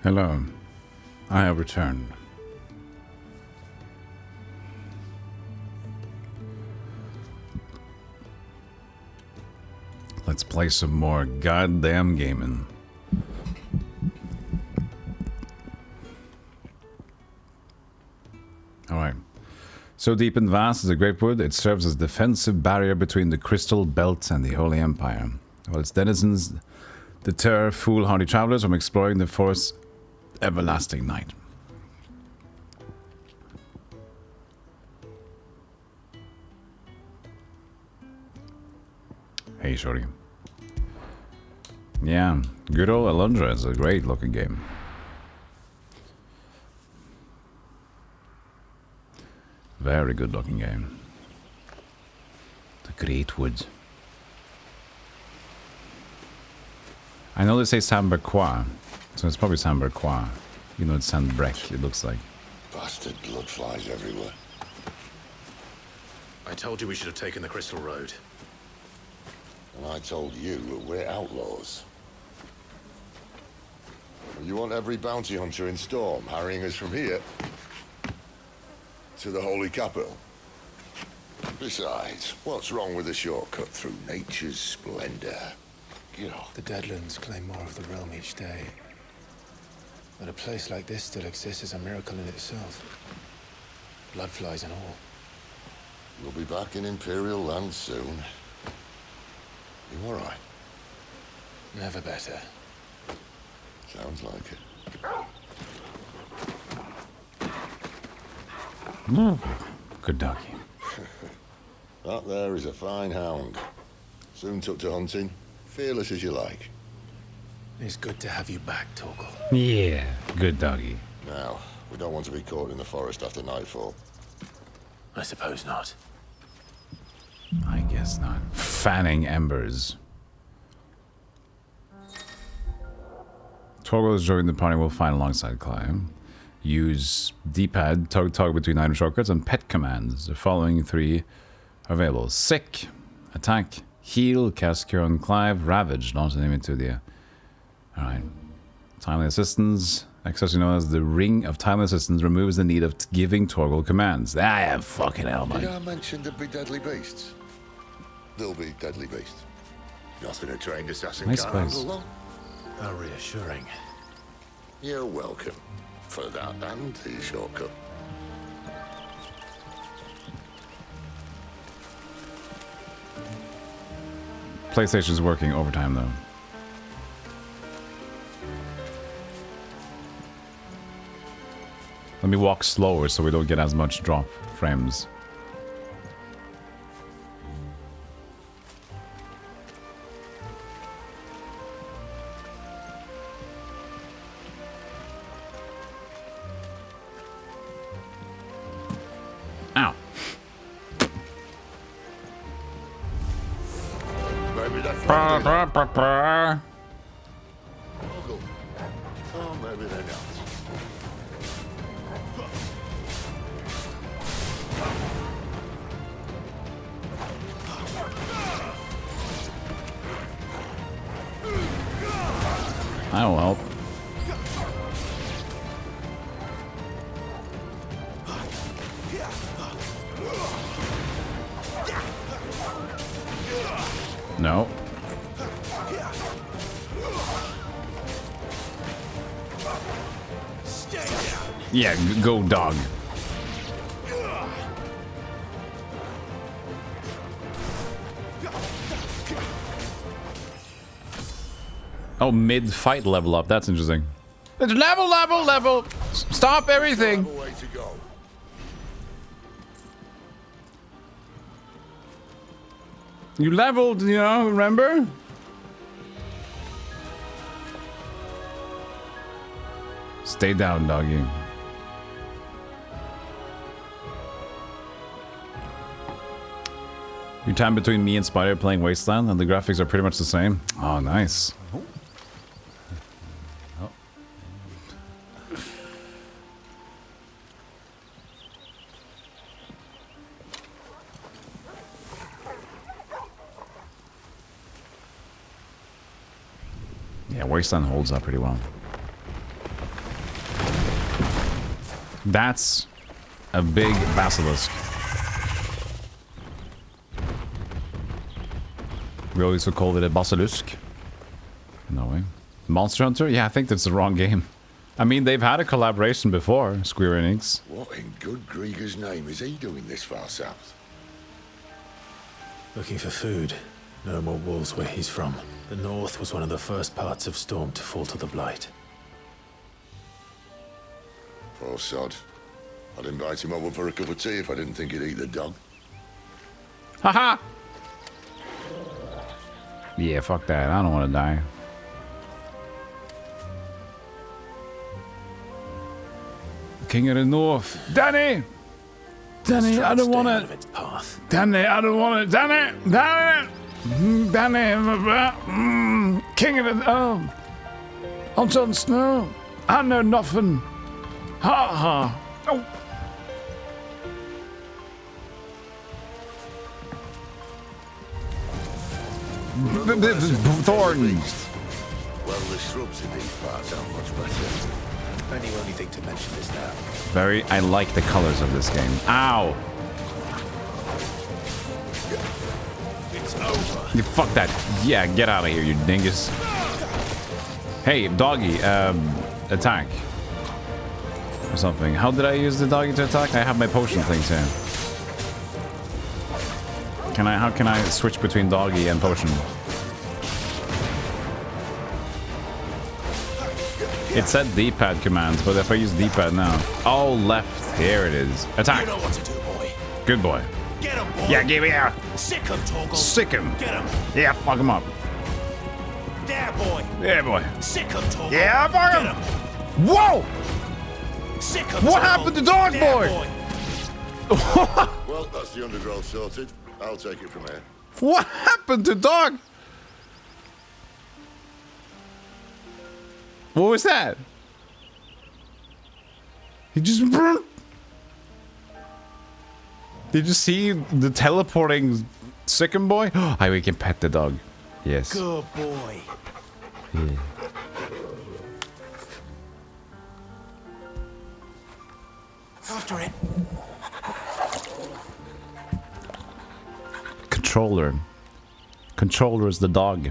Hello, I have returned. Let's play some more goddamn gaming. Alright. So deep and vast is the Great Wood, it serves as a defensive barrier between the Crystal Belt and the Holy Empire, while its denizens deter foolhardy travelers from exploring the forest's everlasting night. Hey, shorty. Yeah, good old Alundra is a great looking game. Very good looking game. The Great Wood. I know they say Samberquois, so it's probably Samberquois. You know, it's Sandbrek, it looks like. Bastard blood flies everywhere. I told you we should have taken the Crystal Road. And I told you that we're outlaws. You want every bounty hunter in Storm harrying us from here to the Holy Capital? Besides, what's wrong with a shortcut through nature's splendor? Get off. The Deadlands claim more of the realm each day. But a place like this still exists is a miracle in itself. Bloodflies and all. We'll be back in Imperial land soon. You all right? Never better. Sounds like it. Good doggy. That there is a fine hound. Soon took to hunting. Fearless as you like. It's good to have you back, Torgal. Yeah, good doggy. Now, we don't want to be caught in the forest after nightfall. I suppose not. I guess not. Fanning embers. Torgal is joining the party will find alongside Climb. Use D-pad, toggle between item shortcuts, and pet commands. The following three are available. Sick, attack, heal, cast cure on Clive, ravage, launch an enemy to the... Alright. Timely assistance, accessory known as the Ring of Timely Assistance, removes the need of giving Torgal commands. Ah, fucking hell, Did man. I mention there'd be deadly beasts? There'll be deadly beasts. Nothing a trained assassin Nice can't place. handle, though. How reassuring. You're welcome. For that and the shortcut. PlayStation's working overtime, though. Let me walk slower so we don't get as much drop frames. Ow. Maybe they're friendly. Oh, maybe they're not. I will help. No. Yeah, go dog. Oh, mid-fight level up. That's interesting. It's level! Stop everything! Have a way to go. You leveled, you know, remember? Stay down, doggy. Your time between me and Spider playing Wasteland, and the graphics are pretty much the same. Oh, nice. Yeah, Wasteland holds up pretty well. That's a big basilisk. We always called it a basilisk. No way. Monster Hunter? Yeah, I think that's the wrong game. I mean, they've had a collaboration before, Square Enix. What in good Grieger's name is he doing this far south? Looking for food. No more wolves where he's from. The north was one of the first parts of Storm to fall to the Blight. Poor sod. I'd invite him over for a cup of tea if I didn't think he'd eat the dog. Haha! Yeah, fuck that. I don't want to die. King of the North. Danny! Danny, I don't want it. Danny, I don't want it. Danny! Danny! Danny! King of the... Oh. I'm Jon Snow. I know nothing. Ha ha. Oh. Thorns. Well, the shrubs in these parts aren't much better. Only you only think to mention this now. Very, I like the colors of this game. Ow! It's over. You fuck that. Yeah, get out of here, you dingus. Hey, doggy, attack. Or something. How did I use the doggy to attack? I have my potion things here. How can I switch between doggy and potion? It said D-pad commands, but if I use D-pad now... Oh, left. Here it is. Attack. You know what to do, boy. Good boy. Get him, boy. Yeah, give me a... Sick him, Torgal. Sick him. Get him. Yeah, fuck him up. There, boy. Yeah, boy. Sick him, Torgal. Yeah, fuck Get him. him. Whoa! Sick him, What Torgal. happened to dog There, boy? Well, that's the undergrowth sorted. I'll take it from here. What happened to dog? What was that? He just... Did you see the teleporting Sicken boy? Oh, we can pet the dog. Yes. Good boy. Yeah. After it. Controller. Controller is the dog.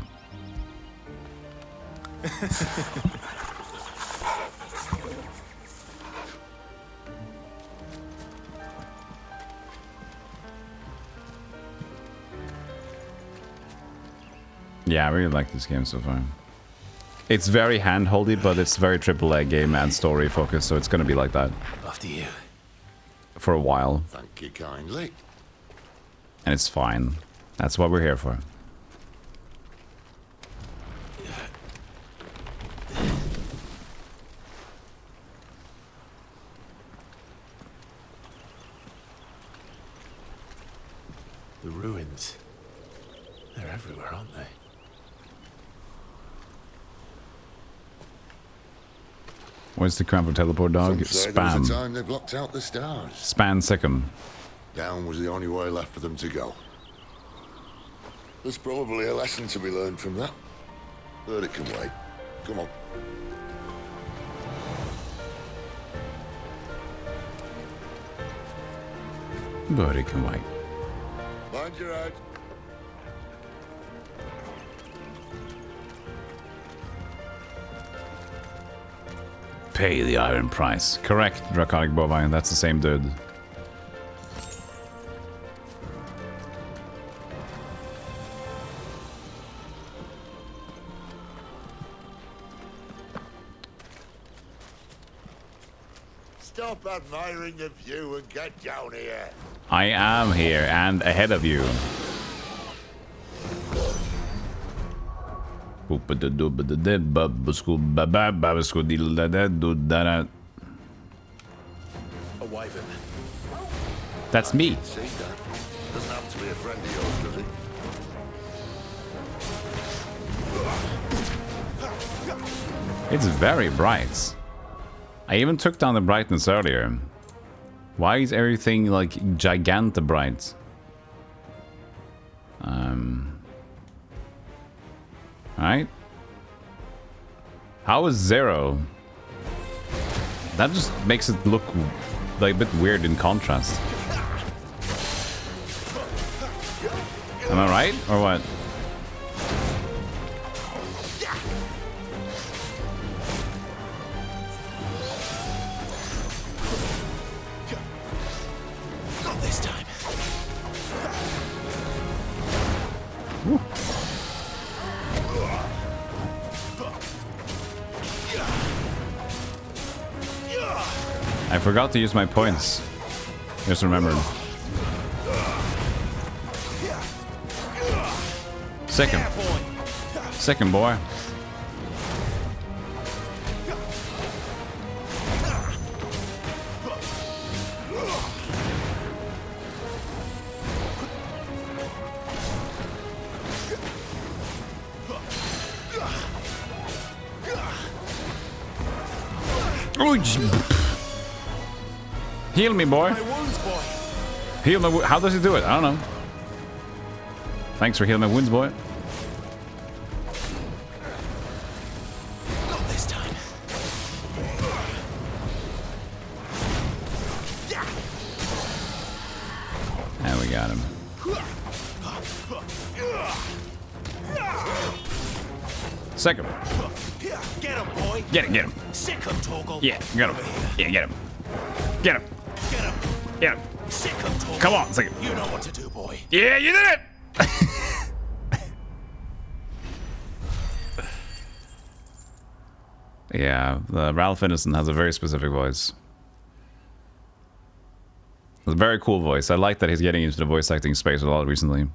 Yeah, I really like this game so far. It's very hand-holdy, but it's very AAA game and story focused, so it's gonna be like that. After you. For a while. Thank you kindly. And it's fine. That's what we're here for. The ruins. They're everywhere, aren't they? Where's the crown for teleport dog? Some say there was a Spam. time they blocked out the stars. Span Sickum. Down was the only way left for them to go. There's probably a lesson to be learned from that. But it can wait. Come on. But it can wait. Mind your head. Pay the iron price. Correct, Draconic Bovine. That's the same dude. Stop admiring the view and get down here. I am here and ahead of you. A wyvern. That's me. See that? Doesn't happen to be a friend of yours, does it? It's very bright. I even took down the brightness earlier. Why is everything like giganta bright? Right? How is 0? That just makes it look like a bit weird in contrast. Am I right? Or what? Not this time. I forgot to use my points. Just remembered. Second. Second, boy. Heal me, boy. My wounds, boy. Heal my How does he do it? I don't know. Thanks for healing my wounds, boy. Not this time. And we got him. Second. Get him, boy. Get him. Sick him, Torgal. Yeah, get him. Yeah, get him. Get him. Get him. Get him. Sick him, Torgal. Come on, second. You know what to do, boy. Yeah, you did it! Yeah, Ralph Ineson has a very specific voice. It's a very cool voice. I like that he's getting into the voice acting space a lot recently.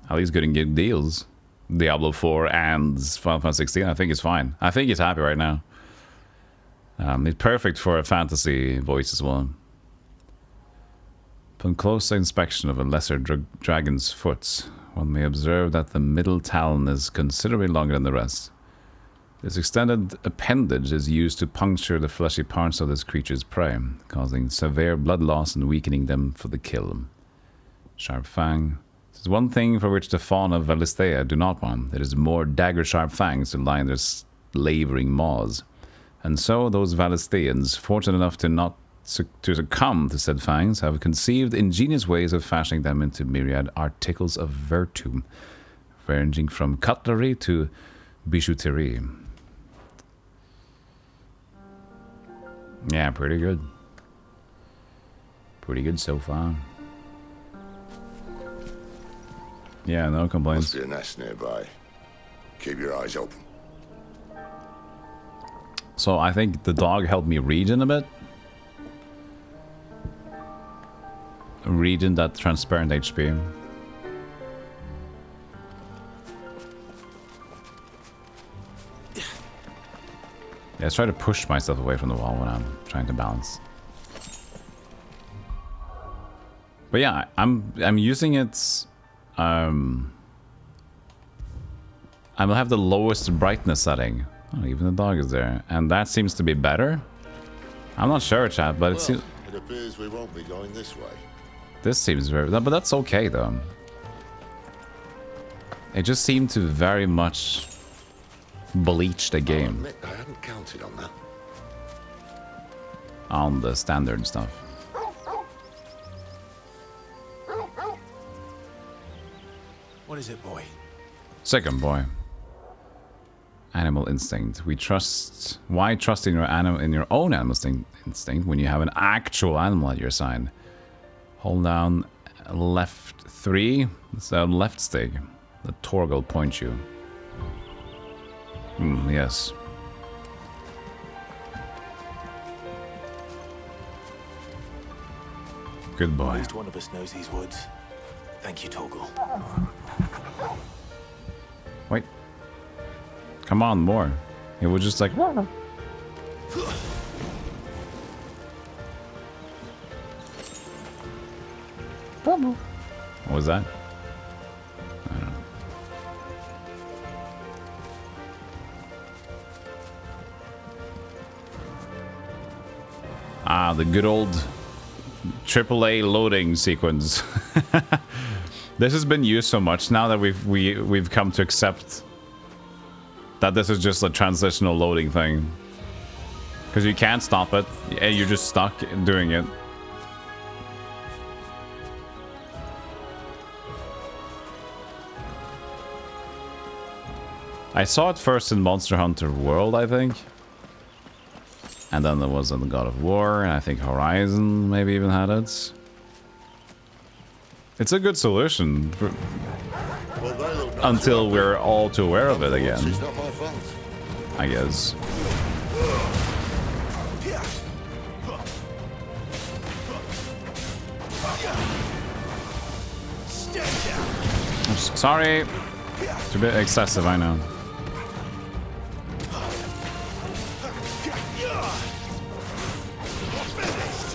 At least getting good deals. Diablo 4 and Final Fantasy 16, I think it's fine. I think he's happy right now. It's perfect for a fantasy voice as well. Upon close inspection of a lesser dragon's foot, one may observe that the middle talon is considerably longer than the rest. This extended appendage is used to puncture the fleshy parts of this creature's prey, causing severe blood loss and weakening them for the kill. Sharp fang. This is one thing for which the fauna of Valisthea do not want. It is more dagger-sharp fangs to line their slavering maws. And so those Valistheans, fortunate enough to succumb to said fangs, have conceived ingenious ways of fashioning them into myriad articles of virtu, ranging from cutlery to bijouterie. Yeah, pretty good. Pretty good so far. Yeah, no complaints. Must be a nest nearby. Keep your eyes open. So I think the dog helped me regen a bit. Regen that transparent HP. Yeah, I try to push myself away from the wall when I'm trying to balance. But yeah, I'm using it. I'll have the lowest brightness setting. Oh, even the dog is there, and that seems to be better. I'm not sure, chat, but it seems. It appears we won't be going this way. This seems very. But that's okay though. It just seemed to very much bleach the game. I'll admit, I hadn't counted on that. On the standard stuff. What is it, boy? Second, boy. Animal instinct. We trust. Why trust in your own animal instinct when you have an actual animal at your side? Hold down left 3. It's the left stick. The Torgal points you. Yes. Good At boy. least one of us knows these woods. Thank you, Torgal. Wait. Come on, more. It was just like. What was that? I don't know. Ah, the good old AAA loading sequence. This has been used so much now that we've come to accept that this is just a transitional loading thing. Because you can't stop it. You're just stuck doing it. I saw it first in Monster Hunter World, I think. And then there was in God of War, and I think Horizon maybe even had it. It's a good solution for, until we're all too aware of it again, It's not my fault. I guess. I'm sorry. It's a bit excessive, I know.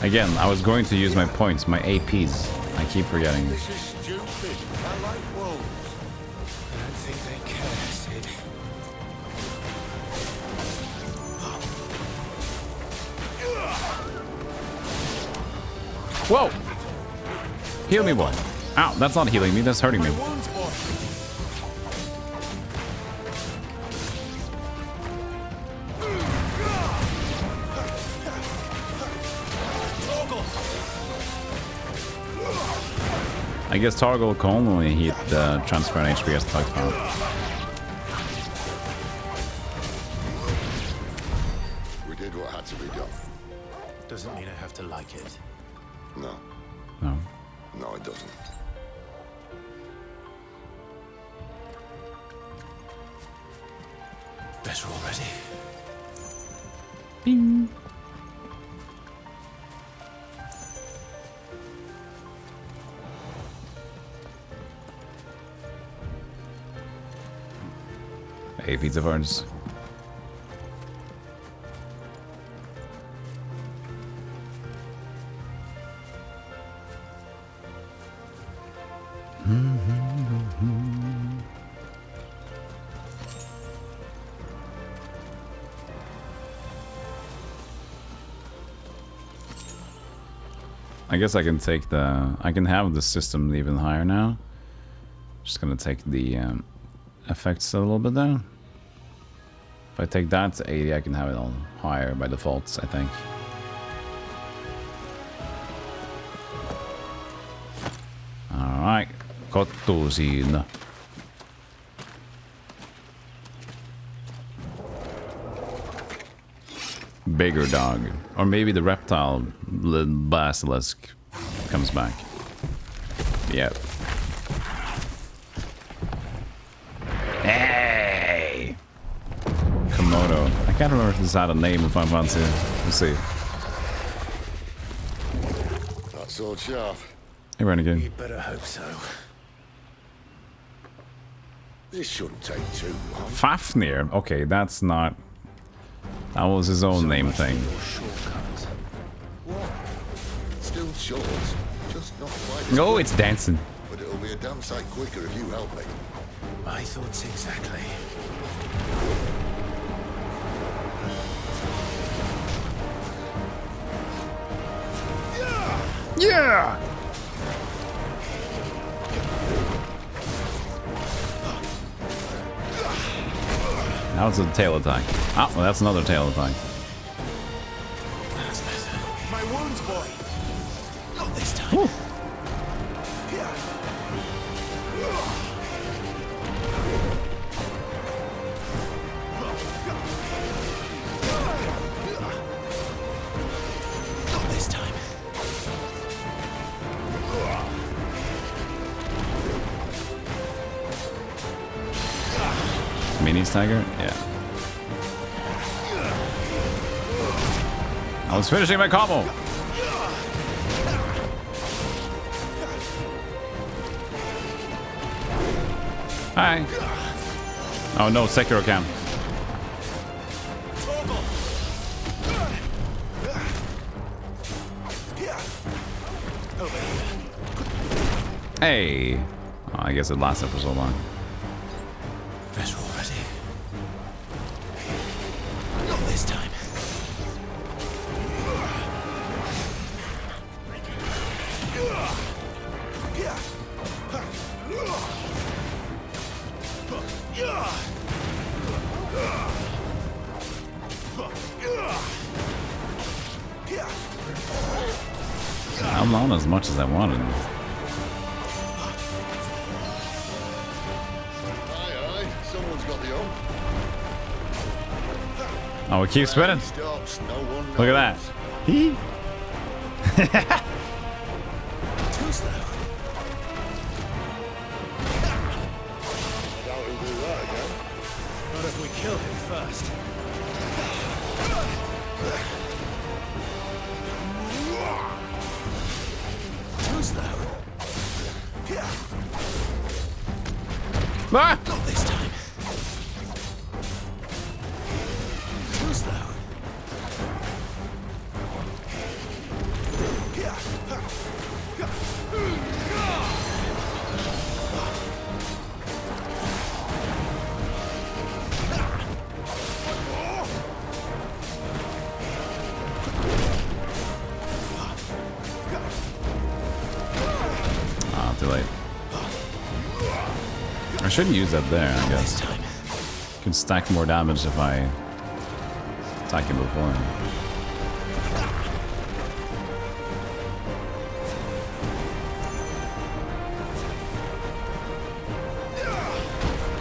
Again, I was going to use my points, my APs. I keep forgetting. This is stupid. I like wolves. I don't think they care, Sid. Whoa! Heal me, boy. Ow, that's not healing me, that's hurting me. Wounds, boy. I guess Targle can only hit the transparent HP as talked about. We did what had to be done. Doesn't mean I have to like it. No. No. No, it doesn't. Better already. Bing. Hey, Pizza Farms. I guess I can take the... I can have the system even higher now. Just gonna take the effects a little bit down. If I take that to 80, I can have it on higher by default, I think. Alright, Kottusin. Bigger dog. Or maybe the reptile basilisk comes back. Yep. Hey! Komodo. I can't remember if this had a name in Final Fantasy. Let's see. That sword sharp. Hey, Renegade. You better hope so. This shouldn't take too long. Fafnir. Okay, that's not... That was his own name thing. Shortcut. What? Still short. Just not quite as No, quick. it's dancing. But it'll be a damn sight quicker if you help me. My thoughts exactly. Yeah! Now it's a tail attack. Ah, well, that's another tail attack. That's better. My wounds, boy. Not this time. Whew. Not this time. Mini stagger? Yeah. I was finishing my combo. Hi. Oh no, Sekiro cam. Hey. Oh, I guess it lasted for so long. Better already. Not this time. I'm on as much as I wanted. Aye, someone's got the hump. Oh, it keeps spinning. Stops, no one knows. Look at that. Hee. Too slow. I doubt he'll do that again. Not if we kill him first. Too slow. Ah! Not this time. Too slow. Ah, too late. I shouldn't use that there, I guess. Can stack more damage if I attack him before him.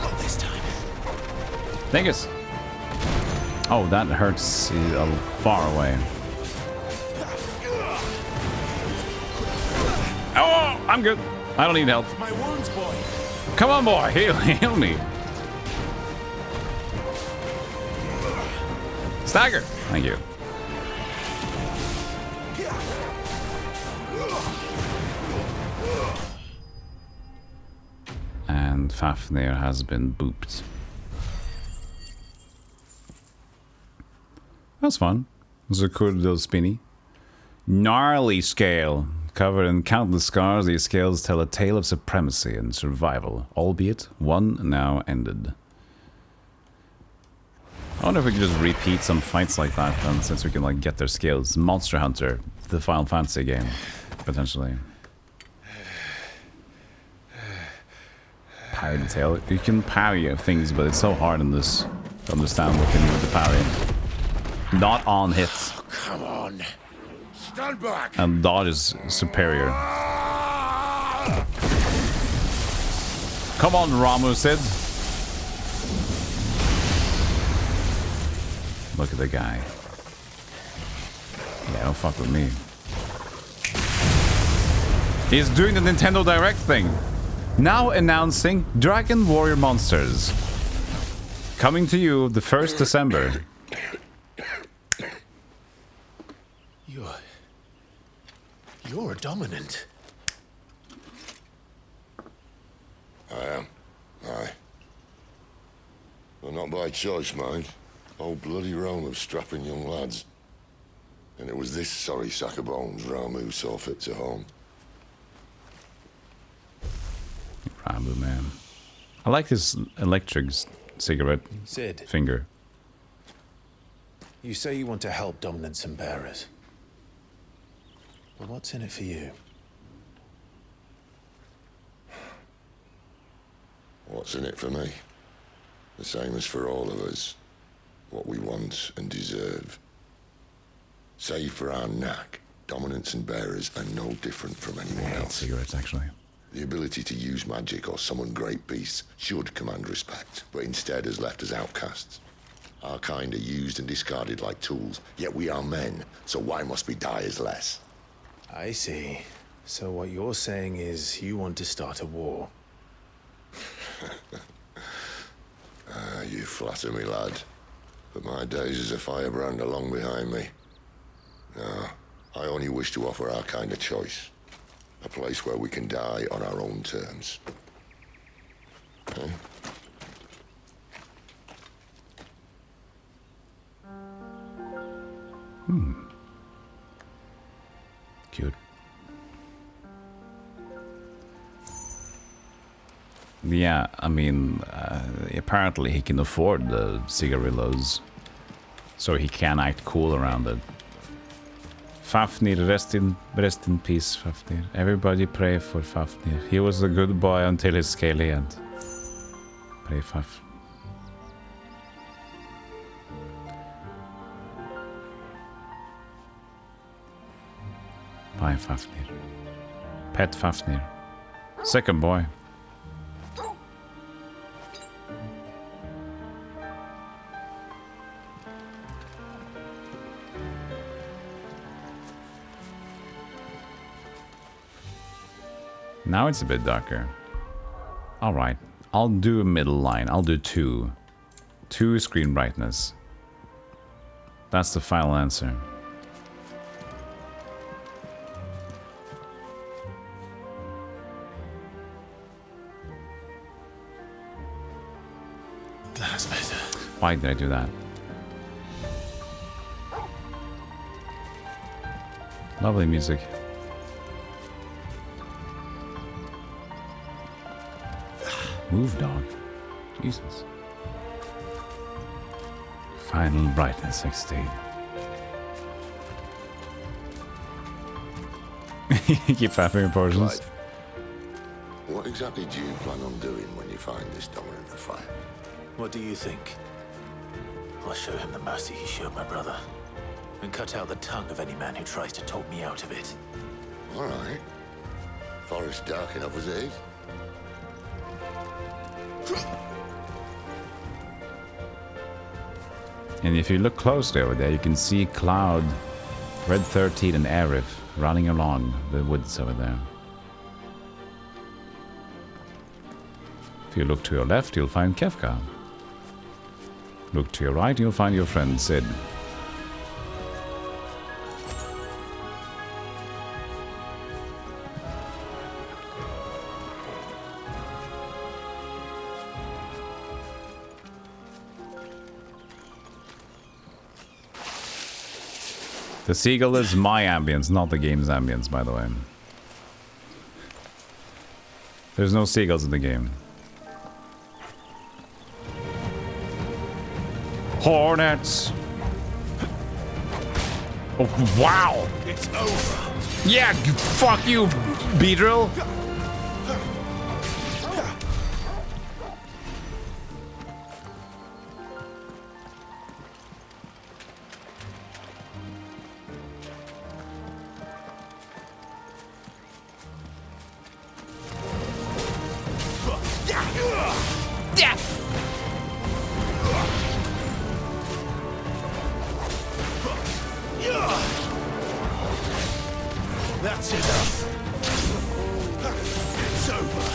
Not this time. Thank you. Oh, that hurts far away. Oh, I'm good. I don't need help. My wounds, boy. Come on, boy. Heal me. Stagger. Thank you. And Fafnir has been booped. That's fun. It was a cool little spinny. Gnarly scale. Covered in countless scars, these scales tell a tale of supremacy and survival, albeit one now ended. I wonder if we can just repeat some fights like that then, since we can like get their skills. Monster Hunter, the Final Fantasy game, potentially. Parry the tail. You can parry things, but it's so hard in this to understand what you can do with the parry. Not on hits. Oh, come on. Stand back. And dodge is superior. Come on, Ramu Sid. Look at the guy. Yeah, don't fuck with me. He's doing the Nintendo Direct thing. Now announcing Dragon Warrior Monsters. Coming to you the 1st December. You're dominant. I am. Aye. Well, not by choice, mind. Whole bloody realm of strapping young lads. And it was this sorry sack of bones Ramu saw fit to home. Ramu, man. I like this electric cigarette Sid, finger. you say you want to help dominants and bearers. Well, what's in it for you? What's in it for me? The same as for all of us. What we want and deserve. Save for our knack, dominants and bearers are no different from anyone else. Cigarettes, actually. The ability to use magic or summon great beasts should command respect, but instead has left us outcasts. Our kind are used and discarded like tools, yet we are men, so why must we die as less? I see. So what you're saying is you want to start a war. You flatter me, lad. But my days as a firebrand are long behind me. No, I only wish to offer our kind a choice. A place where we can die on our own terms. Okay? Cute. Yeah, I mean, apparently he can afford the cigarillos, so he can act cool around it. Fafnir, rest in peace, Fafnir. Everybody pray for Fafnir. He was a good boy until his scaly end. Pray Faf. Hi, Fafnir. Pet Fafnir. Second boy. Now it's a bit darker. Alright, I'll do a middle line. I'll do 2. 2 screen brightness. That's the final answer. That's better. Why did I do that? Lovely music. Move, dog. Jesus. Final brightness 16. Keep fapping portions. Clive, what exactly do you plan on doing when you find this dominant of fire? What do you think? I'll show him the mercy he showed my brother, and cut out the tongue of any man who tries to talk me out of it. All right. Forest dark enough as it is. And if you look closely over there, you can see Cloud, Red 13 and Arif running along the woods over there. If you look to your left, you'll find Kefka. Look to your right, you'll find your friend Sid. The seagull is my ambience, not the game's ambience, by the way. There's no seagulls in the game. Hornets! Oh, wow! It's over. Yeah, fuck you, Beedrill! That's enough. It's over.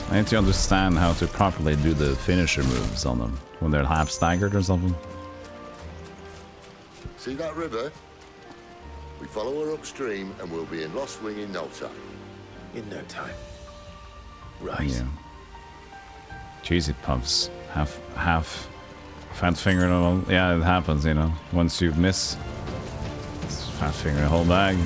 I need to understand how to properly do the finisher moves on them when they're half staggered or something. See that river? We follow her upstream and we'll be in Lost Wing in no time. In no time. Right. Yeah. Cheesy puffs. Half fat finger and all. Yeah, it happens, you know. Once you miss, it's fat finger the whole bag.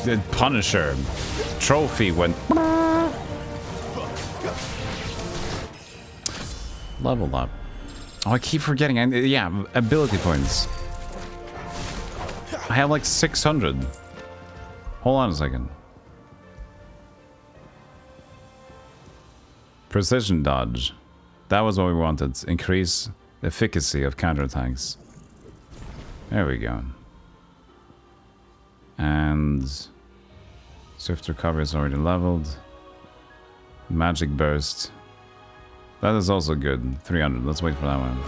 The Punisher trophy went level up. Oh, I keep forgetting. Yeah, ability points. I have like 600. Hold on a second. Precision dodge. That was what we wanted. Increase the efficacy of counterattacks. There we go. And swift recovery is already leveled. Magic burst. That is also good. 300. Let's wait for that one.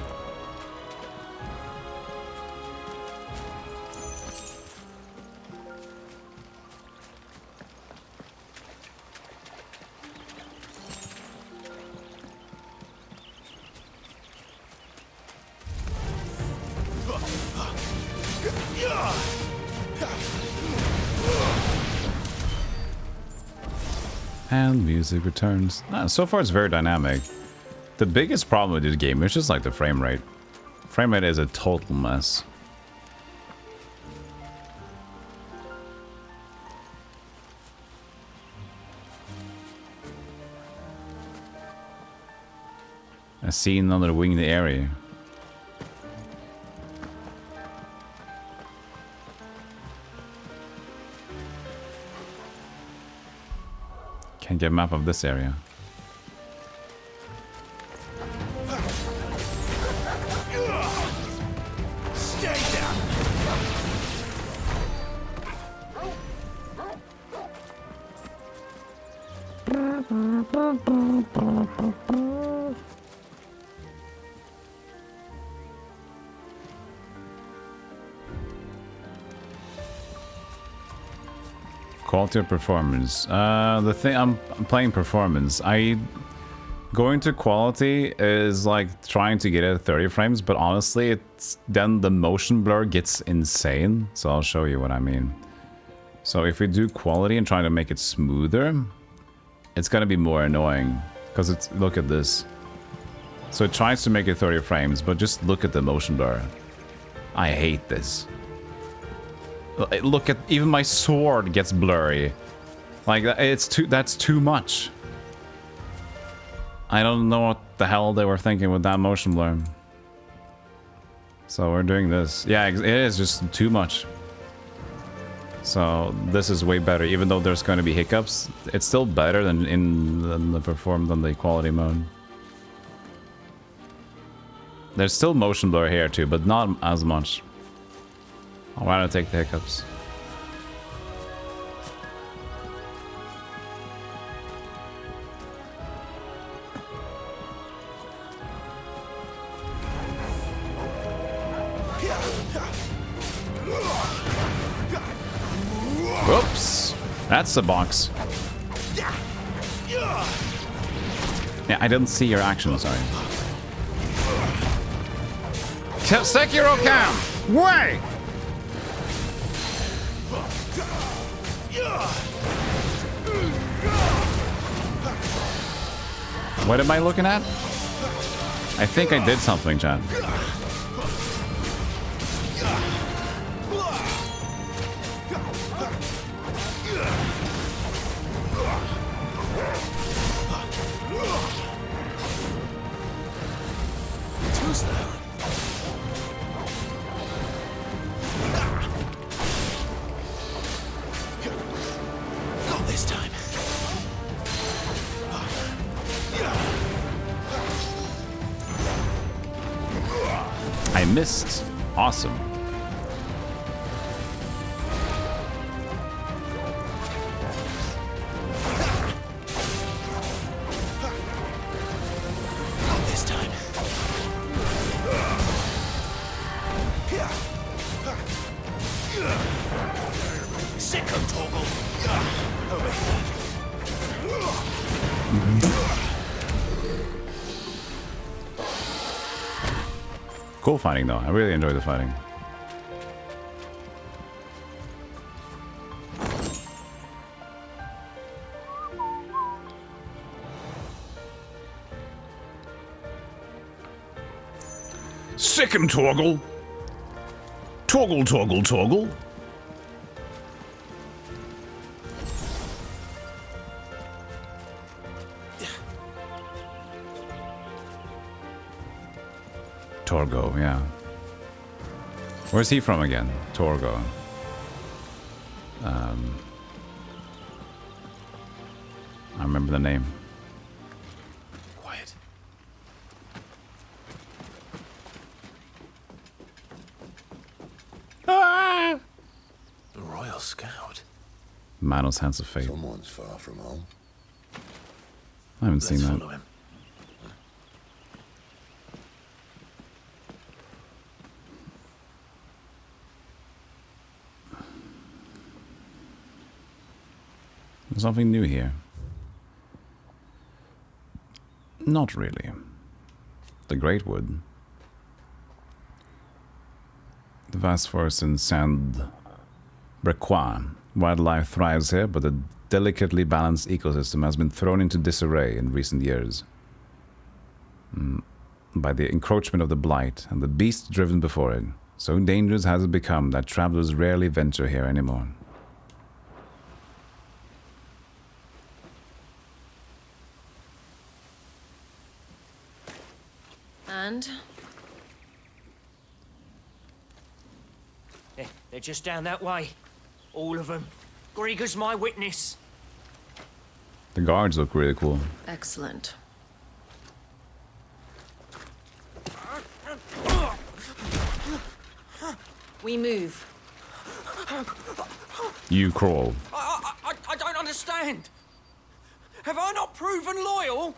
And music returns. So far it's very dynamic. The biggest problem with this game is just like the frame rate. Frame rate is a total mess. A scene under the winged area. Can't get a map of this area. Stay down. Quality of performance. The thing I'm playing performance. Going to quality is like trying to get it at 30 frames, but honestly, it's then the motion blur gets insane. So I'll show you what I mean. So if we do quality and try to make it smoother, it's gonna be more annoying because it's look at this. So it tries to make it 30 frames, but just look at the motion blur. I hate this. Look at even my sword gets blurry. Like that's too much. I don't know what the hell they were thinking with that motion blur. So we're doing this. Yeah, it is just too much. So this is way better, even though there's going to be hiccups. It's still better than than the quality mode. There's still motion blur here too, but not as much. I'd rather take the hiccups. Whoops! That's the box. Yeah, I didn't see your action, sorry. Sekiro Cam! Way! What am I looking at? I think I did something, Chad. Not this time. I missed. Awesome. Not this time. Sicko toggle. Over here. Cool fighting though. I really enjoy the fighting. Sick him, Torgle. Toggle, toggle, toggle. Torgo, yeah. Where's he from again? Torgo. I remember the name. Quiet. Ah! The Royal Scout. Manos Hands of Fate. Someone's far from home. I haven't seen Let's that. follow him. There's something new here. Not really. The Great Wood. The vast forest in Saint-Brequois. Wildlife thrives here, but the delicately balanced ecosystem has been thrown into disarray in recent years. By the encroachment of the blight and the beast driven before it. So dangerous has it become that travelers rarely venture here anymore. And? They're just down that way. All of them. Grieger's my witness. The guards look really cool. Excellent. We move. You crawl. I don't understand. Have I not proven loyal?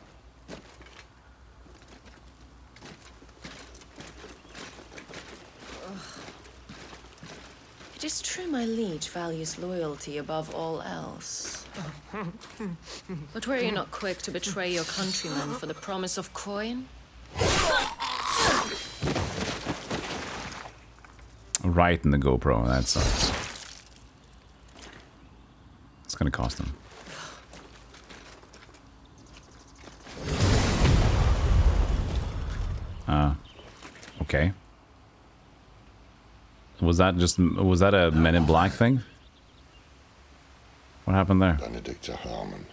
It is true my liege values loyalty above all else. But were you not quick to betray your countrymen for the promise of coin? Right in the GoPro, that sucks. It's gonna cost them. Okay. Was that a Men in Black thing? What happened there? Benedicta Harmon,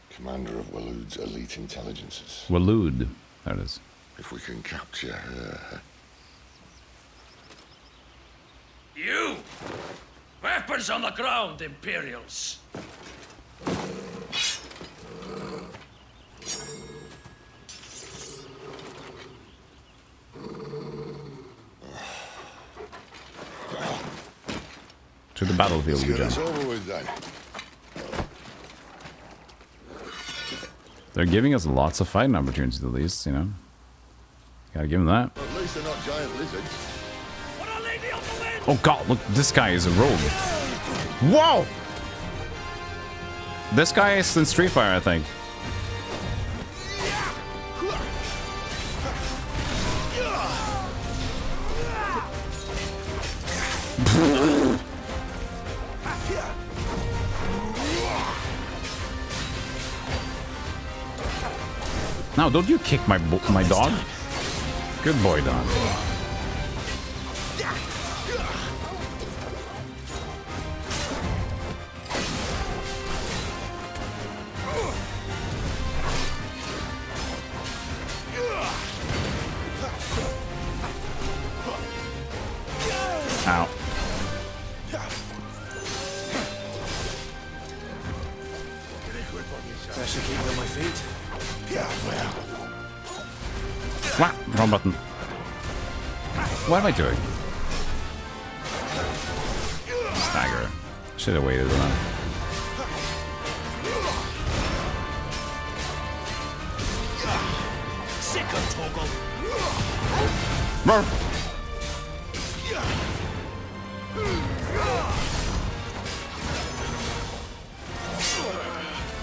commander of Walood's elite intelligences. Walood. There it is. If we can capture her... You! Weapons on the ground, Imperials! To the battlefield, Let's get Eugene. this over with then. They're giving us lots of fighting opportunities at least, you know. Gotta give them that. At least they're not giant lizards. Oh god, look, this guy is a rogue. Whoa! This guy is in Street Fighter, I think. Now, don't you kick my dog? Good boy, dog. Ow. I should keep on my feet. Wah, wrong button. What am I doing? Stagger. Should have waited around.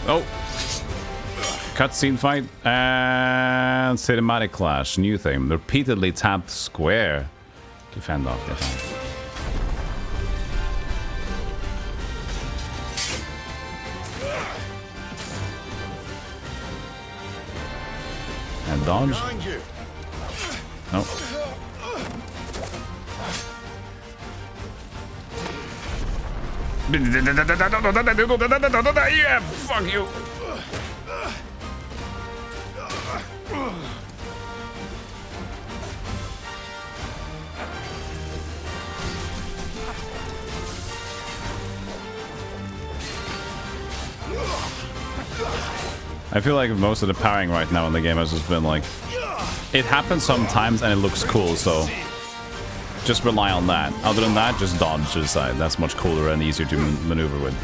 Oh. Cutscene fight and cinematic clash. New thing. Repeatedly tap square to fend off the fight. And dodge. No. Yeah, fuck you. I feel like most of the powering right now in the game has just been like, it happens sometimes and it looks cool, so just rely on that. Other than that, just dodge to the side. That's much cooler and easier to maneuver with.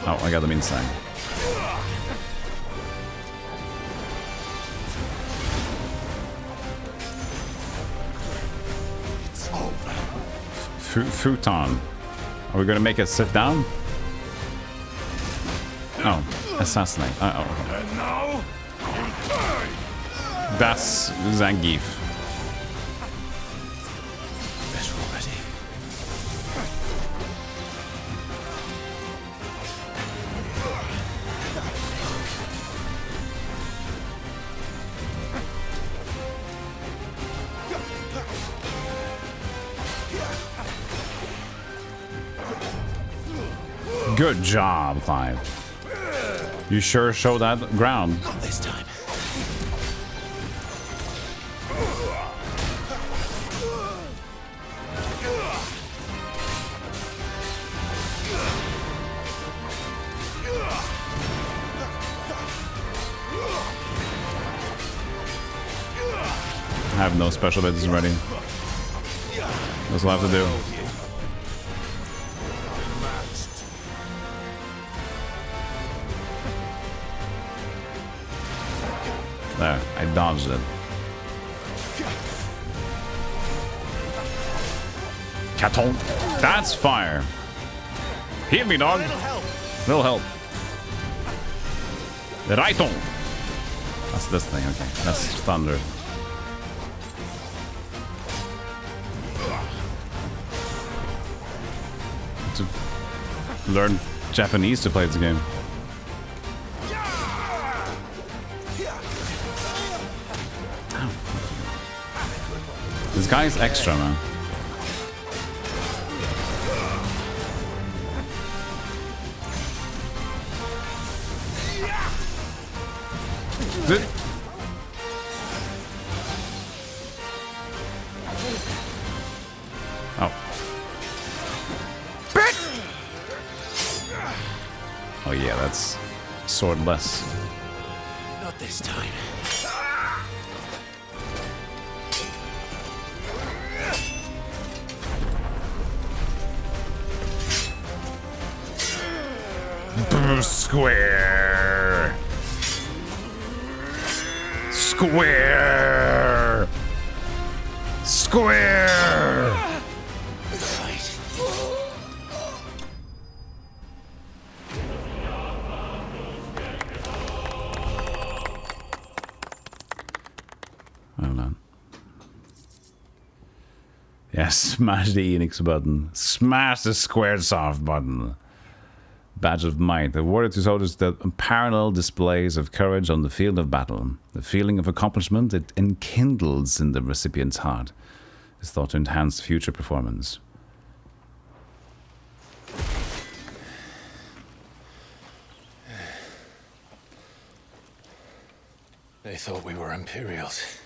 Oh, I got them inside. Futon. Are we gonna make it sit down? Oh, assassinate. Oh, okay. That's Zangief. Better already. Good job, Clive. You sure show that ground. Not this time. no special bits ready. That's what I have to do. There, I dodged it. Caton. That's fire. Heal me, dog. Little help. Raiton. That's this thing, okay. That's thunder. To learn Japanese to play this game. This guy's extra, man. Oh. Oh yeah, that's swordless. Not this time. Square. Square. Square. Hold on. Yeah, smash the Enix button. Smash the squared soft button. Badge of Might, awarded to soldiers that unparalleled displays of courage on the field of battle. The feeling of accomplishment it enkindles in the recipient's heart is thought to enhance future performance. They thought we were Imperials.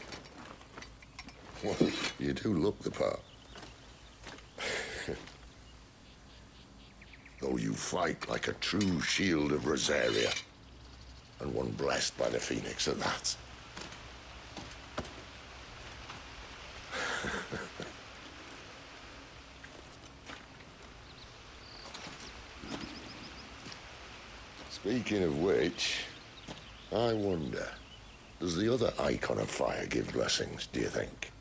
Well, you do look the part. Though you fight like a true shield of Rosaria, and one blessed by the Phoenix at that. Speaking of which, I wonder, does the other icon of fire give blessings, do you think?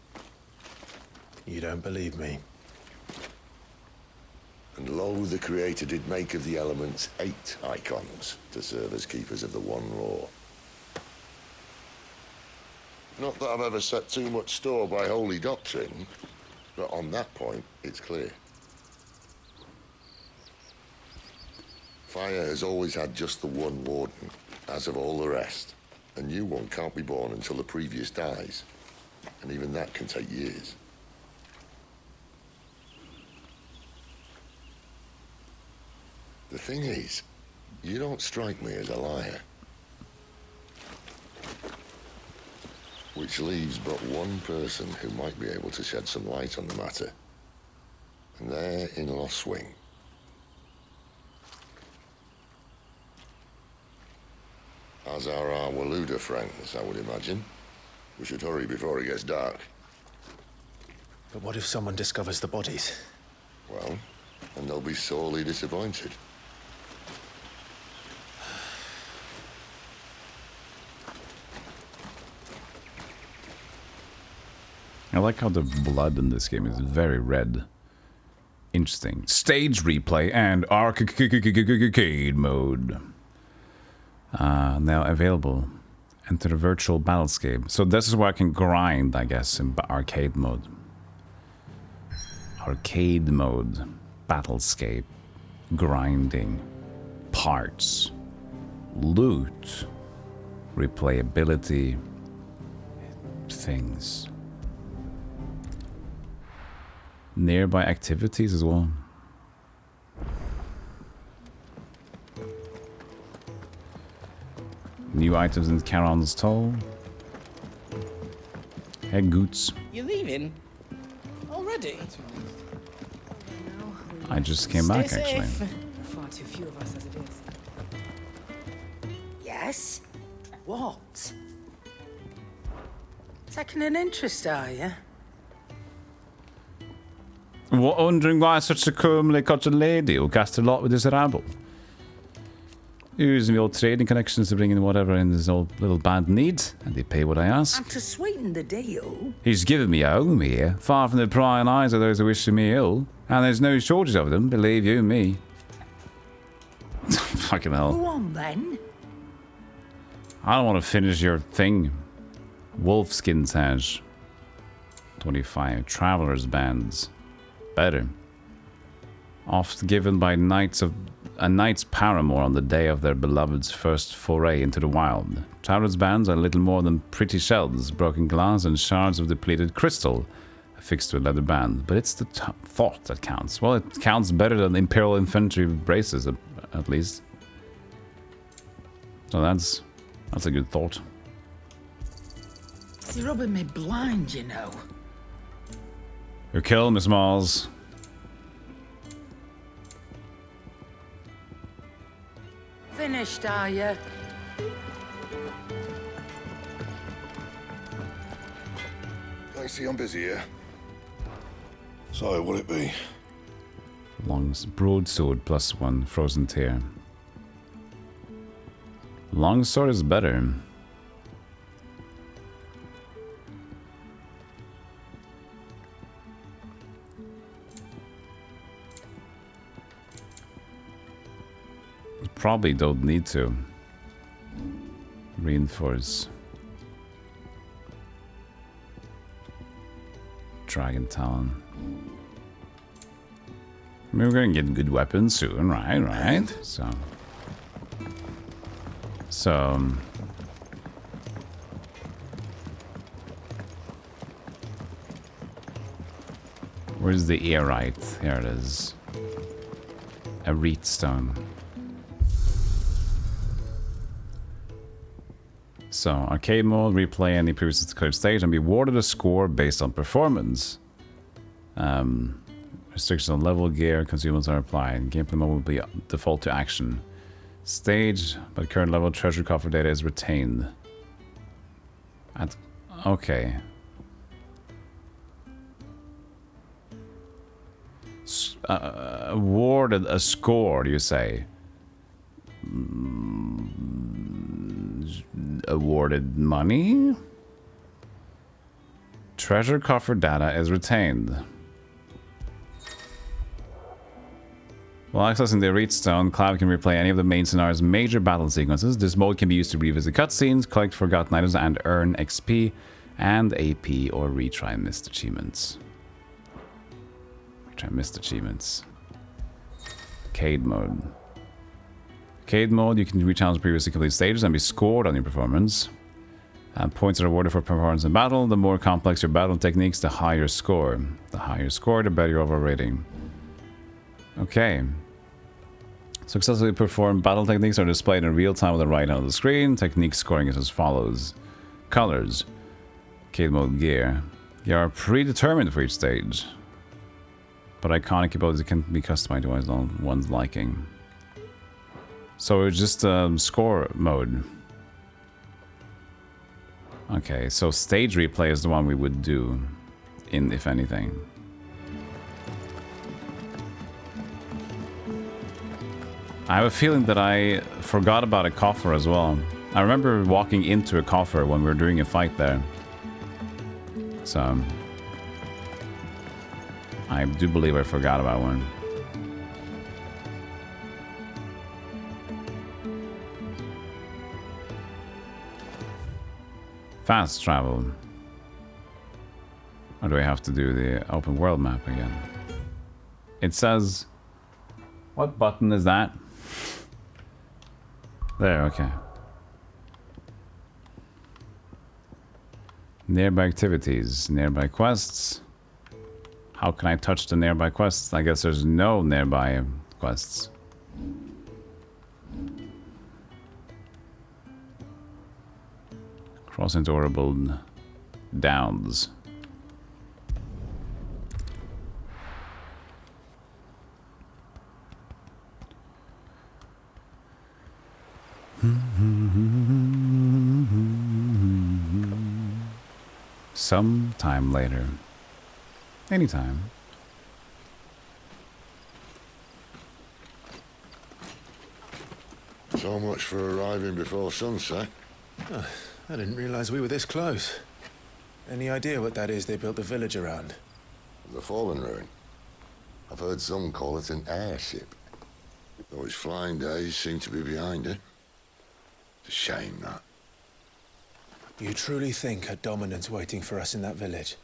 You don't believe me? And lo, the Creator did make of the elements 8 icons to serve as keepers of the one law. Not that I've ever set too much store by holy doctrine, but on that point, it's clear. Fire has always had just the one warden, as of all the rest. A new one can't be born until the previous dies, and even that can take years. The thing is, you don't strike me as a liar. Which leaves but one person who might be able to shed some light on the matter. And they're in Lost Swing. As are our Waluda friends, I would imagine. We should hurry before it gets dark. But what if someone discovers the bodies? Well, and they'll be sorely disappointed. I like how the blood in this game is very red. Interesting. Stage replay and arcade mode. Now available. Enter the virtual battlescape. So this is where I can grind, I guess, in arcade mode. Arcade mode. Battlescape. Grinding. Parts. Loot. Replayability. Things. Nearby activities as well. New items in Charon's Toll. Hey, Goots. You leaving? Already? I just came back, actually. Far too few of us as it is. Yes? What? Taking an interest, are you? Wondering why such a comely cotton lady who cast a lot with his rabble. Using the old trading connections to bring in whatever in his old little band needs, and they pay what I ask. And to sweeten the deal... He's given me a home here, far from the prying eyes of those who wish me ill, and there's no shortage of them, believe you me. Fucking hell. Go on, then. I don't want to finish your thing. Wolfskin Sash. 25. Traveler's Bands. Better. Oft given by knights of a knight's paramour on the day of their beloved's first foray into the wild. Traveler's bands are little more than pretty shells, broken glass, and shards of depleted crystal affixed to a leather band. But it's the thought that counts. Well, it counts better than Imperial Infantry braces, at least. So that's a good thought. You're rubbing me blind, you know. You kill Miss Mars. Finished, are you? I see I'm busy here. So, what'll it be? Broadsword +1, frozen tear. Longsword is better. Probably don't need to reinforce. Dragon Talon. I mean, we're gonna get good weapons soon, right? So where's the Aerite? Here it is. A Reet Stone. So, arcade mode, replay any previously declared stage and be awarded a score based on performance. Restrictions on level, gear, consumables are applied. Gameplay mode will be default to action. Stage, but current level treasure coffer data is retained. Okay. Awarded a score, do you say? Awarded money? Treasure coffer data is retained. While accessing the Reet Stone, Cloud can replay any of the main scenario's major battle sequences. This mode can be used to revisit cutscenes, collect forgotten items, and earn XP and AP or retry missed achievements. Retry missed achievements. Arcade mode. Arcade mode, you can re-challenge previously completed stages and be scored on your performance. Points are awarded for performance in battle. The more complex your battle techniques, the higher score. The higher score, the better your overall rating. Okay. Successfully performed battle techniques are displayed in real time on the right hand of the screen. Technique scoring is as follows. Colors. Arcade mode gear. They are predetermined for each stage, but iconic abilities can be customized to one's liking. So it's just score mode. Okay, so stage replay is the one we would do, if anything. I have a feeling that I forgot about a coffer as well. I remember walking into a coffer when we were doing a fight there. So I do believe I forgot about one. Fast travel. Or do I have to do the open world map again? It says... What button is that? There, okay. Nearby activities, nearby quests. How can I touch the nearby quests? I guess there's no nearby quests. Cross into Orable Downs. Some time later. Anytime. So much for arriving before sunset. Oh, I didn't realize we were this close. Any idea what that is they built the village around? The fallen ruin. I've heard some call it an airship. Though his flying days seem to be behind it. It's a shame, that. You truly think a dominant's waiting for us in that village?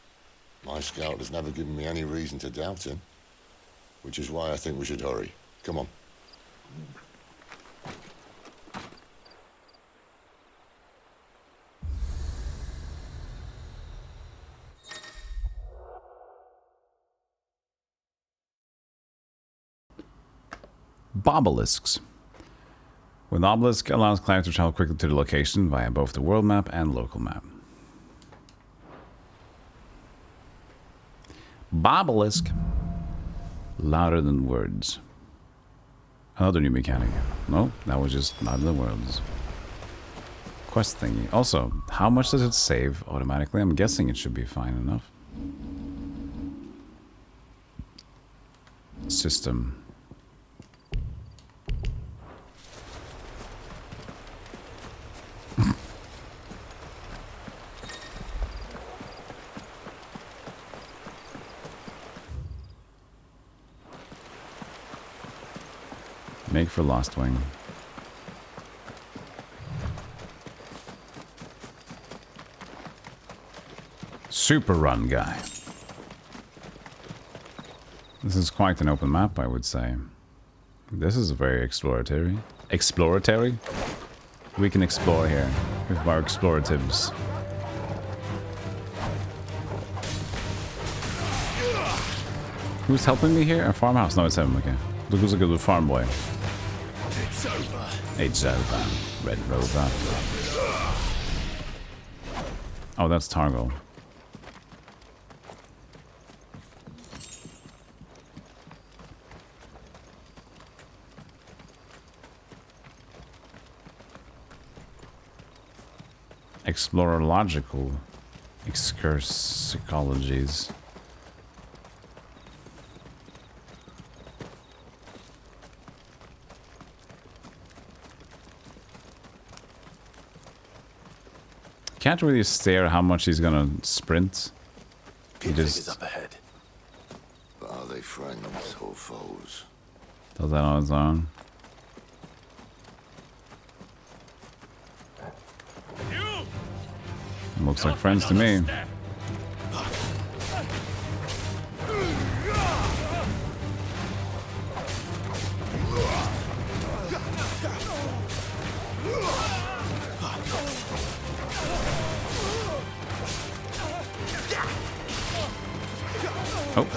My scout has never given me any reason to doubt him. Which is why I think we should hurry. Come on. Bobelisks. With obelisk allows players to travel quickly to the location via both the world map and local map. Bobelisk. Louder than words. Another new mechanic. No, that was just louder than words. Quest thingy. Also, how much does it save automatically? I'm guessing it should be fine enough. System. Make for Lost Wing. Super run guy. This is quite an open map, I would say. This is very exploratory. Exploratory? We can explore here with our exploratives. Who's helping me here? A farmhouse? No, it's him. Okay. Looks like a farm boy. It's over. It's over. Red Rover. Oh, that's Targo. Explorological excursicologies. Can't really stare how much he's gonna sprint. He just up ahead. But are they friends or foes? does that on his own. Looks like friends to me. Oh.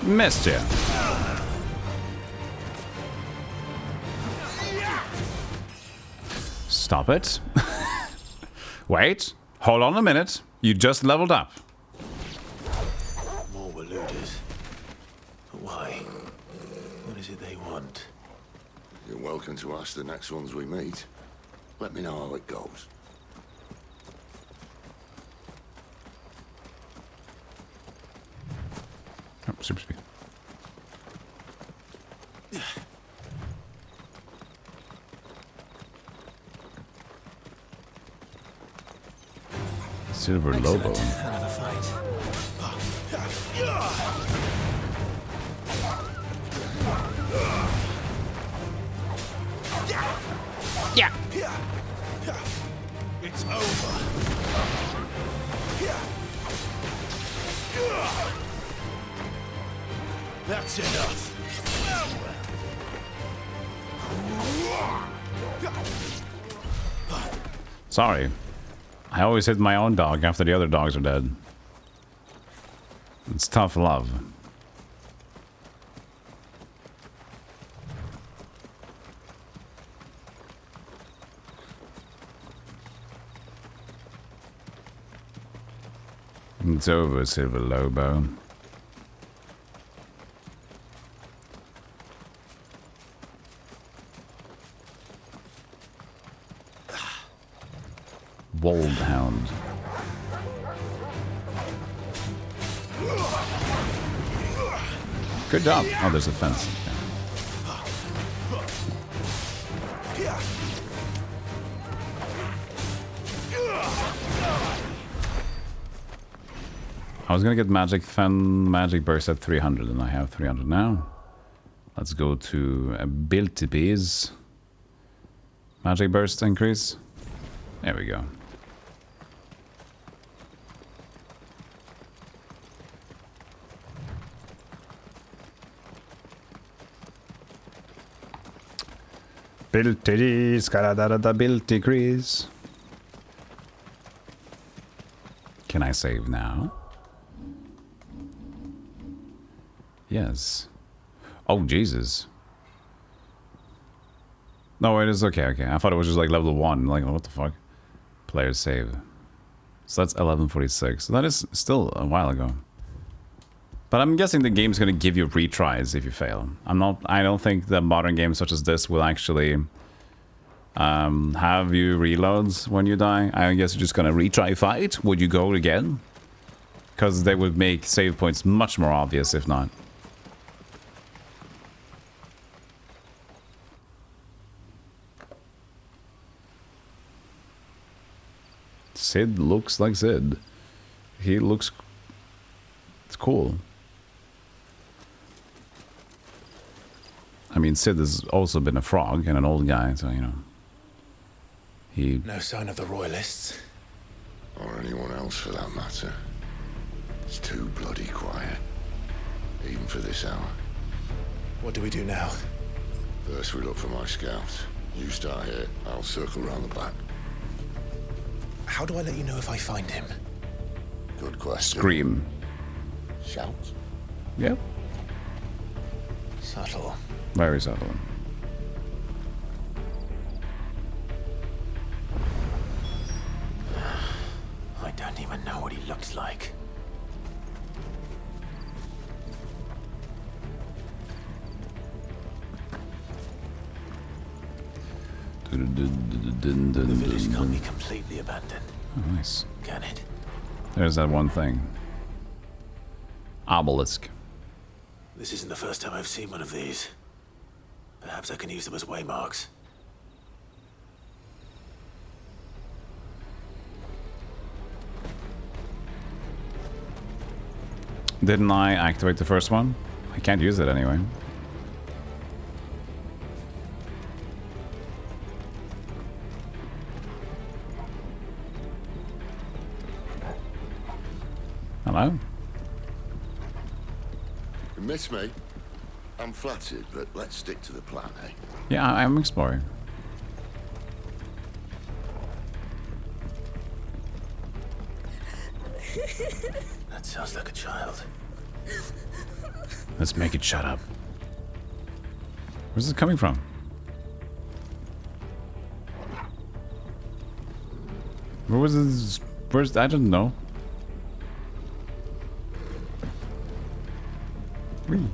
Missed you. Stop it. Wait. Hold on a minute. You just leveled up. More Waluders. But why? What is it they want? You're welcome to ask the next ones we meet. Let me know how it goes. Oh, super speed. Silver Lobo. Another fight. Yeah. It's over. That's enough. Sorry. I always hit my own dog after the other dogs are dead. It's tough love. It's over, Silver Lobo. Woldhound. Good job. Oh, there's a fence. Okay. I was gonna get magic burst at 300, and I have 300 now. Let's go to abilities. Magic burst increase. There we go. Abilities, ability increase. Can I save now? Yes. Oh, Jesus. No, it is okay, okay. I thought it was just like level 1. Like, what the fuck? Player save. So that's 1146. So that is still a while ago. But I'm guessing the game's gonna give you retries if you fail. I don't think that modern games such as this will actually have you reloads when you die. I guess you're just gonna retry fight. Would you go again? Because they would make save points much more obvious if not. Sid looks like Sid. He looks... It's cool. I mean, Sid has also been a frog and an old guy, so, you know. He... No sign of the royalists. Or anyone else for that matter. It's too bloody quiet. Even for this hour. What do we do now? First we look for my scouts. You start here, I'll circle around the back. How do I let you know if I find him? Good question. Scream. Shout? Yep. Subtle. Very subtle. I don't even know what he looks like. The village can't be completely abandoned. Oh, nice. Can it? There's that one thing. Obelisk. This isn't the first time I've seen one of these. Perhaps I can use them as waymarks. Didn't I activate the first one? I can't use it anyway. Hello? You miss me? I'm flattered, but let's stick to the plan, eh? Yeah, I'm exploring. That sounds like a child. Let's make it shut up. Where's it coming from? Where was this? Where's... I don't know. Whee.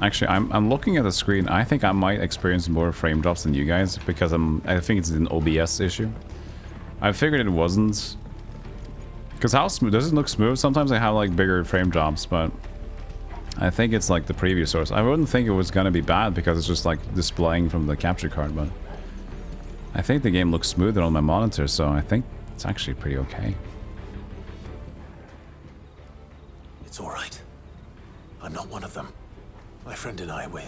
Actually, I'm looking at the screen. I think I might experience more frame drops than you guys because I think it's an OBS issue. I figured it wasn't. Because how smooth does it look smooth? Sometimes I have like bigger frame drops, but I think it's like the previous source. I wouldn't think it was gonna be bad because it's just like displaying from the capture card, but I think the game looks smoother on my monitor, so I think it's actually pretty okay. It's all right. I'm not one of them. My friend and I, we're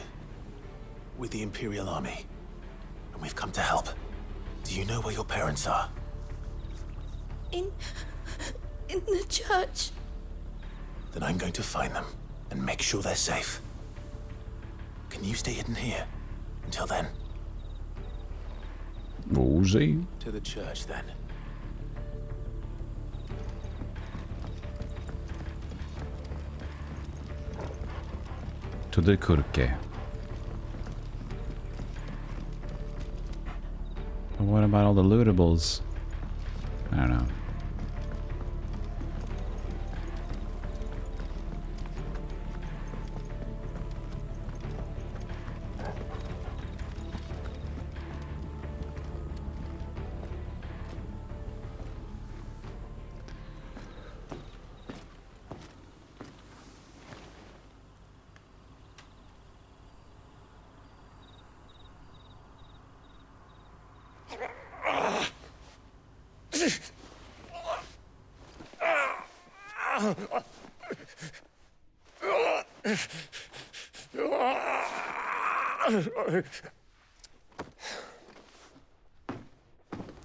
with the Imperial Army, and we've come to help. Do you know where your parents are? In the church. Then I'm going to find them and make sure they're safe. Can you stay hidden here until then? Rosie? To the church, then. To the Kurke. But what about all the lootables? I don't know.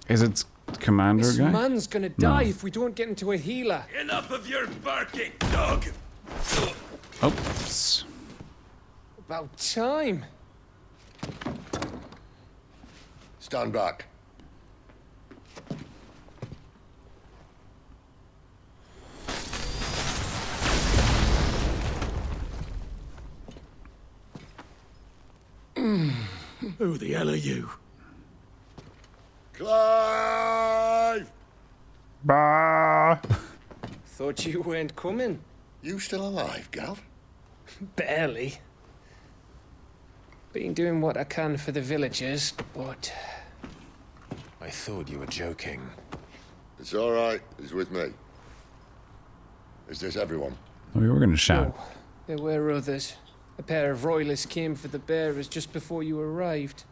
Is it Commander This guy? man's gonna die if we don't get into a healer. Enough of your barking, dog! Oops. About time. Stand back. Who the hell are you? Clive! Bah. Thought you weren't coming. You still alive, Gav? Barely. Been doing what I can for the villagers, but I thought you were joking. It's all right. He's with me. Is this everyone? We were gonna shout. no, there were others. A pair of royalists came for the bearers just before you arrived.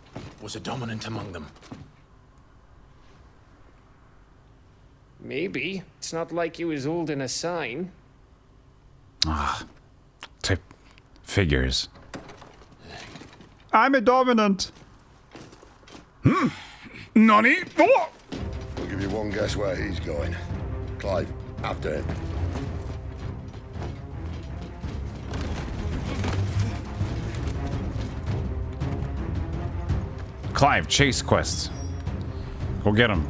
Was a dominant among them? Maybe. It's not like he was holding a sign. Tip. Figures. I'm a dominant. Nani? Oh! I'll give you one guess where he's going. Clive, after him. Clive, chase quest. Go get him.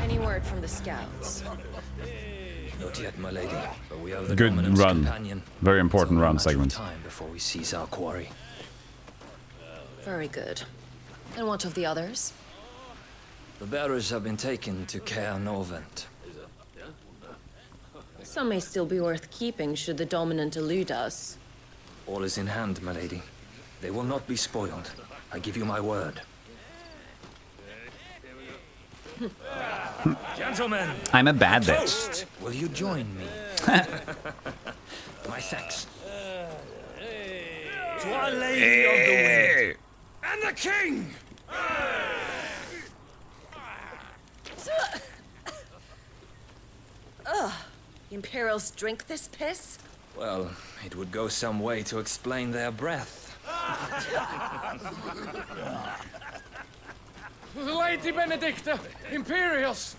Any word from the scouts? Not yet, my lady, but we have the Good dominant's run. companion. Very important It's only a run matter of segment. time before we seize our quarry. Very good. And what of the others? The bearers have been taken to Caer Novent. Some may still be worth keeping should the dominant elude us. All is in hand, my lady. They will not be spoiled. I give you my word. Gentlemen, I'm a bad bitch. toast! Will you join me? My thanks. To Our Lady of the Wind and the King! Imperials drink this piss? Well, it would go some way to explain their breath. Lady Benedicta! Imperials!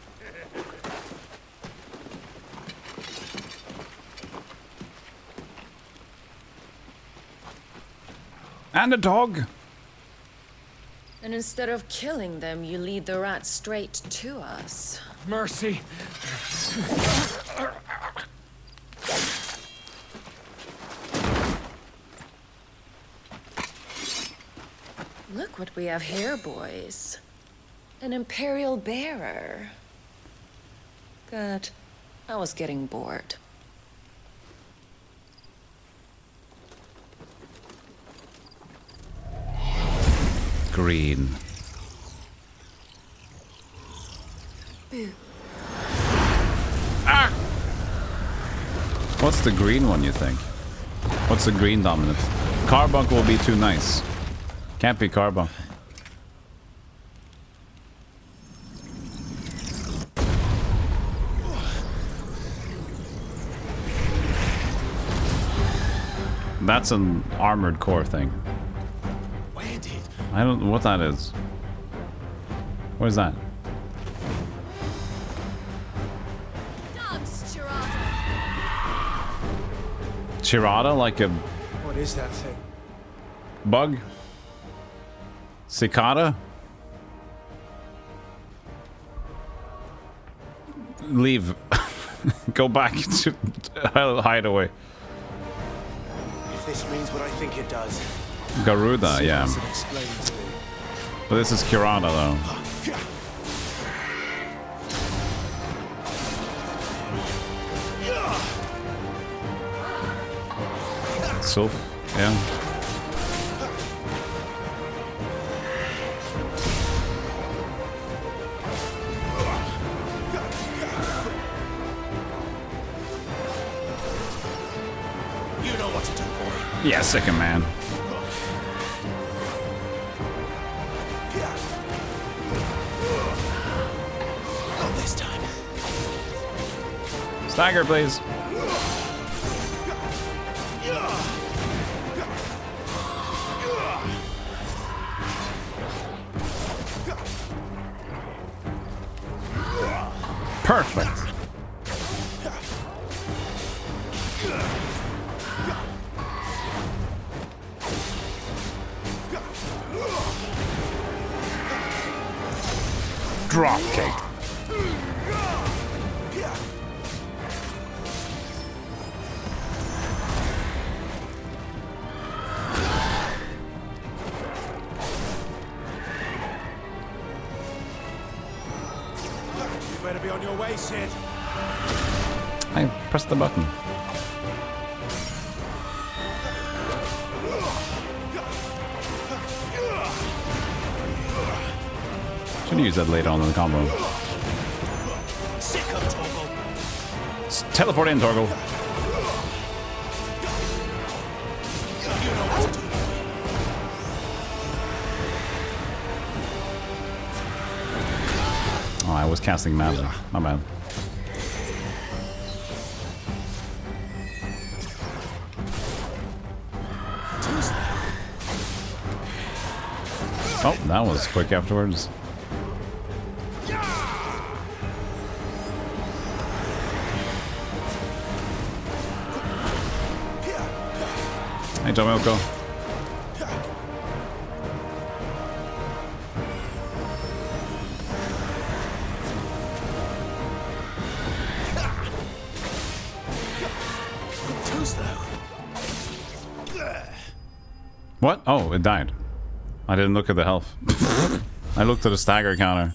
And a dog. And instead of killing them, you lead the rats straight to us. Mercy. Look what we have here, boys. An Imperial bearer. Good. I was getting bored. Green. Boo. Ah! What's the green one, you think? What's the green dominant? Carbunk will be too nice. Can't be Carbunk. That's an armored core thing. Where did? I don't know what that is. What is that? Dogs, Chirata! Chirata, like a What is that thing? bug? Cicada? Leave. Go back to hideaway. If this means what I think it does. Garuda, yeah. Explain to me. But this is Kirana, though. Sylph, yeah. Yeah, second man. Not this time. Stagger, please. Perfect. Drop kick. You better be on your way, Sid. I pressed the button. Should use that later on in the combo. Sick of Torgal. Teleport in, Torgal. You know what to do. Oh, I was casting magic. My bad. Oh, that was quick afterwards. Hey, John Milko. What? Oh, it died. I didn't look at the health. I looked at the stagger counter.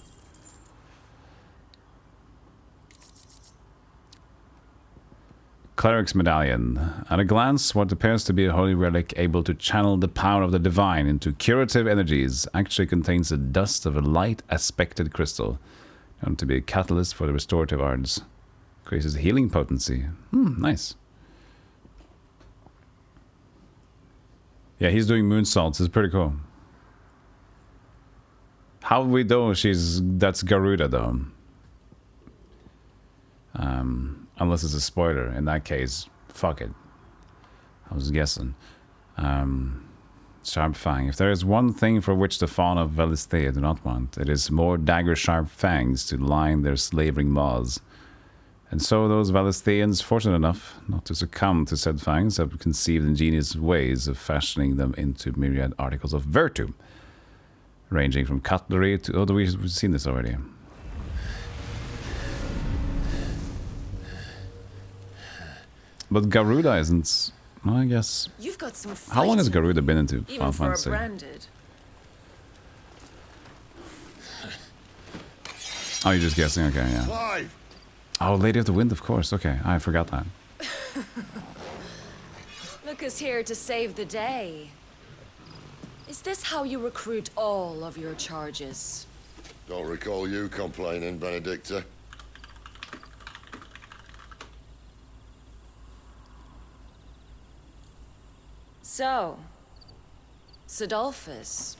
Cleric's Medallion. At a glance, what appears to be a holy relic able to channel the power of the divine into curative energies actually contains the dust of a light aspected crystal, known to be a catalyst for the restorative arts. Increases healing potency. Nice. Yeah, he's doing moonsaults. It's pretty cool. How we know that's Garuda though? Unless it's a spoiler. In that case, fuck it. I was guessing. Sharp Fang. If there is one thing for which the fawn of Velisthea do not want, it is more dagger-sharp fangs to line their slavering maws. And so those Velistheans, fortunate enough not to succumb to said fangs, have conceived ingenious ways of fashioning them into myriad articles of virtue, ranging from cutlery to... Oh, we've seen this already. But Garuda isn't... Well, I guess... You've got some how long has Garuda been into Final even for a Fantasy? branded. Oh, you're just guessing? Okay, yeah. Clive! Oh, Lady of the Wind, of course. Okay, I forgot that. Look who's here to save the day. Is this how you recruit all of your charges? Don't recall you complaining, Benedicta. So, Sidolphus,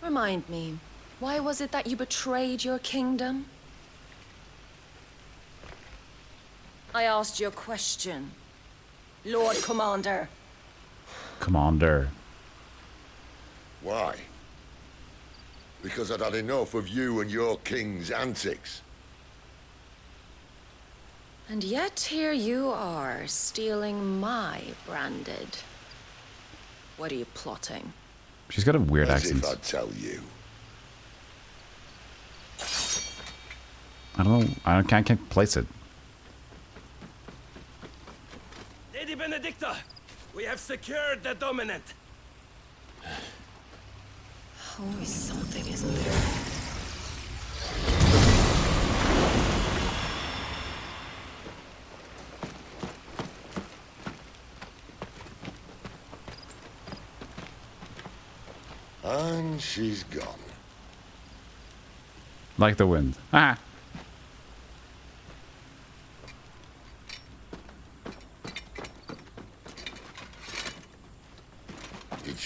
remind me, why was it that you betrayed your kingdom? I asked you a question, Lord Commander. Commander. Why? Because I'd had enough of you and your king's antics. And yet here you are, stealing my branded. What are you plotting? She's got a weird As accent. if I'd tell you. I don't know. I can't place it. Lady Benedicta, we have secured the dominant. Always something, isn't there? And she's gone. Like the wind. Ah!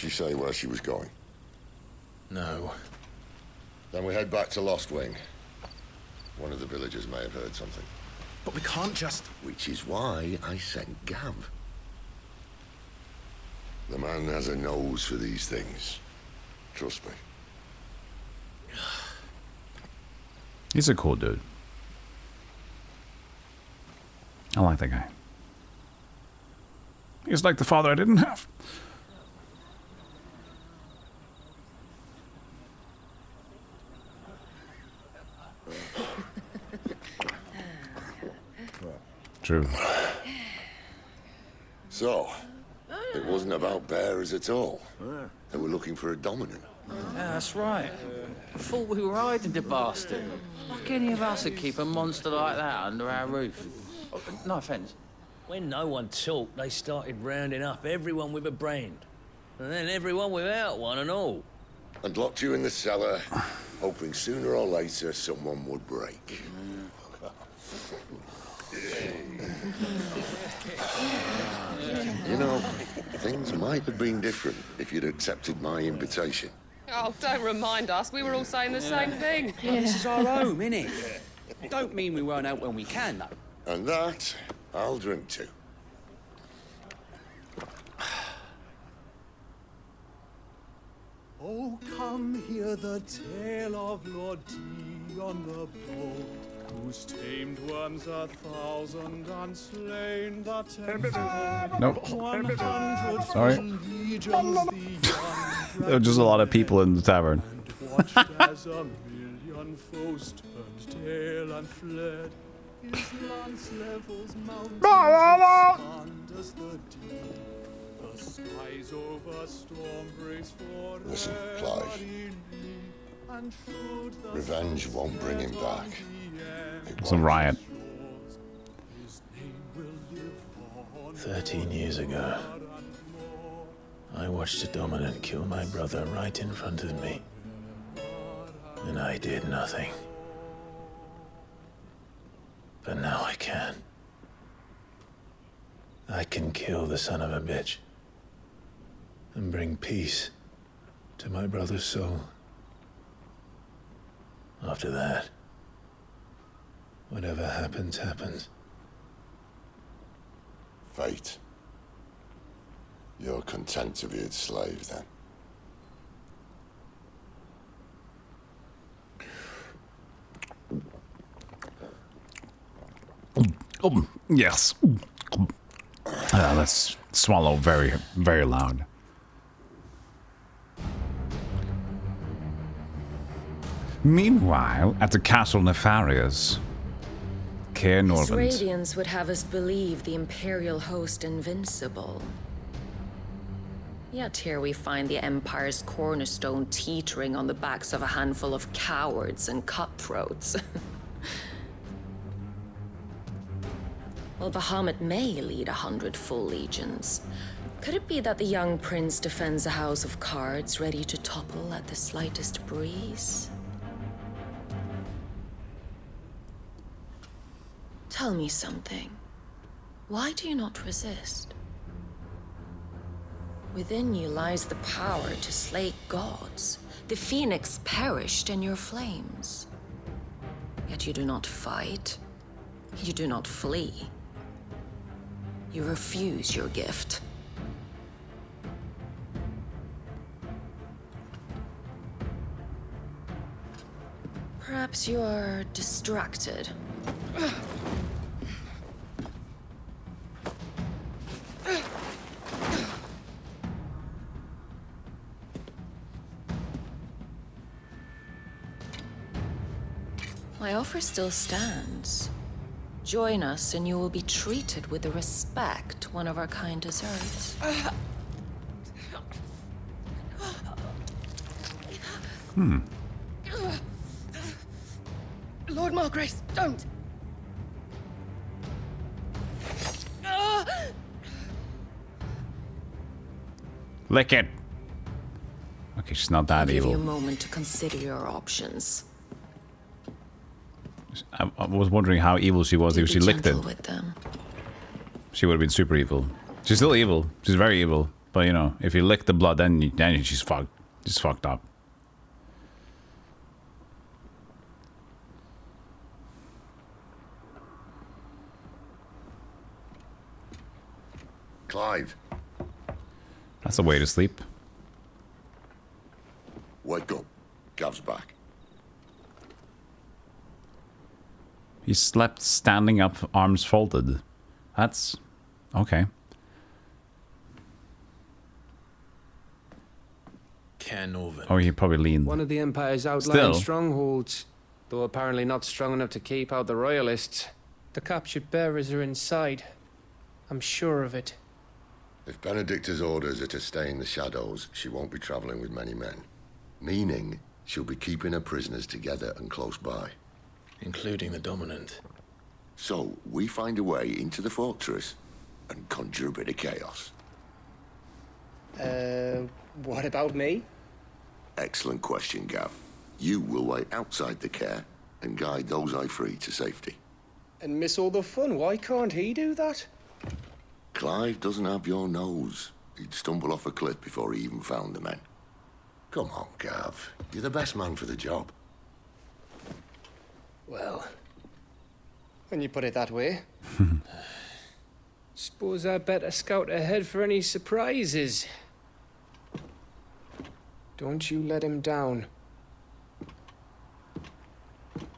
she say where she was going? No. Then we head back to Lost Wing. One of the villagers may have heard something. But we can't just... Which is why I sent Gav. The man has a nose for these things. Trust me. He's a cool dude. I like that guy. He's like the father I didn't have. True. So, it wasn't about bearers at all. They were looking for a dominant. Yeah, that's right. I thought we were hiding the bastard. Like any of us would keep a monster like that under our roof. Oh, no offence. When no one talked, they started rounding up everyone with a brain. And then everyone without one and all. And locked you in the cellar, hoping sooner or later someone would break. You know, things might have been different if you'd accepted my invitation. Oh, don't remind us. We were all saying the same thing. This is our home, innit? Don't mean we won't out when we can, though. And that, I'll drink to. Oh, come hear the tale of Lord T on the boat, whose tamed worms 1,000 and slain the 10,000. Nope. 100 Sorry. legions There were just a lot of people in the tavern. watched as a million foes turned tail and fled. His lance levels mountains as the deep. The skies over storm breaks for Listen, Clive. Revenge won't bring him back. It's a riot. 13 years ago, I watched a dominant kill my brother right in front of me. And I did nothing. But now I can. I can kill the son of a bitch. And bring peace to my brother's soul. After that, whatever happens, happens. Fate. You're content to be its slave, then? Yes. Let's swallow very, very loud. Meanwhile, at the Castle Nefarious, Kaer His Norvent. radiance would have us believe the Imperial host invincible. Yet here we find the Empire's cornerstone teetering on the backs of a handful of cowards and cutthroats. Well, Bahamut may lead 100 full legions. Could it be that the young prince defends a house of cards ready to topple at the slightest breeze? Tell me something. Why do you not resist? Within you lies the power to slay gods. The phoenix perished in your flames. Yet you do not fight. You do not flee. You refuse your gift. Perhaps you are distracted. My offer still stands. Join us and you will be treated with the respect one of our kind deserves. Lord Margrace, don't! Lick it. Okay, she's not that I'll give you a evil. moment to consider your options. I was wondering how evil she was if she licked it. Gentle with them. She would have been super evil. She's still evil. She's very evil. But you know, if you lick the blood, then she's fucked. She's fucked up. Clive. That's a way to sleep. Wake up. Gav's back. He slept standing up, arms folded. That's okay. Oh, he probably leaned. One of the Empire's outlying Still. strongholds, though apparently not strong enough to keep out the Royalists. The captured bearers are inside. I'm sure of it. If Benedicta's orders are to stay in the shadows, she won't be traveling with many men. Meaning, she'll be keeping her prisoners together and close by. Including the Dominant. So, we find a way into the fortress and conjure a bit of chaos. What about me? Excellent question, Gav. You will wait outside the care and guide those I free to safety. And miss all the fun. Why can't he do that? Clive doesn't have your nose. He'd stumble off a cliff before he even found the men. Come on, Gav. You're the best man for the job. Well, when you put it that way. Suppose I better scout ahead for any surprises. Don't you let him down.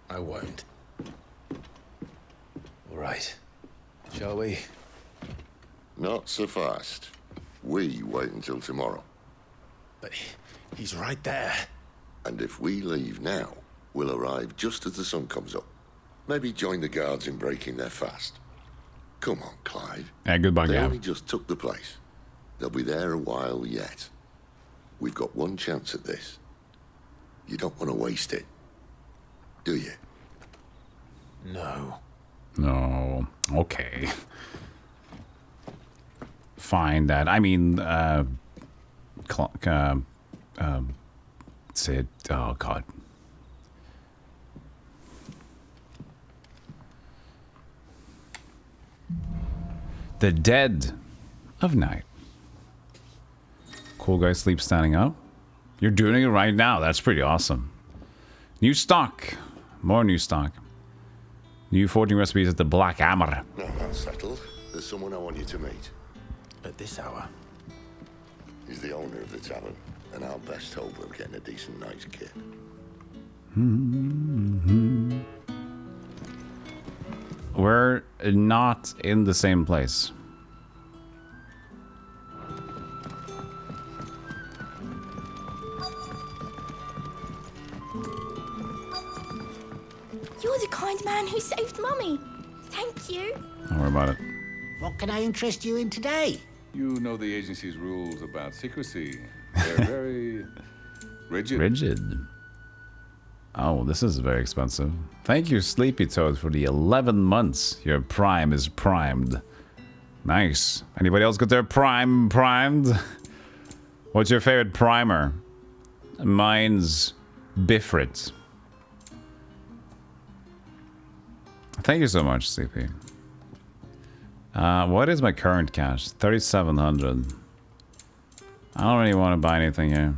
I won't. All right. Shall we? Not so fast. We wait until tomorrow. But he's right there. And if we leave now, we'll arrive just as the sun comes up. Maybe join the guards in breaking their fast. Come on, Clive. Yeah, goodbye, They Gav. only just took the place. They'll be there a while yet. We've got one chance at this. You don't want to waste it, do you? No. No. Okay. Fine, Dad. I mean, Sid. Oh, God. The dead of night. Cool guy sleeps standing up. You're doing it right now. That's pretty awesome. New stock. More new stock. New forging recipes at the Black Hammer. No, that's settled. There's someone I want you to meet. At this hour? He's the owner of the tavern, and our best hope of getting a decent night's kit. We're not in the same place. You're the kind man who saved Mummy. Thank you. Don't worry about it. What can I interest you in today? You know the agency's rules about secrecy. They're very rigid. Rigid. Oh, this is very expensive. Thank you, Sleepy Toad, for the 11 months. Your prime is primed. Nice. Anybody else got their prime primed? What's your favorite primer? Mine's Bifrit. Thank you so much, Sleepy. What is my current cash? 3,700. I don't really want to buy anything here.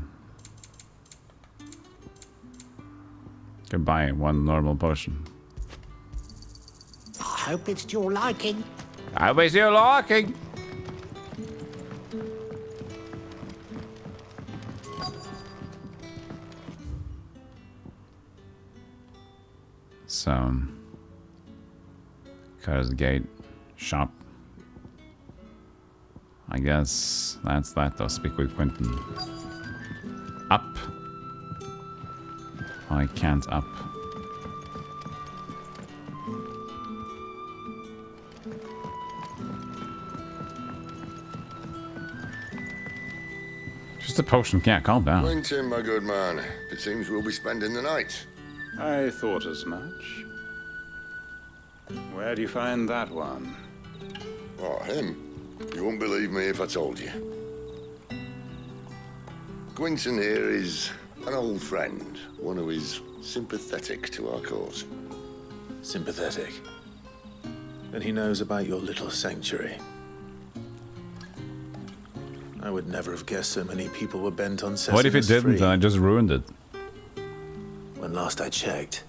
Could buy one normal potion. I hope it's to your liking. I hope it's your liking. So, Cutter's Gate shop. I guess that's that. I'll speak with Quentin. Up. I can't up. Just a potion, can't calm down. Quentin, my good man. It seems we'll be spending the night. I thought as much. Where do you find that one? Oh, him? You wouldn't believe me if I told you. Quentin here is an old friend, one who is sympathetic to our cause. Sympathetic. Then he knows about your little sanctuary. I would never have guessed so many people were bent on setting What if it us didn't free. and I just ruined it? When last I checked,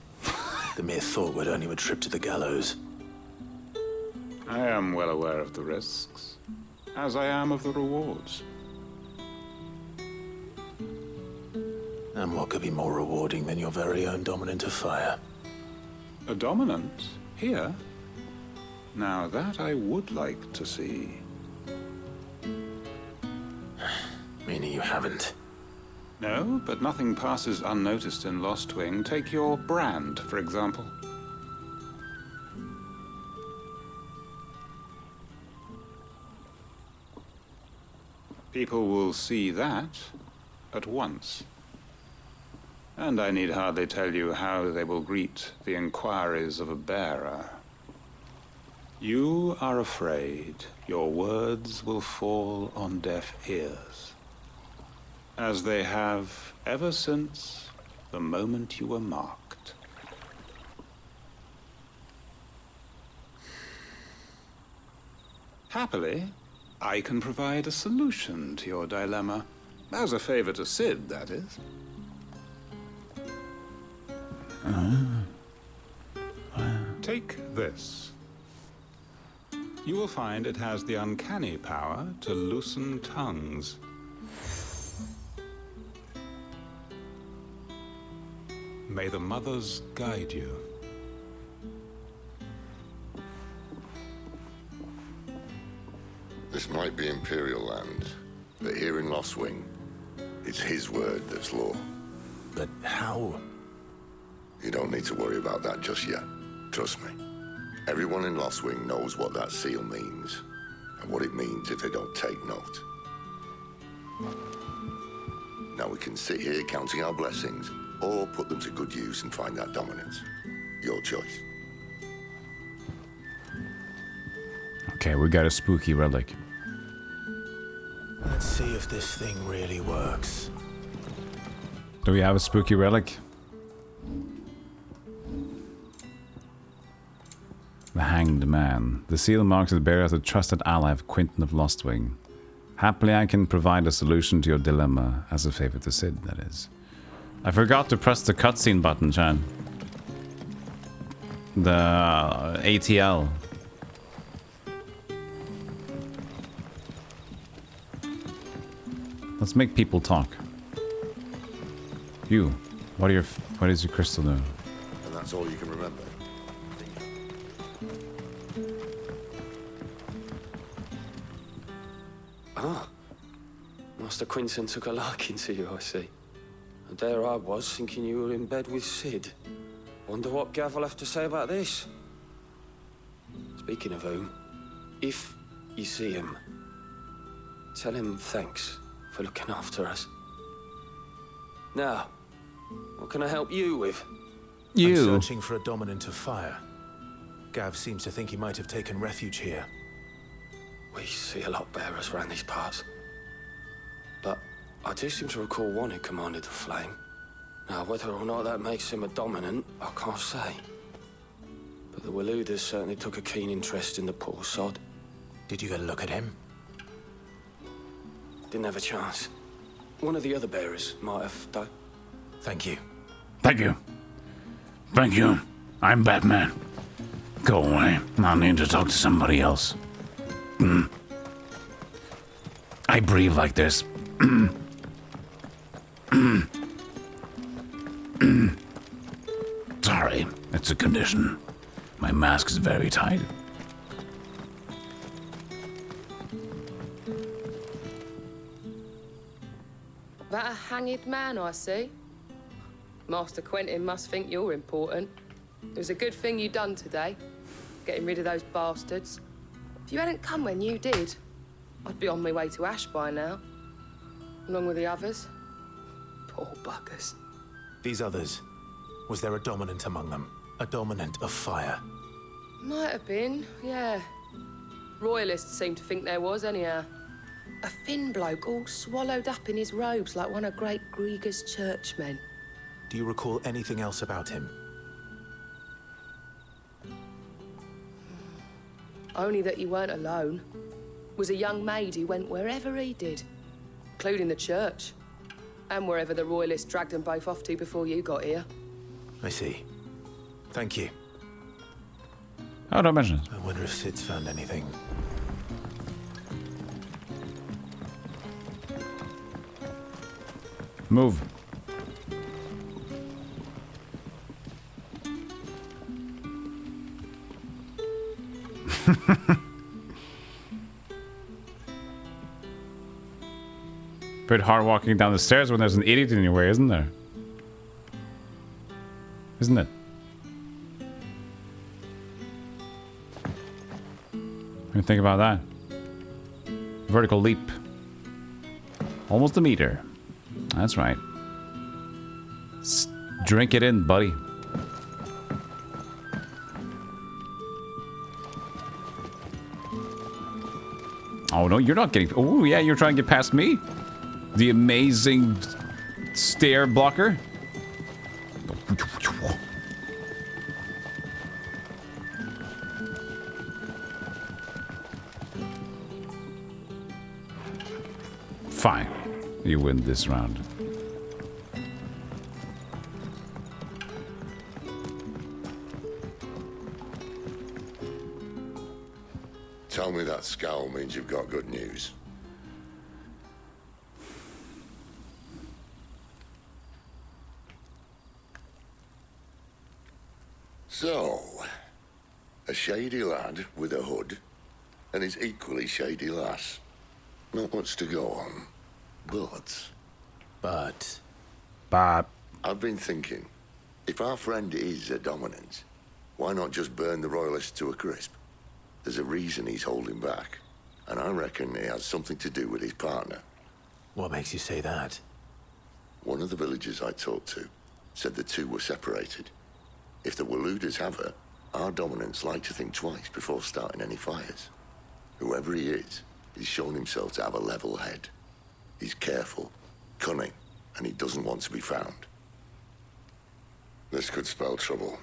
the mere thought would earn you a trip to the gallows. I am well aware of the risks, as I am of the rewards. And what could be more rewarding than your very own dominant of fire? A dominant? Here? Now that I would like to see. Meaning you haven't? No, but nothing passes unnoticed in Lost Wing. Take your brand, for example. People will see that at once. And I need hardly tell you how they will greet the inquiries of a bearer. You are afraid your words will fall on deaf ears, as they have ever since the moment you were marked. Happily, I can provide a solution to your dilemma. As a favor to Sid, that is. Take this. You will find it has the uncanny power to loosen tongues. May the mothers guide you. This might be Imperial land, but here in Lost Wing, it's his word that's law. But how? You don't need to worry about that just yet. Trust me. Everyone in Lost Wing knows what that seal means, and what it means if they don't take note. Now we can sit here counting our blessings, or put them to good use and find that dominance. Your choice. Okay, we got a spooky relic. Let's see if this thing really works. Do we have a spooky relic? The Hanged Man. The seal marks the bearer as a trusted ally of Quentin of Lostwing. Happily, I can provide a solution to your dilemma, as a favor to Sid, that is. I forgot to press the cutscene button, Chan. The ATL. Let's make people talk. You, what is your crystal doing? And that's all you can remember. Ah, Master Quinton took a liking to you, I see. And there I was, thinking you were in bed with Sid. Wonder what Gav will have to say about this. Speaking of whom, if you see him, tell him thanks for looking after us. Now, what can I help you with? I'm searching for a dominant of fire. Gav seems to think he might have taken refuge here. We see a lot bearers around these parts. But I do seem to recall one who commanded the flame. Now, whether or not that makes him a dominant, I can't say. But the Waluders certainly took a keen interest in the poor sod. Did you get a look at him? Didn't have a chance. One of the other bearers might have, though. Thank you. Thank you. Thank you. I'm Batman. Go away. I need to talk to somebody else. I breathe like this. Sorry, it's a condition. My mask is very tight. That a hanged man, I see. Master Quentin must think you're important. It was a good thing you done today, getting rid of those bastards. If you hadn't come when you did, I'd be on my way to Ash by now, along with the others. Poor buggers. These others, was there a dominant among them? A dominant of fire? Might have been, yeah. Royalists seem to think there was, anyhow. A thin bloke all swallowed up in his robes like one of Great Gregor's churchmen. Do you recall anything else about him? Only that he weren't alone. Was a young maid who went wherever he did. including the church. And wherever the royalists dragged them both off to before you got here. I see. Thank you. Oh, don't mention it. I wonder if Sid's found anything. Move. Bit hard walking down the stairs when there's an idiot in your way, isn't there? Isn't it? What do you think about that? Vertical leap. Almost a meter. That's right. Drink it in, buddy. Oh no, you're not getting... Oh yeah, you're trying to get past me? The amazing stair blocker? Fine. You win this round. Tell me that scowl means you've got good news. So, a shady lad with a hood and his equally shady lass. Not much to go on, but... I've been thinking, if our friend is a dominant, why not just burn the royalists to a crisp? There's a reason he's holding back, and I reckon it has something to do with his partner. What makes you say that? One of the villagers I talked to said the two were separated. If the Waluders have her, our dominants like to think twice before starting any fires. Whoever he is, he's shown himself to have a level head. He's careful, cunning, and he doesn't want to be found. This could spell trouble.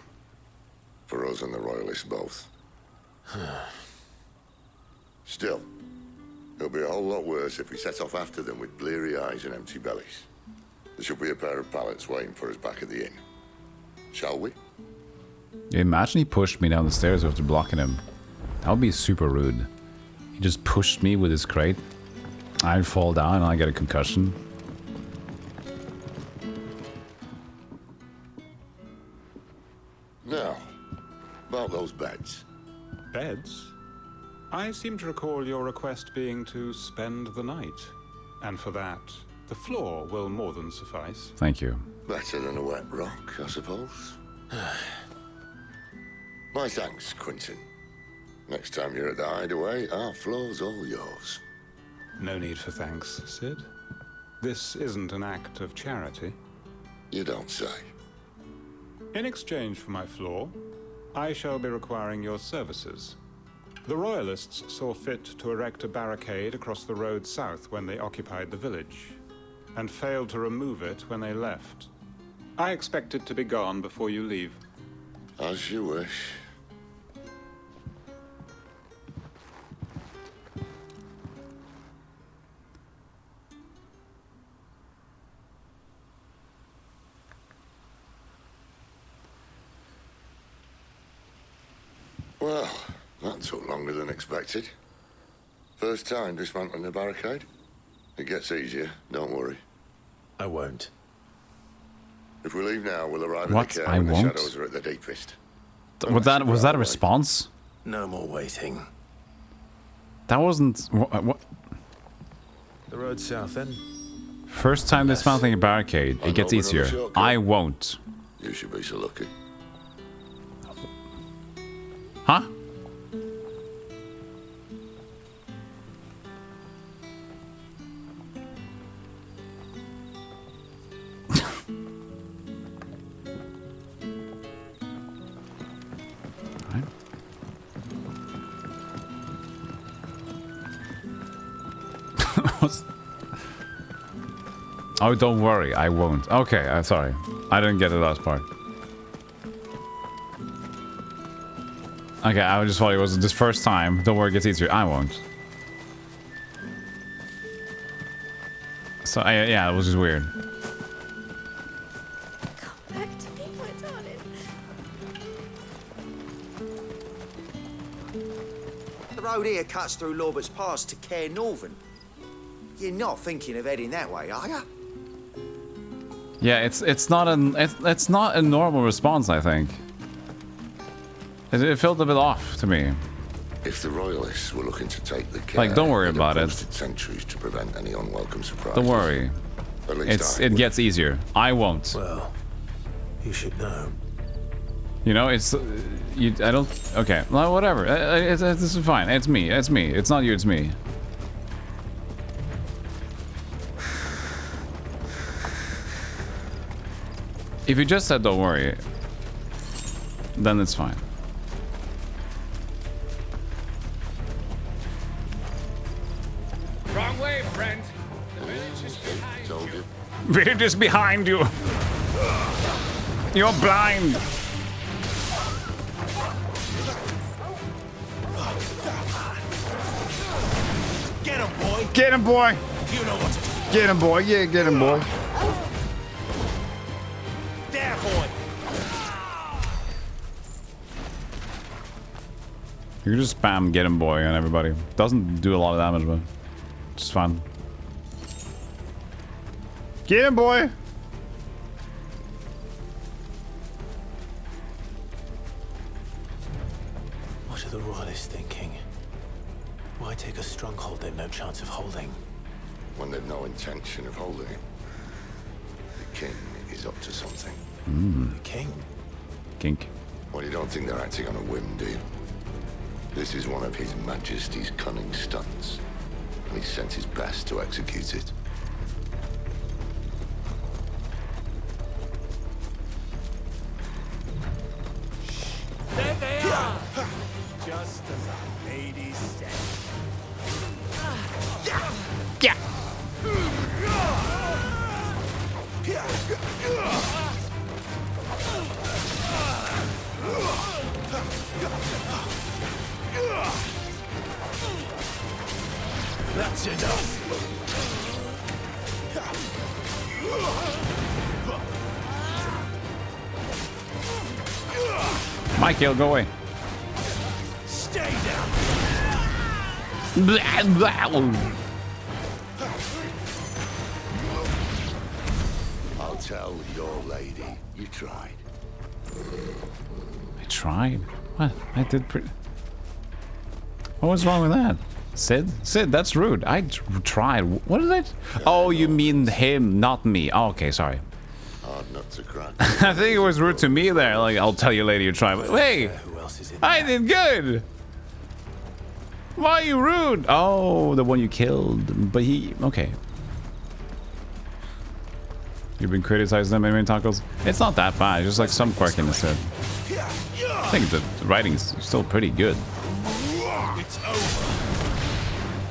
For us and the Royalists both. Still, it'll be a whole lot worse if we set off after them with bleary eyes and empty bellies. There should be a pair of pallets waiting for us back at the inn. Shall we? Imagine he pushed me down the stairs after blocking him. That would be super rude. He just pushed me with his crate. I'd fall down and I get a concussion. Now, about those beds. Beds? I seem to recall your request being to spend the night. And for that, the floor will more than suffice. Thank you. Better than a wet rock, I suppose. My thanks, Quentin. Next time you're at the hideaway, our floor's all yours. No need for thanks, Sid. This isn't an act of charity. You don't say. In exchange for my floor, I shall be requiring your services. The Royalists saw fit to erect a barricade across the road south when they occupied the village, and failed to remove it when they left. I expect it to be gone before you leave. As you wish. Well, that took longer than expected. First time dismantling the barricade? It gets easier, don't worry. I won't. If we leave now, we'll arrive What? at the care I when the won't? shadows are at their deepest. Was that a response? No more waiting. That wasn't... What? The road south, then? First time dismantling a barricade, it gets easier. I won't. You should be so lucky. Huh? Oh, don't worry, I won't. Okay, I'm sorry. I didn't get the last part. Okay, I just thought it was this first time. Don't worry, it gets easier. I won't. So yeah, it was just weird. Come back to me, my darling. The road here cuts through Lorbert's Pass to Care Northern. You're not thinking of heading that way, are you? Yeah, it's not a normal response, I think. It felt a bit off to me. If the Royalists were looking to take the care, Like, don't worry about it. Centuries to prevent any unwelcome surprises. Don't worry. At least It gets easier. I won't. Well, you should know. You know, it's I don't. Okay, well, whatever. This is fine. It's me. It's me. It's not you. It's me. If you just said don't worry, then it's fine. Wrong way, friend. The village is behind you. We're just behind you. You're blind. Get him, boy. Get him, boy. You know what to do. Get him, boy. Yeah, get him, boy. There, boy. You can just spam get him, boy, on everybody. Doesn't do a lot of damage, but it's fun. Get him, boy. What are the Royalists thinking? Why take a stronghold they've no chance of holding? When they've no intention of holding it. The king is up to something. The king? Kink. Well, you don't think they're acting on a whim, do you? This is one of His Majesty's cunning stunts, and he sent his best to execute it. There they are! Just as our lady said. Yeah. That's enough. Michael, go away. Stay down. Blah, blah. I'll tell your lady you tried. I tried. What? I did pretty. What was wrong with that? Sid? Sid, that's rude. I tried. What is it? Oh, you mean him, not me. Oh, okay, sorry. Hard nut to crack. I think it was rude to me there. Like, I'll tell you later you try. Wait, I did good. Why are you rude? Oh, the one you killed. But he... Okay. You've been criticizing them, anime tacos? It's not that bad. It's just like some quirkiness there. I think the writing is still pretty good. It's over.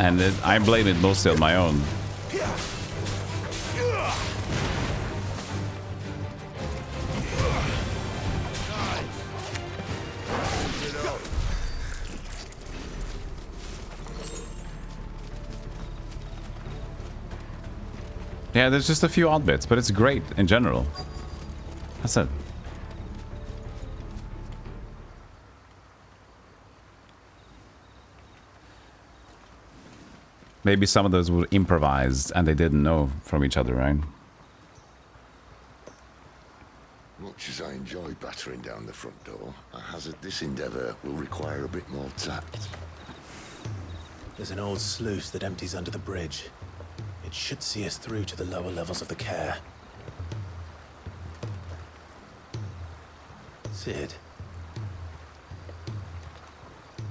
And I blame it mostly on my own. Yeah, there's just a few odd bits, but it's great in general. That's it. Maybe some of those were improvised and they didn't know from each other, right? Much as I enjoy battering down the front door, I hazard this endeavour will require a bit more tact. There's an old sluice that empties under the bridge. It should see us through to the lower levels of the care. Sid.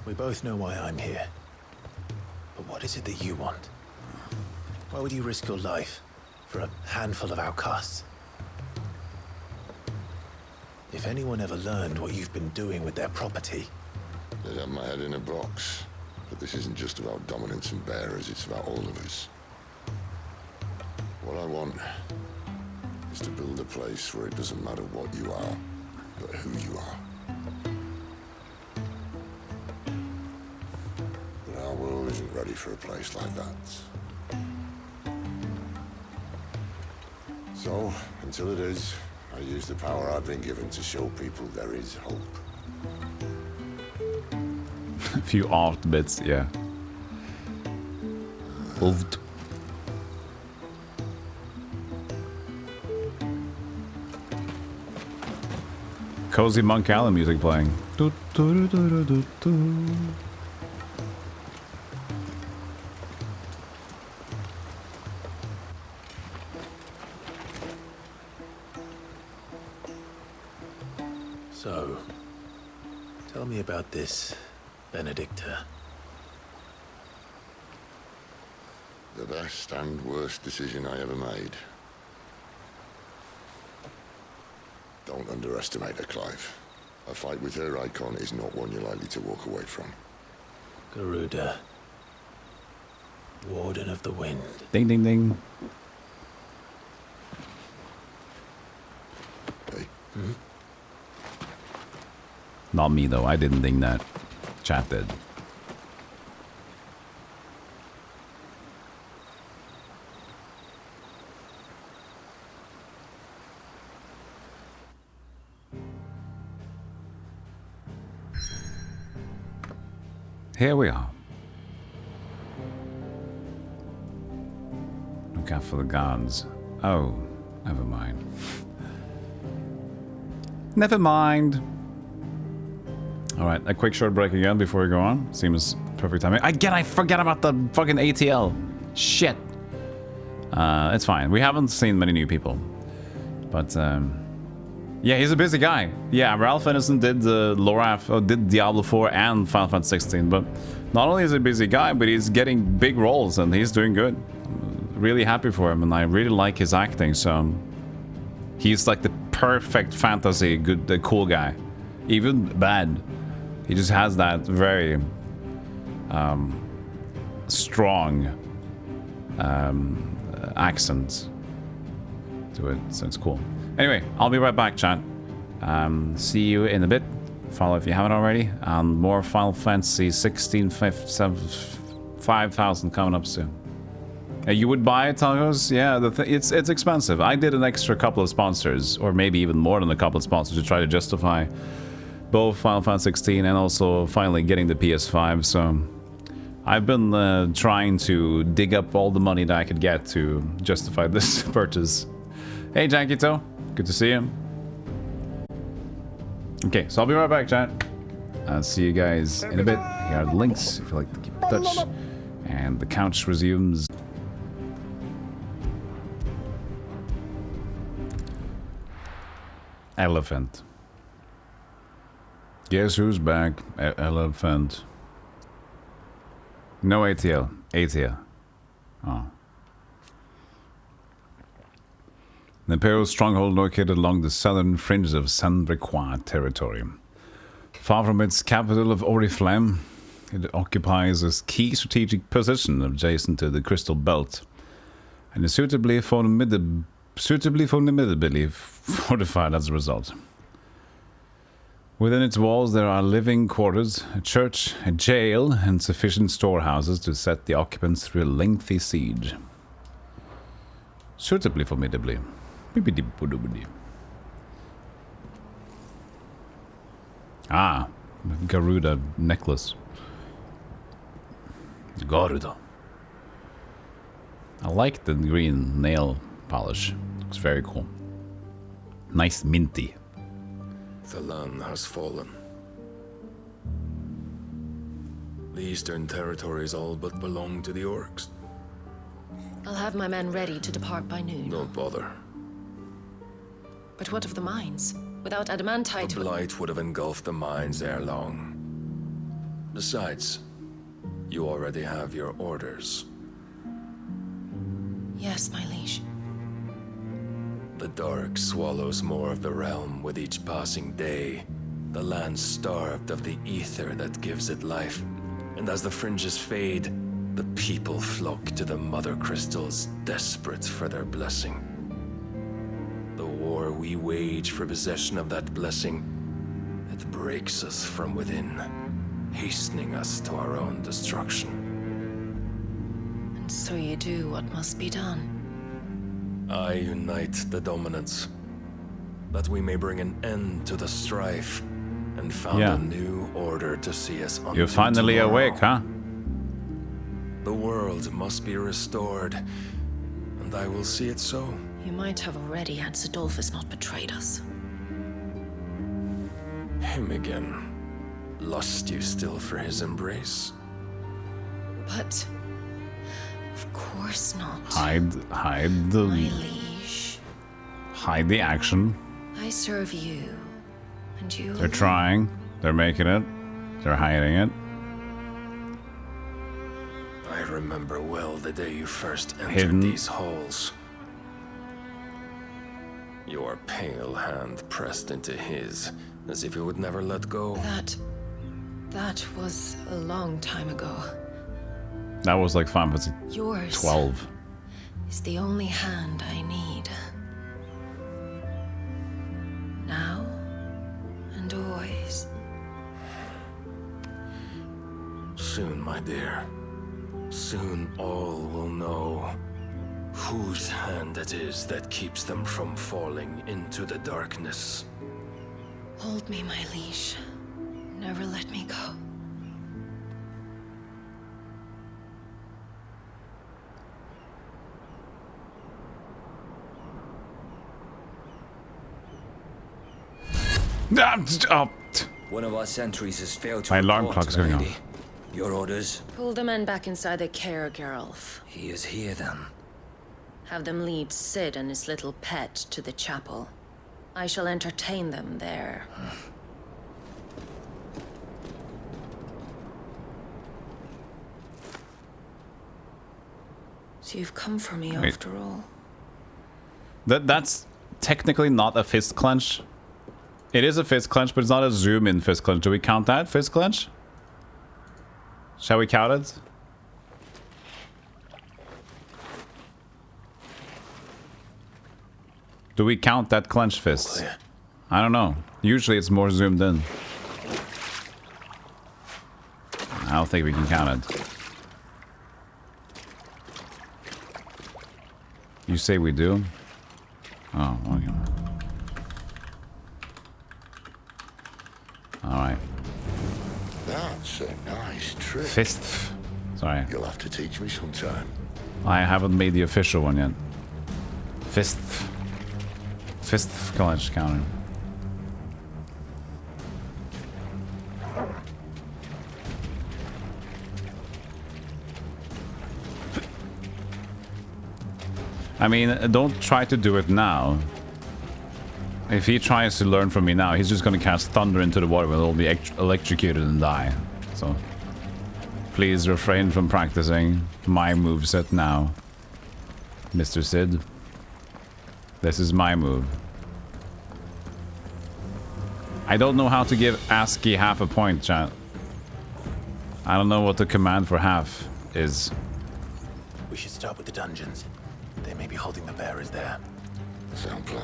We both know why I'm here. But what is it that you want? Why would you risk your life for a handful of outcasts? If anyone ever learned what you've been doing with their property... They'd have my head in a box. But this isn't just about dominance and bearers, it's about all of us. What I want is to build a place where it doesn't matter what you are, but who you are. But our world isn't ready for a place like that. So, until it is, I use the power I've been given to show people there is hope. A few art bits, yeah. Moved. Cozy Monk Allen music playing. Do, do, do, do, do, do. So, tell me about this Benedicta. The best and worst decision I ever made. Don't underestimate her, Clive. A fight with her icon is not one you're likely to walk away from. Garuda. Warden of the Wind. Ding, ding, ding. Hey. Hmm? Not me, though. I didn't ding that. Chat did. Here we are. Look out for the guards. Oh, never mind. Never mind. Alright, a quick short break again before we go on. Seems perfect timing. Again, I forget about the fucking ATL. Shit. It's fine. We haven't seen many new people. But, yeah, he's a busy guy. Yeah, Ralph Innocent did did Diablo 4 and Final Fantasy 16, but not only is he a busy guy, but he's getting big roles and he's doing good. I'm really happy for him, and I really like his acting, so he's like the perfect fantasy good cool guy. Even bad. He just has that very strong accent to it, so it's cool. Anyway, I'll be right back, chat. See you in a bit. Follow if you haven't already. More Final Fantasy 16 5,000 coming up soon. You would buy it, Tacos? Yeah, it's expensive. I did an extra couple of sponsors, or maybe even more than a couple of sponsors, to try to justify both Final Fantasy 16 and also finally getting the PS5. So I've been trying to dig up all the money that I could get to justify this purchase. Hey, Jankito. Good to see you. Okay, so I'll be right back, chat. I'll see you guys in a bit. Here are the links if you like to keep in touch. And the couch resumes. Elephant. Guess who's back? Elephant. No ATL. ATL. Oh. An imperial stronghold located along the southern fringes of Saint-Requois territory. Far from its capital of Oriflamme, it occupies a key strategic position adjacent to the Crystal Belt, and is suitably formidably fortified as a result. Within its walls there are living quarters, a church, a jail, and sufficient storehouses to set the occupants through a lengthy siege. Suitably formidably. Ah, Garuda necklace. Garuda. I like the green nail polish. Looks very cool. Nice minty. The land has fallen. The eastern territories all but belong to the orcs. I'll have my men ready to depart by noon. Don't bother. But what of the mines? Without adamantite... The blight would have engulfed the mines ere long. Besides, you already have your orders. Yes, my liege. The dark swallows more of the realm with each passing day. The land starved of the ether that gives it life. And as the fringes fade, the people flock to the mother crystals, desperate for their blessing. The war we wage for possession of that blessing, it breaks us from within, hastening us to our own destruction. And so you do what must be done. I unite the dominants, that we may bring an end to the strife and found a new order to see us on. You're finally awake, huh? The world must be restored, and I will see it so. You might have already had Adolphus not betrayed us. Him again. Lust you still for his embrace? But of course not. Hide the My liege. Hide the action. I serve you, and you. They're trying. They're making it. They're hiding it. I remember well the day you first entered these halls. Your pale hand pressed into his, as if you would never let go. That was a long time ago. That was like Final Fantasy Yours 12. is the only hand I need. Now and always. Soon, my dear. Soon all will know whose hand it is that keeps them from falling into the darkness. Hold me, my liege. Never let me go. One of our sentries has failed to My alarm report, clock's going lady. off. Your orders? Pull the men back inside the care, Geralf. He is here then. Have them lead Sid and his little pet to the chapel. I shall entertain them there. So you've come for me Wait. after all. That's technically not a fist clench. It is a fist clench, but it's not a zoom in fist clench. Do we count that fist clench? Shall we count it? Do we count that clenched fist? I don't know. Usually it's more zoomed in. I don't think we can count it. You say we do? Oh, okay. Alright. That's a nice trick. Fist. Sorry. You'll have to teach me sometime. I haven't made the official one yet. Fist. Fist college counter. I mean, don't try to do it now. If he tries to learn from me now, he's just gonna cast thunder into the water where he'll be electrocuted and die. So, please refrain from practicing my moveset now, Mr. Sid. This is my move. I don't know how to give ASCII half a point, chat. I don't know what the command for half is. We should start with the dungeons. They may be holding the bearers there. Sound plan.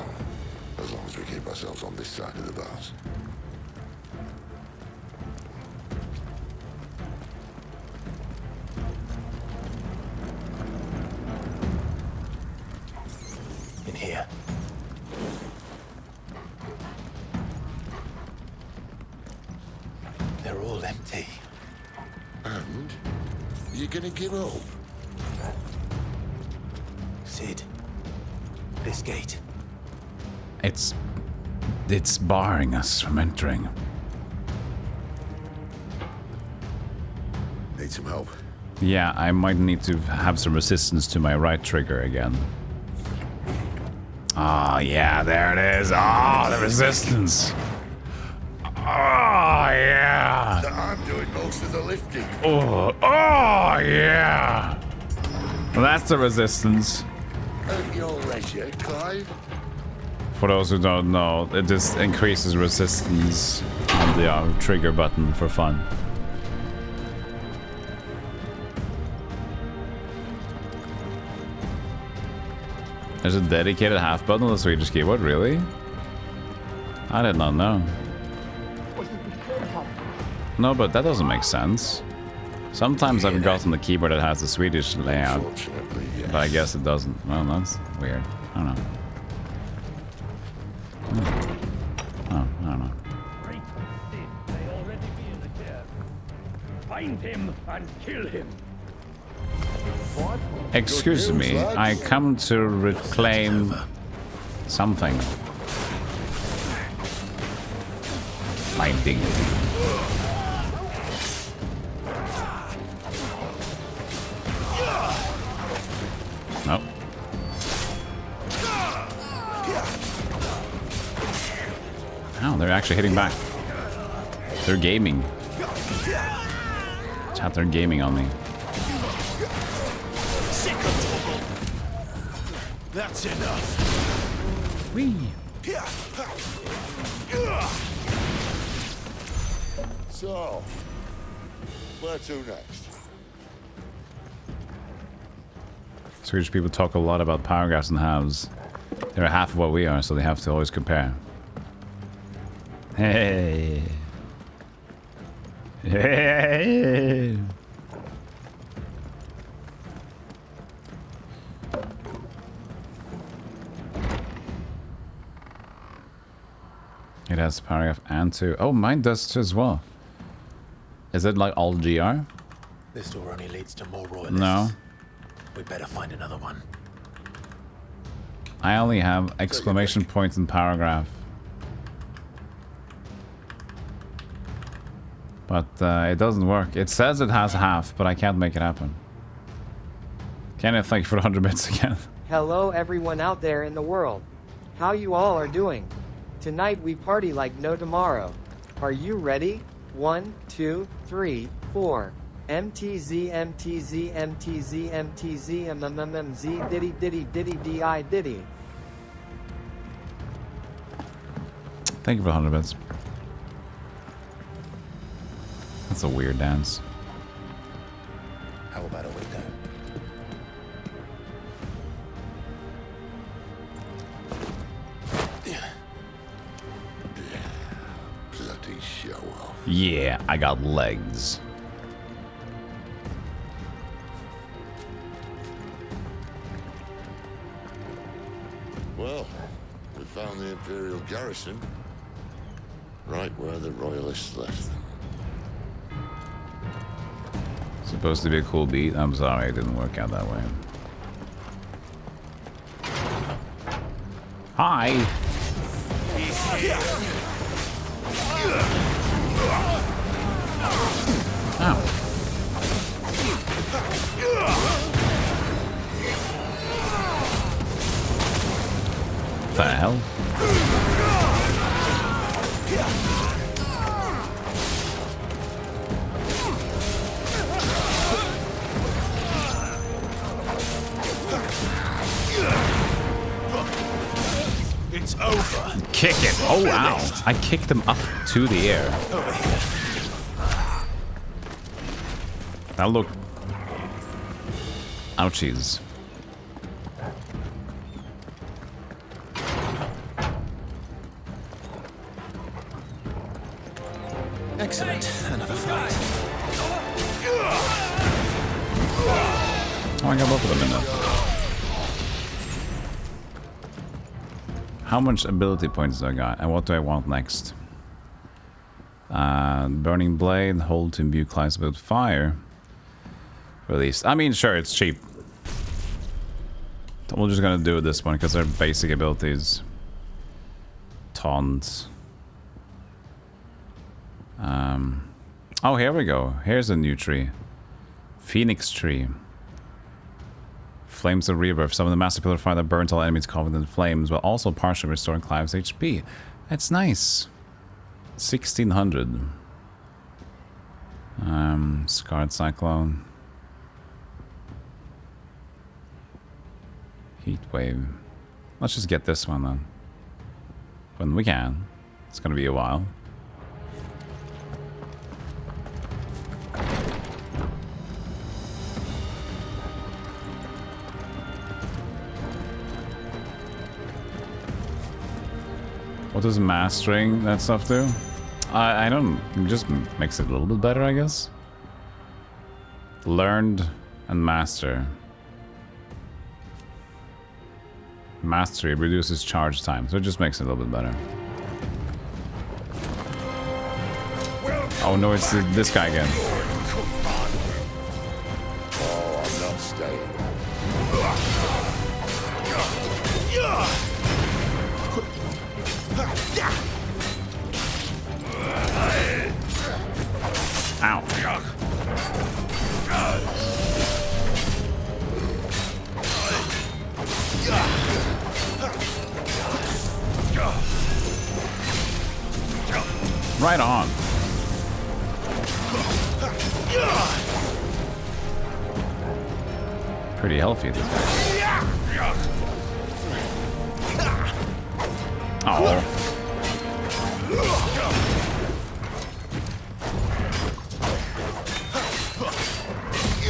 As long as we keep ourselves on this side of the bars. In here. They're all empty. And? You gonna give up? Sid. This gate. It's barring us from entering. Need some help? Yeah, I might need to have some resistance to my right trigger again. Ah, yeah, there it is. Ah, the resistance. Oh, yeah. I'm doing most of the lifting. Oh, yeah. Well, that's the resistance. At your leisure, Clive. For those who don't know, it just increases resistance on the trigger button for fun. There's a dedicated half button on the Swedish keyboard, really? I did not know. No, but that doesn't make sense. Sometimes I've gotten the keyboard that has the Swedish layout, but I guess it doesn't. Well, that's weird. I don't know. Oh, I don't know. Find him and kill him. Excuse me, I come to reclaim something. My dignity. Nope. Oh, they're actually hitting back. They're gaming. Chat, they're gaming on me. That's enough. Whee! So, where to next? Swedish people talk a lot about paragraphs and halves. They're half of what we are, so they have to always compare. Hey. Hey. It has paragraph and 2. Oh, mine does too as well. Is it like all GR? This door only leads to more royalists. No. We better find another one. I only have exclamation point and paragraph. But it doesn't work. It says it has half, but I can't make it happen. Kenneth, thank you for the 100 bits again. Hello everyone out there in the world. How you all are doing? Tonight we party like no tomorrow. Are you ready? 1, 2, 3, 4. MTZ MTZ MTZ MTZ MMMZ diddy diddy diddy di diddy. Thank you for the 100 bits. That's a weird dance. How about a window? Bloody show off. Yeah, I got legs. Well, we found the Imperial garrison. Right where the Royalists left them. Supposed to be a cool beat. I'm sorry, it didn't work out that way. Hi. Ow. What the hell? It's over. Kick it. Oh, wow. I kicked him up to the air. Now look. Ouchies. Excellent. Another fight. Oh, I got both of them in there. How much ability points do I got? And what do I want next? Burning Blade, hold to imbue clients with fire. Release. I mean, sure, it's cheap. We're just gonna do this one because they're basic abilities. Taunt. Oh, here we go. Here's a new tree. Phoenix tree. Flames of Rebirth. Summon the Master Pillar Fire that burns all enemies covered in flames, while also partially restoring Clive's HP. That's nice. 1600. Scarred Cyclone. Heat Wave. Let's just get this one then. When we can. It's gonna be a while. What does mastering that stuff do? I don't... It just makes it a little bit better, I guess. Learned and master. Mastery reduces charge time, so it just makes it a little bit better. Oh no, it's this guy again. Oh, I'm not staying. Ow. Right on. Pretty healthy, this guy. Oh.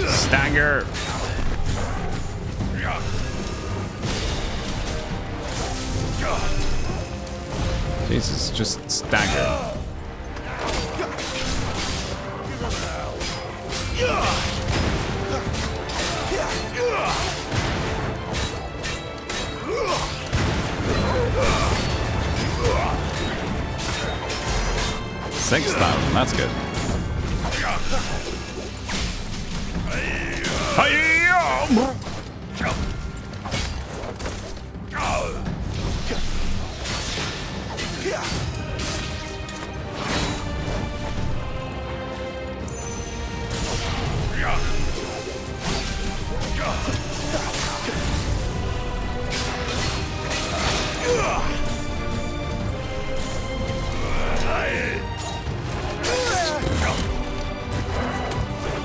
Stagger. Jesus, just stagger. $6,000, that's good.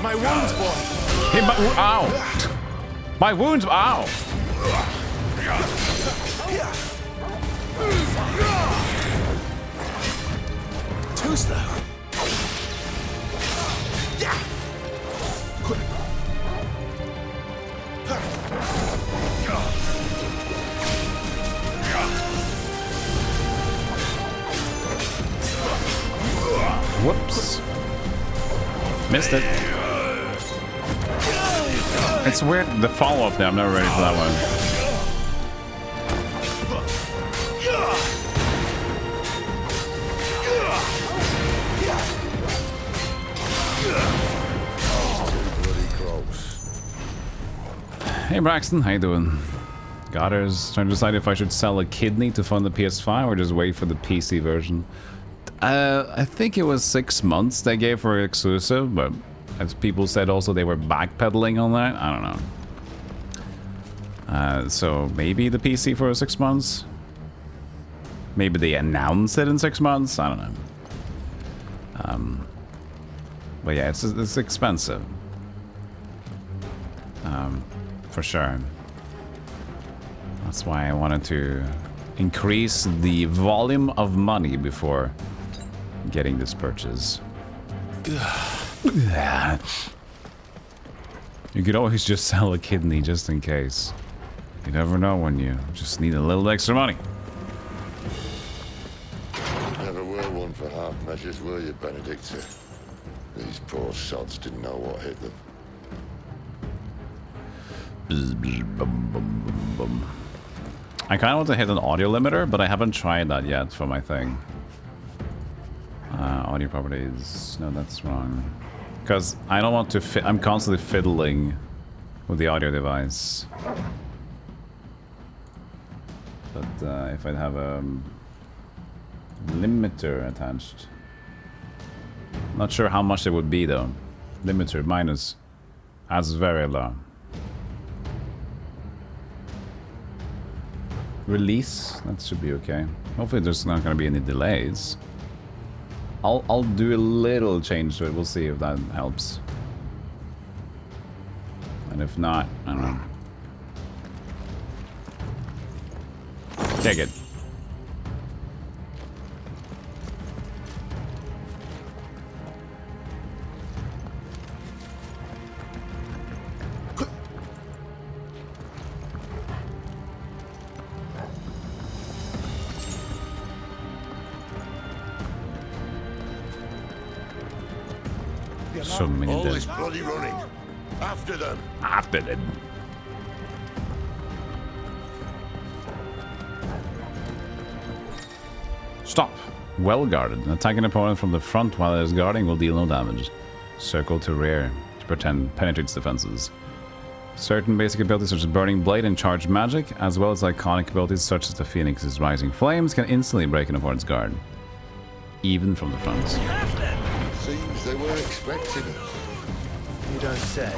My wounds, boy. Hey, ow! My wounds, ow! Too slow. Whoops. Missed it. It's weird, the follow-up there, I'm never ready for that one. Hey Braxton, how you doing? Goddard's trying to decide if I should sell a kidney to fund the PS5 or just wait for the PC version. I think it was 6 months they gave for exclusive, but as people said also they were backpedaling on that. I don't know. So maybe the PC for 6 months? Maybe they announce it in 6 months? I don't know. But yeah, it's expensive. For sure. That's why I wanted to increase the volume of money before getting this purchase. You could always just sell a kidney just in case. You never know when you just need a little extra money. Never were one for half measures, were you, Benedict? These poor sods didn't know what hit them. I kind of want to hit an audio limiter, but I haven't tried that yet for my thing. Audio properties. No, that's wrong. Because I don't want to I'm constantly fiddling with the audio device. But if I'd have a limiter attached. Not sure how much it would be though. Limiter minus. That's very low. Release, that should be okay. Hopefully there's not going to be any delays. I'll do a little change to it. We'll see if that helps. And if not, I don't know. Take it. So many All dead. this bloody running. After them. After them. Stop. Well guarded. An attacking opponent from the front while it is guarding will deal no damage. Circle to rear to pretend penetrates defenses. Certain basic abilities such as Burning Blade and Charged Magic, as well as iconic abilities such as the Phoenix's Rising Flames, can instantly break an opponent's guard. Even from the front. Seems they were expecting us. You don't say.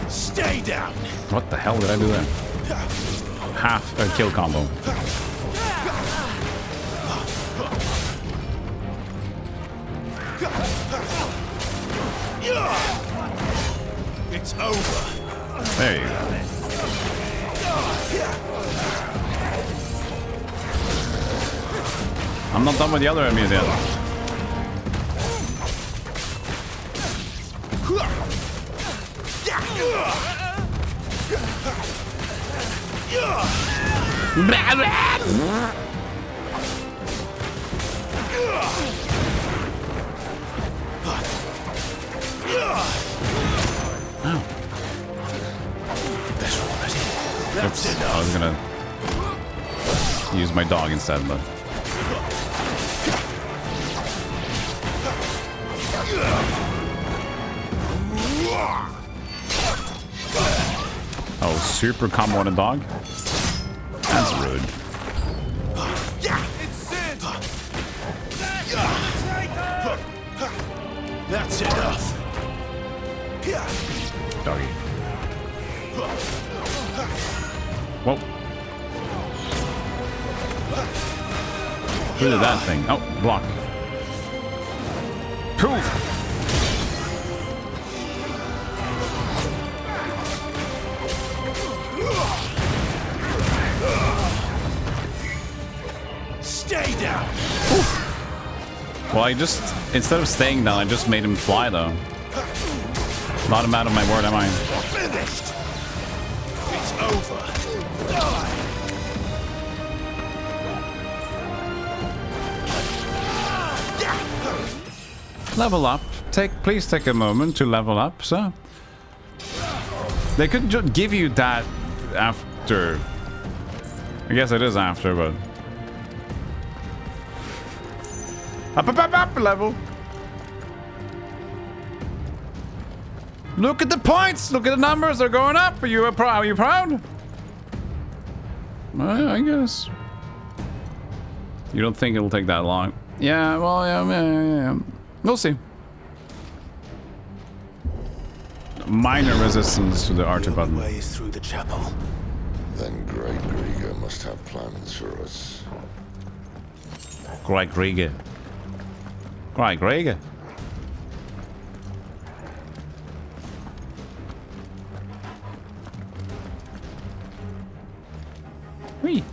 Stay down! What the hell did I do there? Half a kill combo. It's over. There you go. I'm not done with the other enemies yet. Oops, I was gonna use my dog instead, but... Oh, super combo on a dog? That's rude. That's enough. Doggy. Whoa. Who did that thing? Oh, block. Poof! Stay down. Well, I just, instead of staying down, I just made him fly, though. Not a man of my word, am I? Finished. It's over. Level up. Please take a moment to level up, sir. They could just give you that after. I guess it is after, but... Up, level. Look at the points! Look at the numbers, they're going up! Are you proud? I guess. You don't think it'll take that long? Yeah, well, yeah. We'll see. Minor resistance to the Archer button. Way is through the chapel. Then Great Grieger must have plans for us. Great Grieger. Great Grieger. Whee.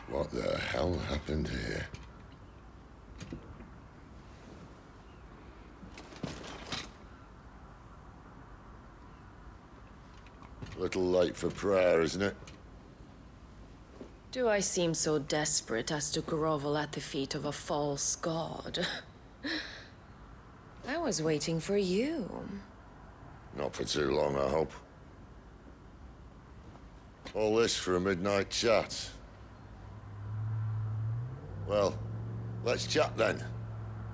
What the hell happened here? Little late for prayer, isn't it? Do I seem so desperate as to grovel at the feet of a false god? I was waiting for you. Not for too long, I hope. All this for a midnight chat. Well, let's chat then.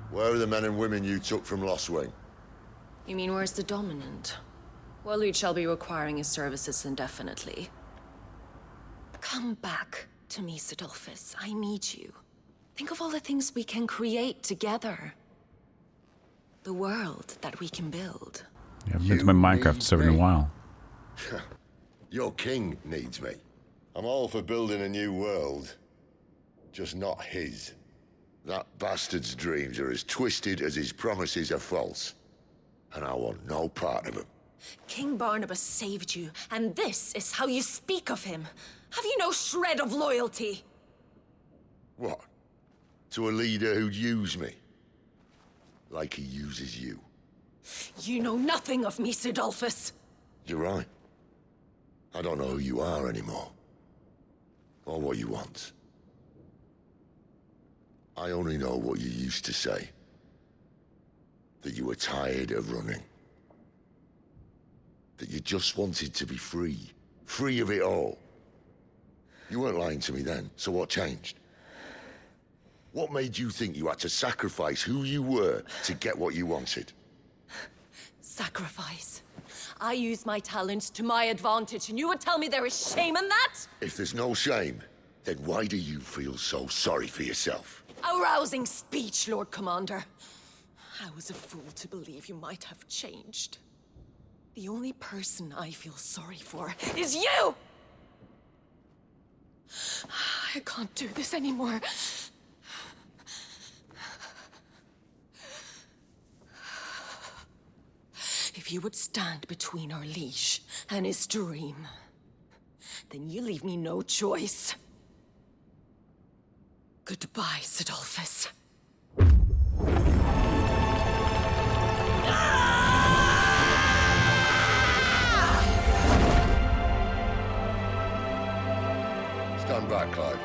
Where are the men and women you took from Lost Wing? You mean where's the dominant? Waleed shall be requiring his services indefinitely. Come back to me, Sidolphus. I need you. Think of all the things we can create together. The world that we can build. Yeah, I've been to my Minecraft server in a while. Your king needs me. I'm all for building a new world. Just not his. That bastard's dreams are as twisted as his promises are false. And I want no part of them. King Barnabas saved you, and this is how you speak of him. Have you no shred of loyalty? What? To a leader who'd use me? Like he uses you. You know nothing of me, Sidolphus. You're right. I don't know who you are anymore. Or what you want. I only know what you used to say. That you were tired of running. That you just wanted to be free. Free of it all. You weren't lying to me then, so what changed? What made you think you had to sacrifice who you were to get what you wanted? Sacrifice. I use my talents to my advantage, and you would tell me there is shame in that? If there's no shame, then why do you feel so sorry for yourself? A rousing speech, Lord Commander. I was a fool to believe you might have changed. The only person I feel sorry for is you! I can't do this anymore. If you would stand between our liege and his dream, then you leave me no choice. Goodbye, Sidolphus. Stand back, Clive.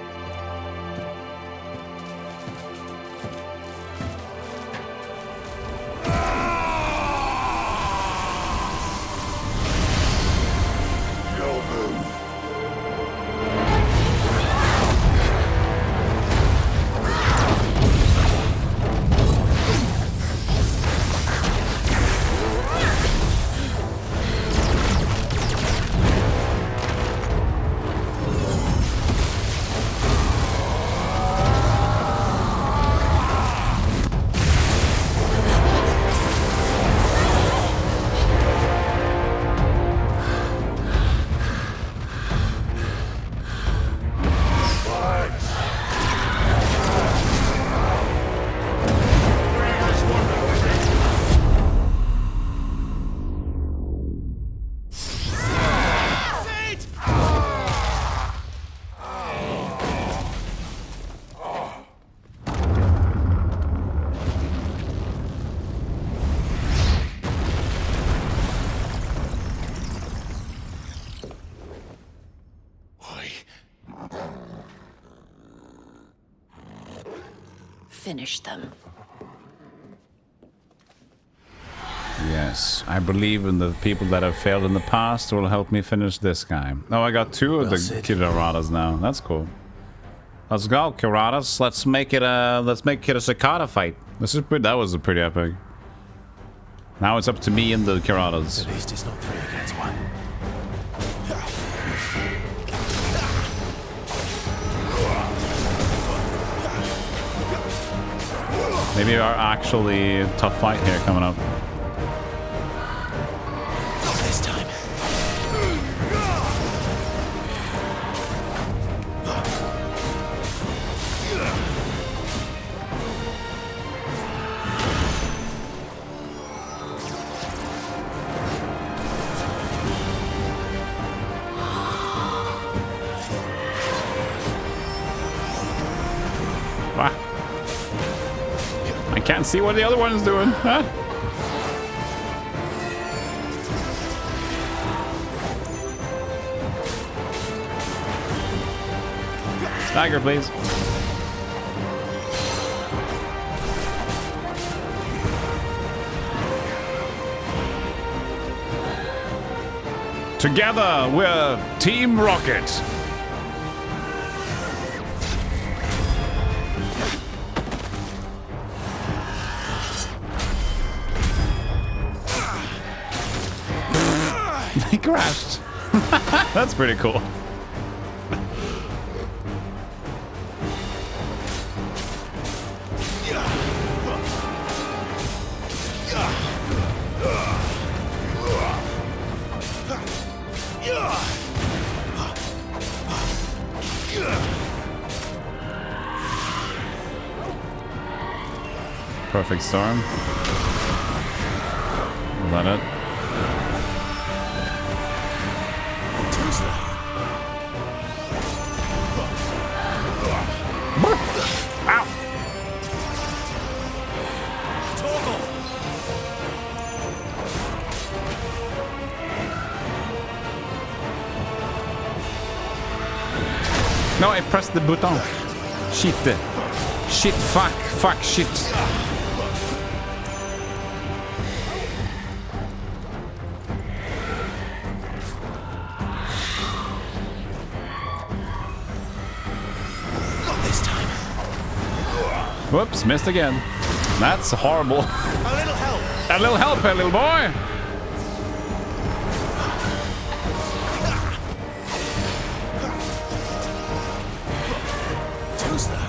Finish them. Yes, I believe in the people that have failed in the past will help me finish this guy. Oh, I got two of the Kiraras now. That's cool. Let's go, Kiraras. Let's make it a Cicada fight. That was pretty epic. Now it's up to me and the Kiraras. At least it's not 3 against 1. Maybe our actually tough fight here coming up. Not this time. Wow. I can't see what the other one is doing. Huh? Stagger, please. Together, we're Team Rocket. He crashed. That's pretty cool. Perfect storm. Is that it? I pressed the button. Shit. Shit, fuck, shit. Not this time. Whoops, missed again. That's horrible. A little help. A little help, a little boy. Too slow.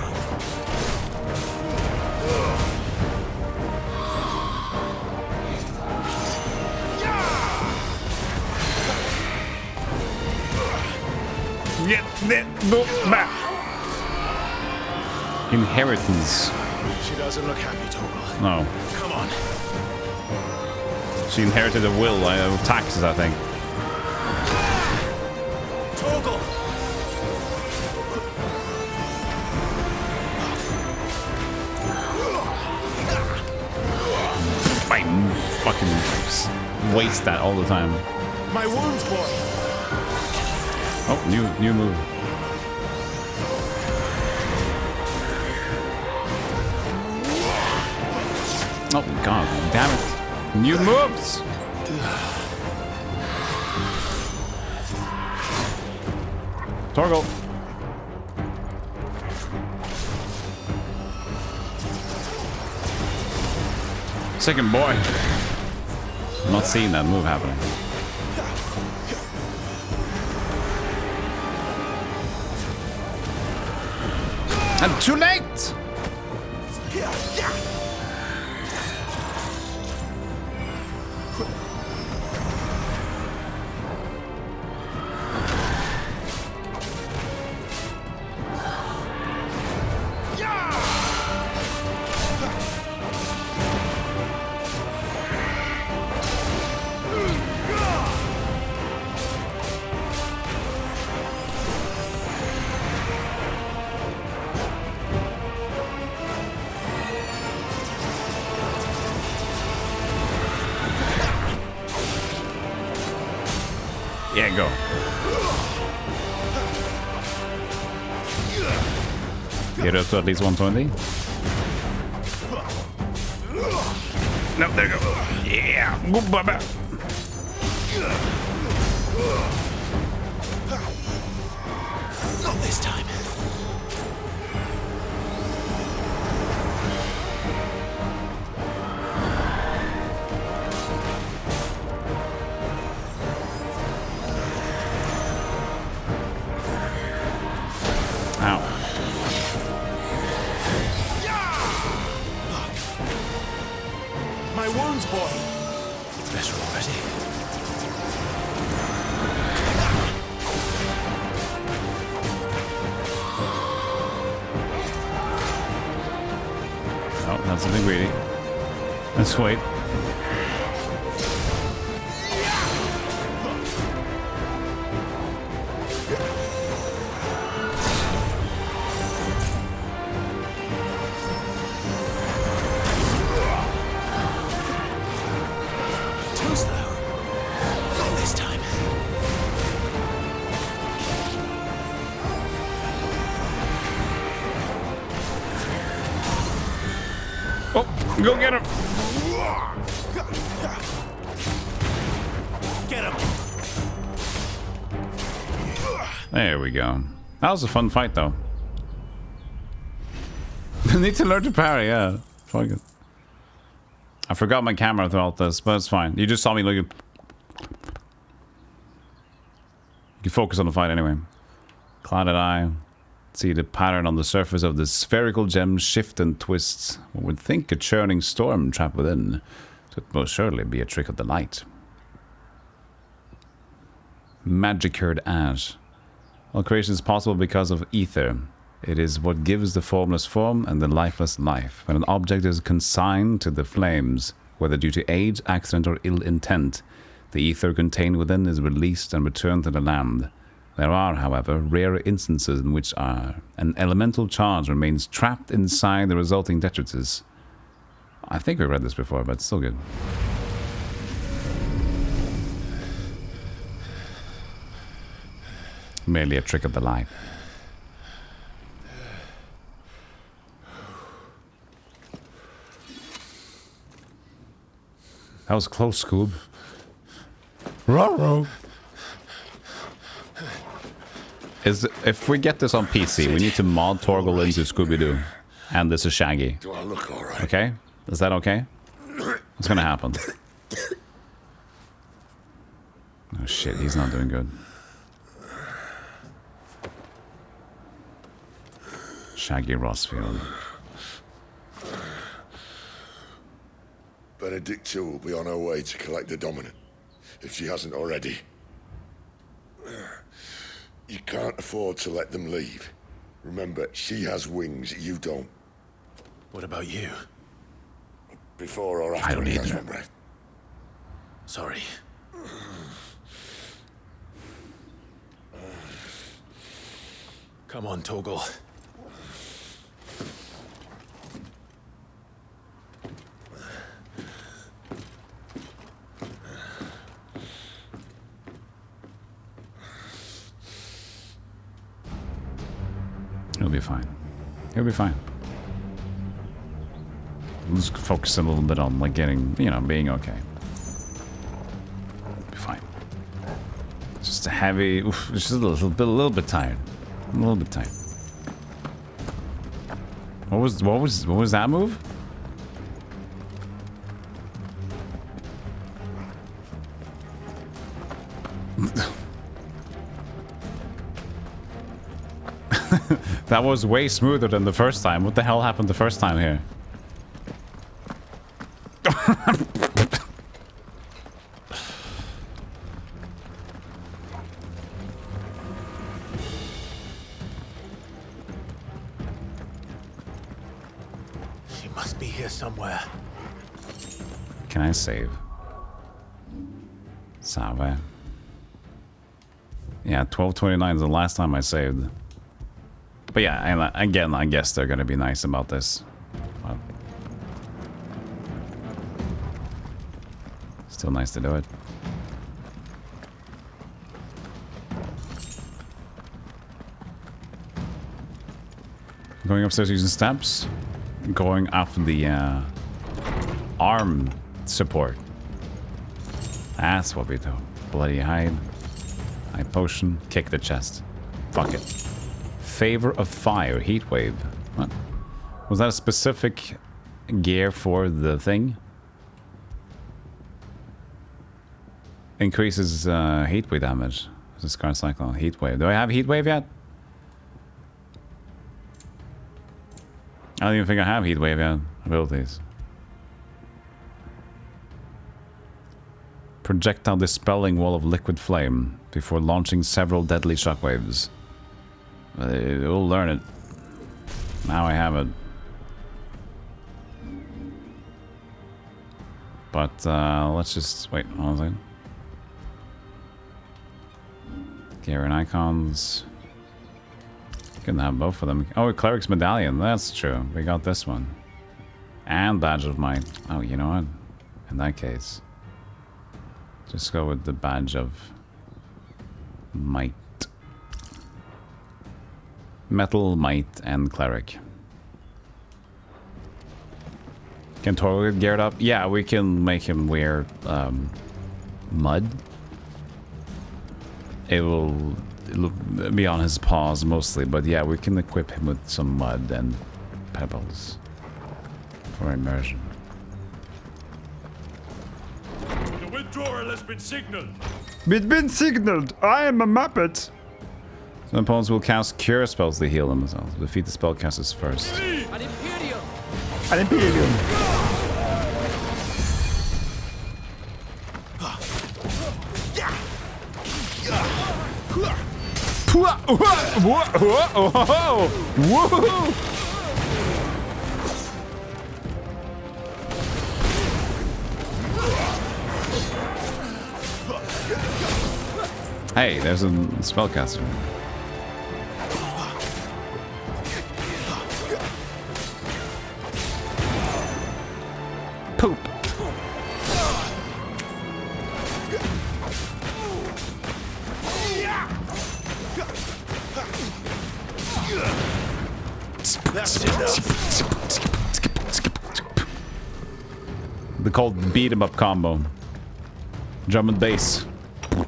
Back. Inheritance. She doesn't look happy, Torgal. No. Come on. She inherited a will, taxes, I think. Torgal. I fucking waste that all the time. My wounds, boy. Oh, new move. Oh god, damn it. New moves! Torgal. Second boy. I'm not seeing that move happening. And too late! Yeah, go. Get up to at least 120. No, there you go. Yeah. Good, baba. Not this time. My wounds, boy. It's better already. Oh, that's a bit greedy. Let's wait. Too slow. Not this time. Oh, go get him. Get him. There we go. That was a fun fight, though. Need to learn to parry, yeah. Fuck it. I forgot my camera throughout this, but it's fine. You just saw me looking. You can focus on the fight anyway. Clouded eye. See the pattern on the surface of the spherical gem shift and twists. One would think a churning storm trapped within. It would most surely be a trick of the light. Magicured ash. All creation is possible because of ether. It is what gives the formless form and the lifeless life. When an object is consigned to the flames, whether due to age, accident, or ill intent, the ether contained within is released and returned to the land. There are, however, rare instances in which an elemental charge remains trapped inside the resulting detritus. I think we read this before, but it's still good. Merely a trick of the light. That was close, Scoob. Ruh-roh. If we get this on PC, we need to mod Torgal into Scooby-Doo. And this is Shaggy. Do I look all right? Okay? Is that okay? What's gonna happen? Oh shit, he's not doing good. Shaggy Rossfield. Benedict II will be on her way to collect the dominant, if she hasn't already. You can't afford to let them leave. Remember, she has wings, you don't. What about you? Before or after I don't he has either. one breath. Sorry. Come on, Torgal. He'll be fine. He'll be fine. Let's focus a little bit on like getting, you know, being okay. Be fine. Just a heavy, oof, just a little bit tired. A little bit tired. What was that move? That was way smoother than the first time. What the hell happened the first time here? She must be here somewhere. Can I save? Salve. Yeah, 12:29 is the last time I saved. But yeah, and again, I guess they're gonna be nice about this. Well, still nice to do it. Going upstairs using steps. Going up the arm support. That's what we do. Bloody hide. Hide potion. Kick the chest. Fuck it. Favor of fire. Heat wave. What? Was that a specific gear for the thing? Increases heat wave damage. Discard cyclone. Heat wave. Do I have heat wave yet? I don't even think I have heat wave yet. Abilities. Projectile dispelling wall of liquid flame before launching several deadly shockwaves. We'll learn it. Now I have it. But let's just wait. Hold on a second. Gear and icons. Can have both of them. Oh, Cleric's Medallion. That's true. We got this one. And Badge of Might. Oh, you know what? In that case, just go with the Badge of Might. Metal, Might, and Cleric. Can Torgal get geared up? Yeah, we can make him wear mud. It'll be on his paws mostly, but yeah, we can equip him with some mud and pebbles for immersion. The withdrawal has been signaled. It's been signaled! I am a Muppet! Some opponents will cast cure spells to heal themselves. Defeat the spellcasters first. An Imperium! An Imperium! Hey, there's a spellcaster. Poop. the called beat 'em up combo. Drum and bass. I'm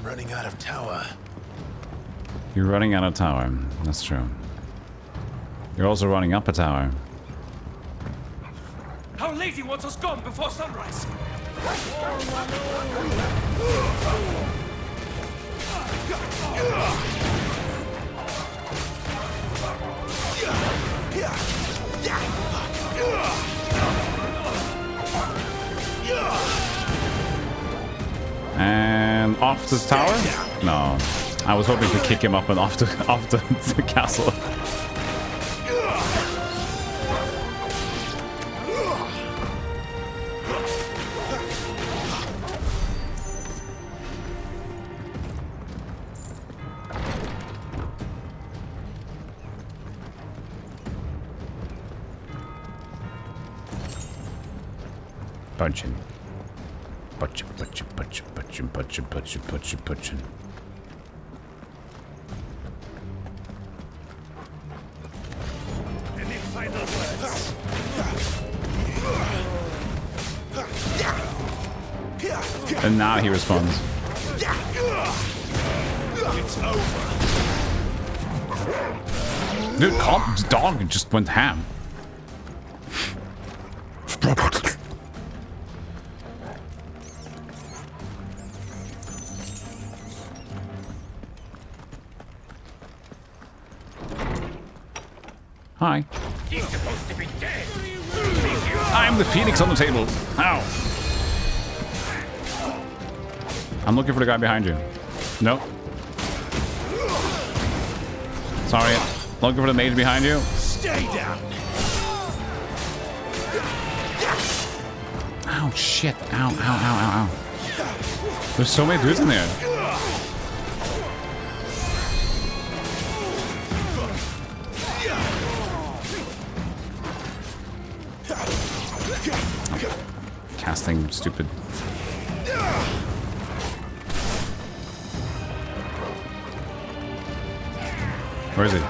running out of tower. You're running out of tower. That's true. You're also running up a tower. Our lady wants us gone before sunrise. And off the tower? No. I was hoping to kick him up and off the castle. Punching. Punching. Any final words? And now he responds. It's over. Dude, the dog just went ham. Hi. He's supposed to be dead. I'm the phoenix on the table. Ow. I'm looking for the guy behind you. Nope. Sorry. Looking for the mage behind you. Stay down. Ow, shit. Ow. There's so many dudes in there. Casting stupid. Where is he? Is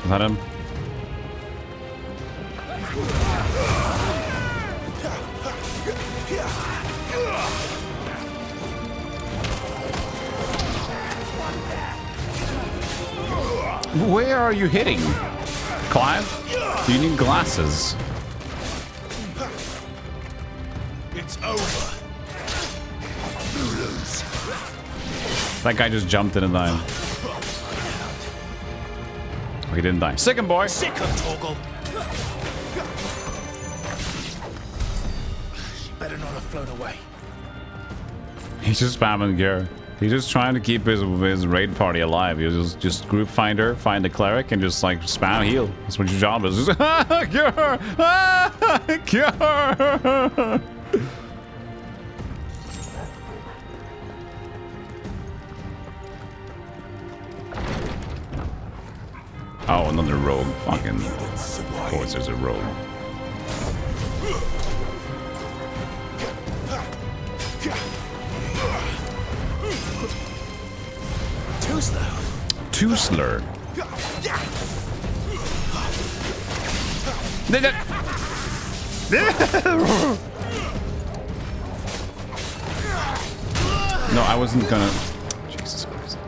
that him? Where are you hitting? Clive? You need glasses. It's over. That guy just jumped in and died. Oh, he didn't die. Sick him, boy! Sick of Torgal. She better not have flown away. He's just spamming gear. He's just trying to keep his raid party alive. He'll just group find her, find the cleric, and just like spam heal. That's what your job is. Just cure! Cure! Oh, another rogue. Fucking. Of course, there's a rogue. Too slow. No, I wasn't gonna. Jesus Christ.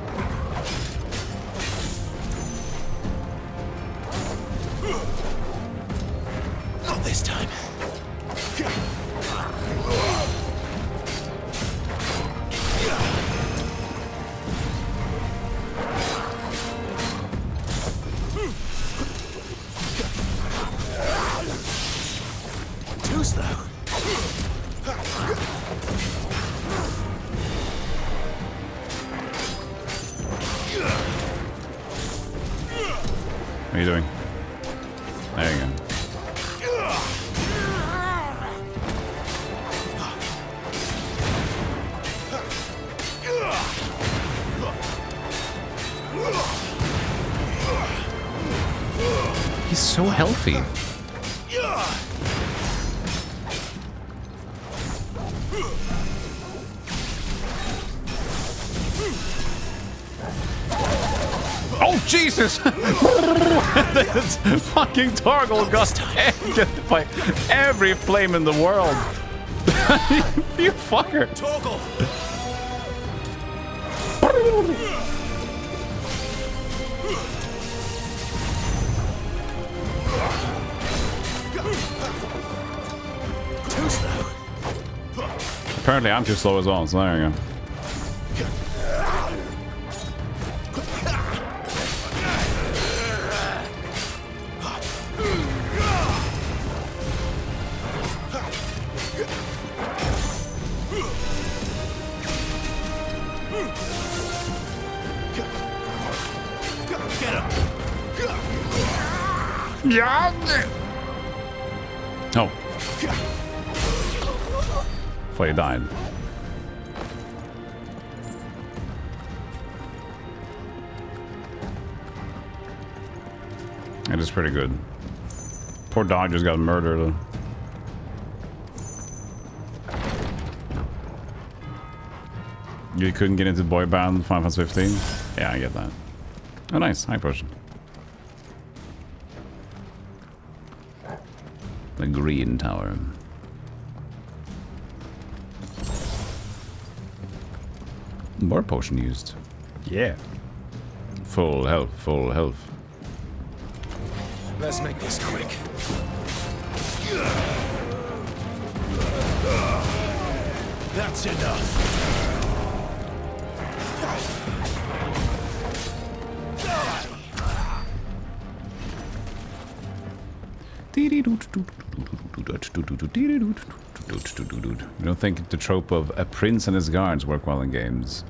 Not this time. Too slow. What are you doing? There you go. He's so healthy. Oh, Jesus! This fucking Torgal got hit by every flame in the world. You fucker. Torgal! Too slow. Apparently I'm too slow as well, so there you go. Yeah. Oh. Before you died. It is pretty good. Poor dog just got murdered. You couldn't get into boy band Final Fantasy 15? Yeah, I get that. Oh, nice. High potion. The green tower. More potion used. Yeah. Full health, full health. Let's make this quick. That's enough. You don't think the trope of a prince and his guards work well in games?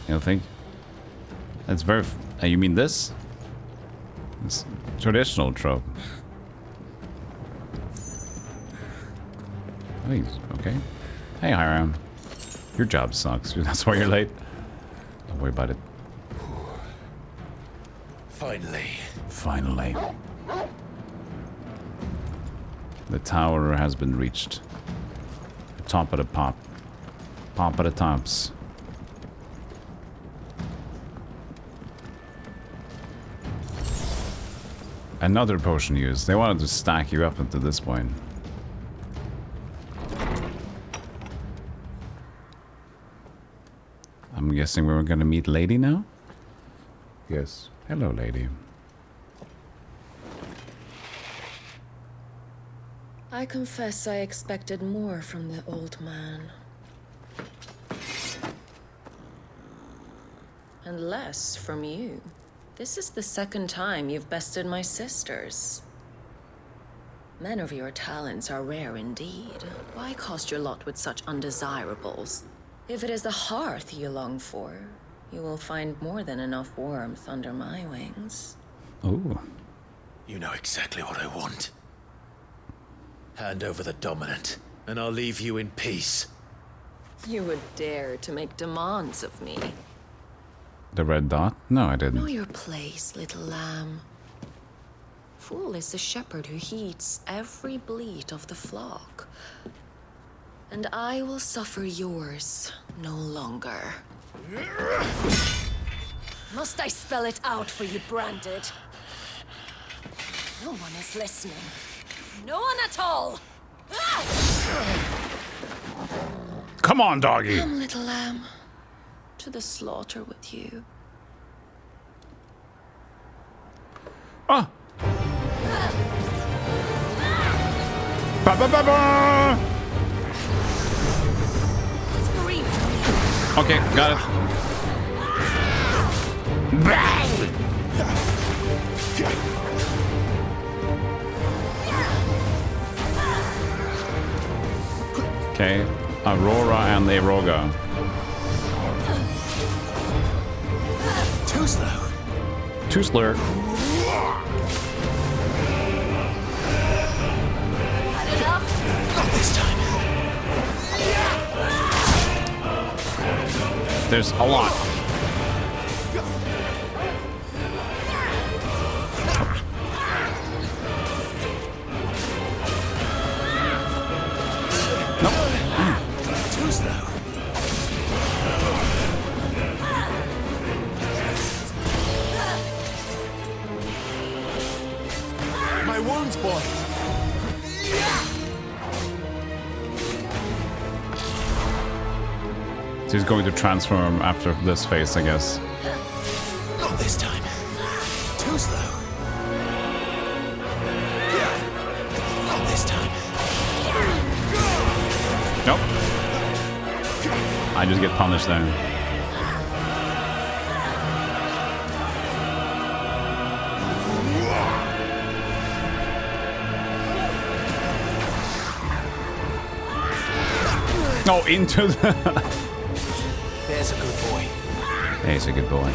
You don't think? That's very... you mean this? It's traditional trope. Please, okay. Hey, Hiram. Your job sucks. That's why you're late. Don't worry about it. Finally. Finally. The tower has been reached. Top of the pop. Pop of the tops. Another potion used. They wanted to stack you up until this point. I'm guessing we're gonna meet Lady now? Yes. Hello, Lady. I confess I expected more from the old man. And less from you. This is the second time you've bested my sisters. Men of your talents are rare indeed. Why cast your lot with such undesirables? If it is the hearth you long for, you will find more than enough warmth under my wings. Oh. You know exactly what I want. Hand over the dominant, and I'll leave you in peace. You would dare to make demands of me. The red dot? No, I didn't. Know your place, little lamb. Fool is the shepherd who heeds every bleat of the flock. And I will suffer yours no longer. Must I spell it out for you, Branded? No one is listening. No one at all! Come on, doggy! Come, little lamb. To the slaughter with you. Ah! Ba ba ba ba! Scream. Okay, got it. Bang! Okay, Aurora and Aeroga. Too slow. Too slow. Not this time. There's a lot. Too slow. my wounds, boy. So he's going to transform after this phase, I guess. Not this time. Too slow. Not this time. Nope. I just get punished there. Oh, into the... There's a good boy. He's a good boy.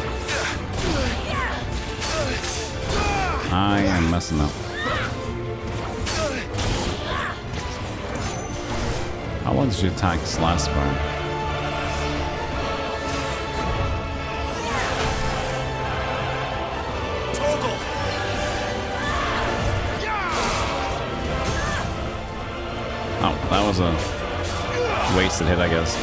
I am messing up. How long did your attacks last for? Oh, that was a wasted hit, I guess.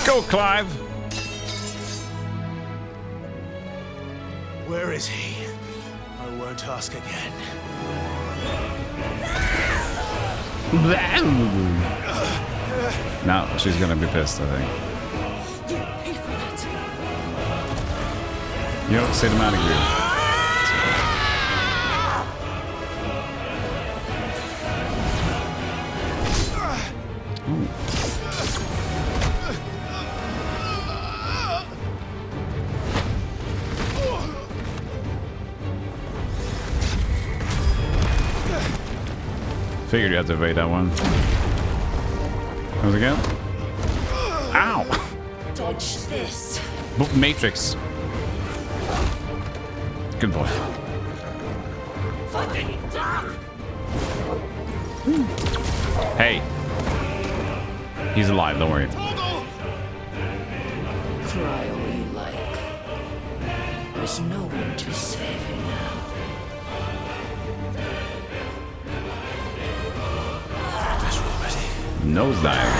Go, Clive! Where is he? I won't ask again. Now she's gonna be pissed, I think. You know, cinematic view. Figured you had to evade that one. Once again. Ow! Dodge this. Matrix. Good boy. Hey. He's alive, don't worry. Cry all you like. There's no one to save you now. Nosedive.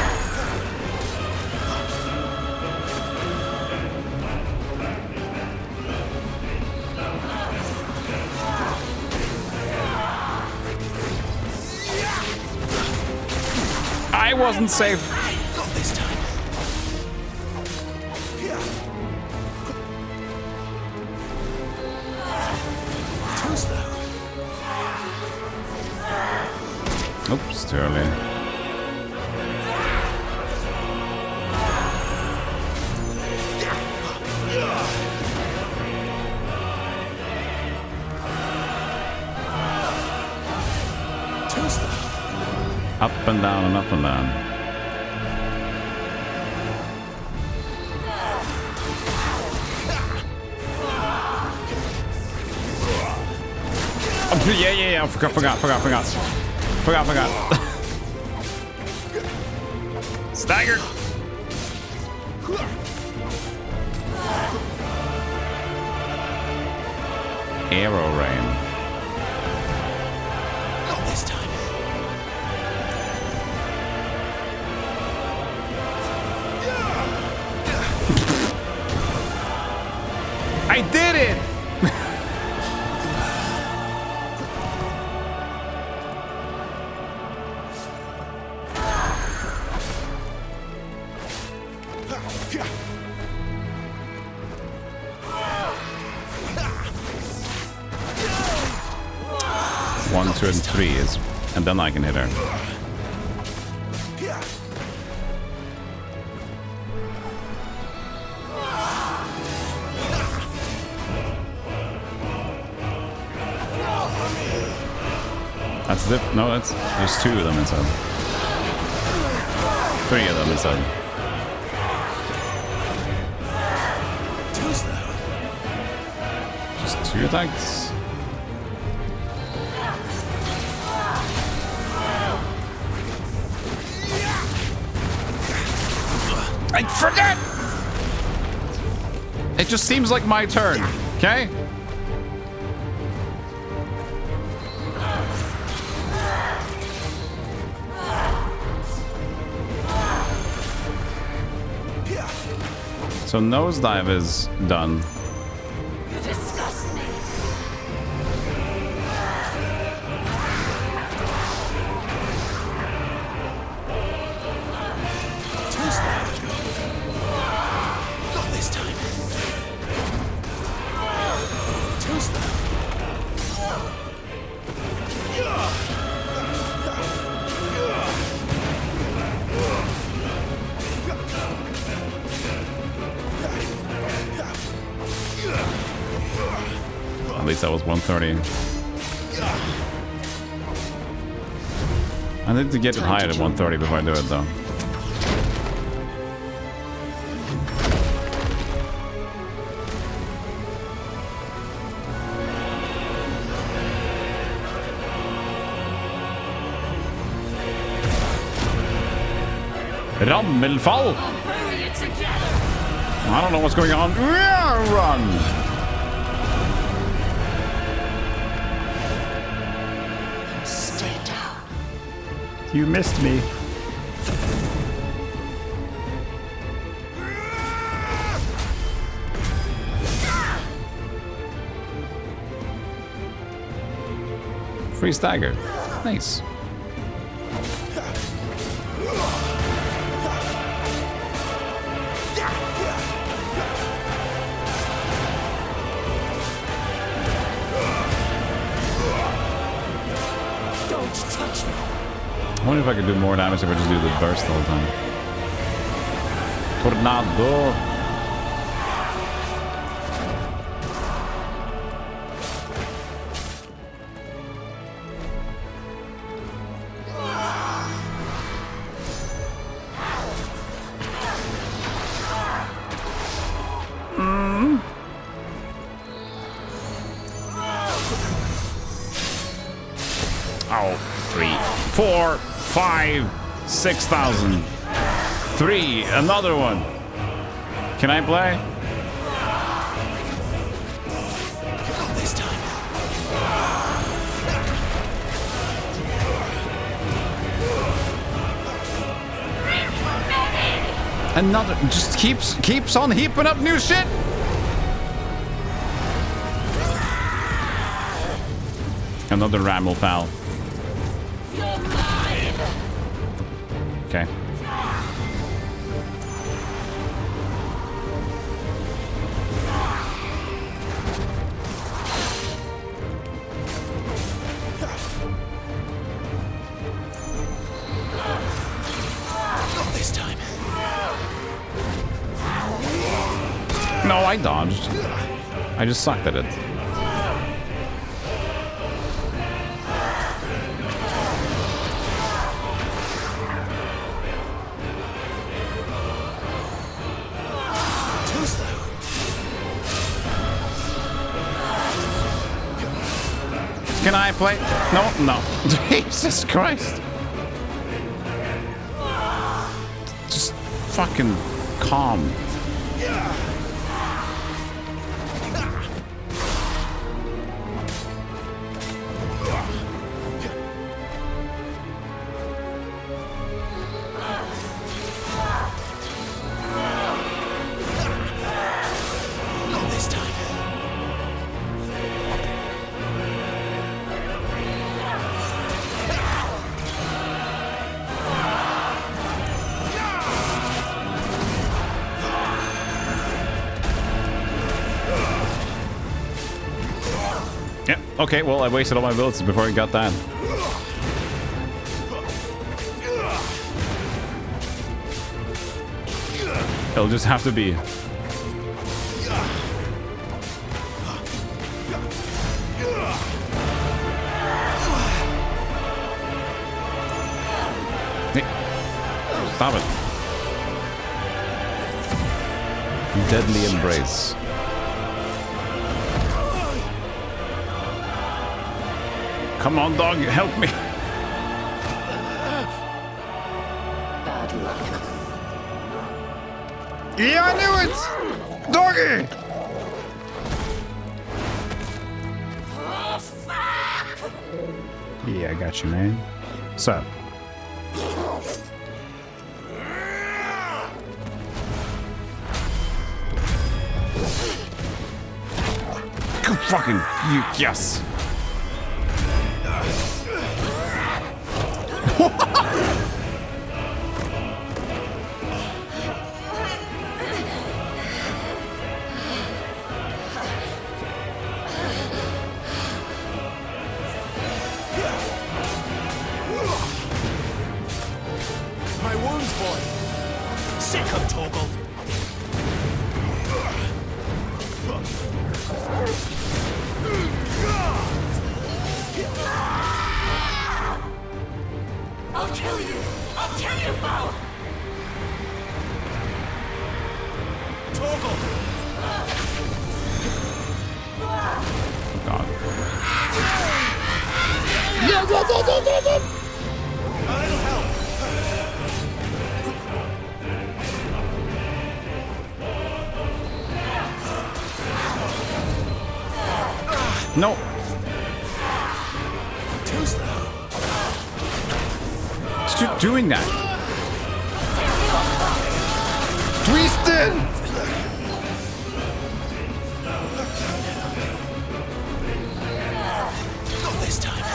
I wasn't safe. Not this time. Too slow. Oops, too early. Up and down and up and down. Oh, yeah. Forgot. Stagger. Arrow rain. Not this time. I did it! One, two, and three is, and then I can hit her. That's no, there's two of them inside. Three of them inside. Just two attacks. I forgot! I It just seems like my turn, okay? So nosedive is done. You disgust me. Not this time. Too slow. At least that was 130. I need to get it higher than 130 before I do it, though. Rammelfall! I don't know what's going on. Run! Stay down. You missed me. Free stagger. Nice. I wonder if I could do more damage if I just do the burst all the time. Tornado. Oh, 3, 4, 5, 6,000. 3, another one. Can I play? Not this time. Another, just keeps on heaping up new shit. Another ramble foul. Okay. Not this time. No, I dodged. I just sucked at it. Can I play? No. Jesus Christ. Just fucking calm. Not this time. Yeah, okay, well, I wasted all my bullets before I got that. It'll just have to be. Hey, stop it. Deadly embrace. Come on, dog, help me. Bad luck. Yeah, I knew it! Doggy! Yeah, I got you, man. What's up? Good fucking you, yes. My wounds, boy. Sick of Torgal. I'll kill you! I'll kill you both! Torgal! God. A little help! No. Too slow. Stop doing that. Twisted. Not this time.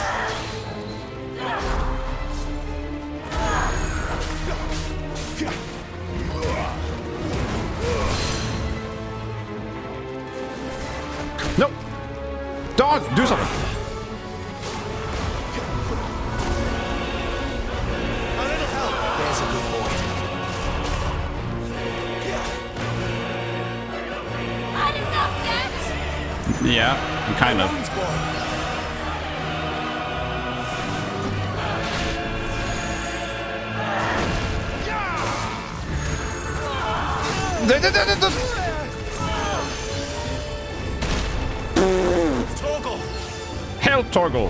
No. Dog, do something. A little help. There's a good boy. Had enough yet? Yeah, kind of. Wounds, boy. Torgal. Help, Torgal.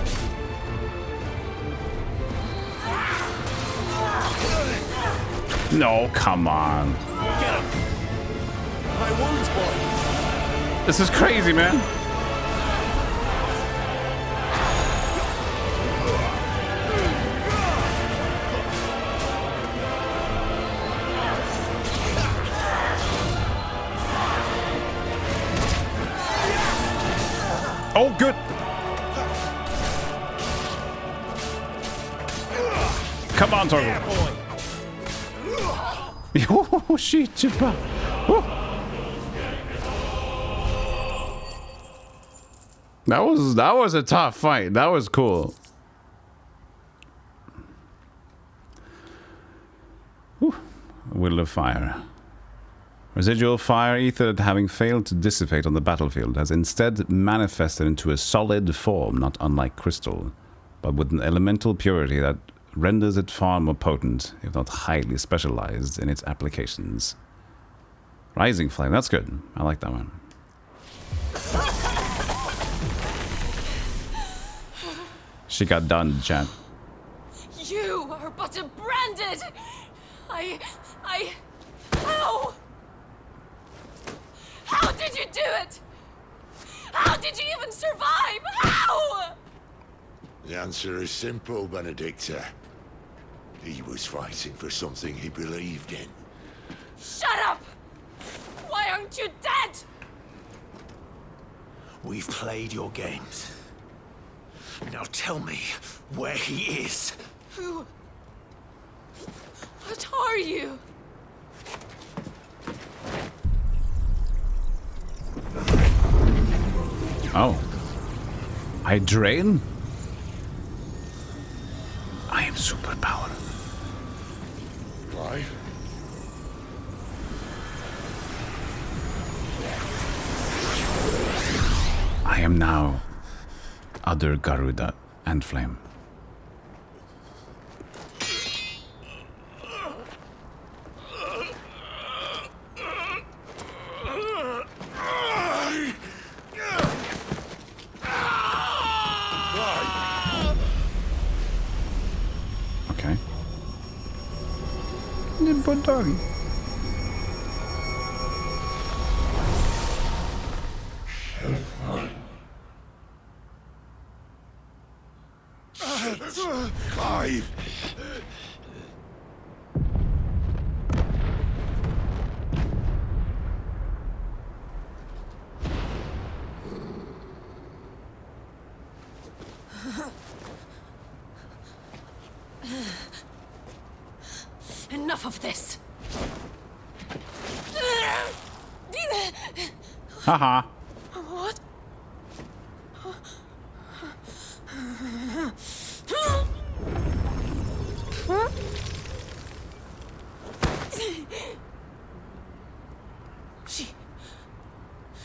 No, come on. Get him. My wounds, boy. This is crazy, man. Oh, good. Come on, Torgal. Oh, shit, Chippa. That was a tough fight. That was cool. Whew. Will of fire. Residual fire ether, having failed to dissipate on the battlefield, has instead manifested into a solid form, not unlike crystal, but with an elemental purity that renders it far more potent, if not highly specialized, in its applications. Rising flame, that's good. I like that one. She got done, chat. You are but a branded. How? How did you do it? How did you even survive? How? The answer is simple, Benedicta. He was fighting for something he believed in. Shut up! Why aren't you dead? We've played your games. Now tell me where he is. Who? What are you? Oh. I drain? I am superpower. Why? I am now other Garuda and Flame. Okay. Little doggy. alive! Enough of this. Haha. What?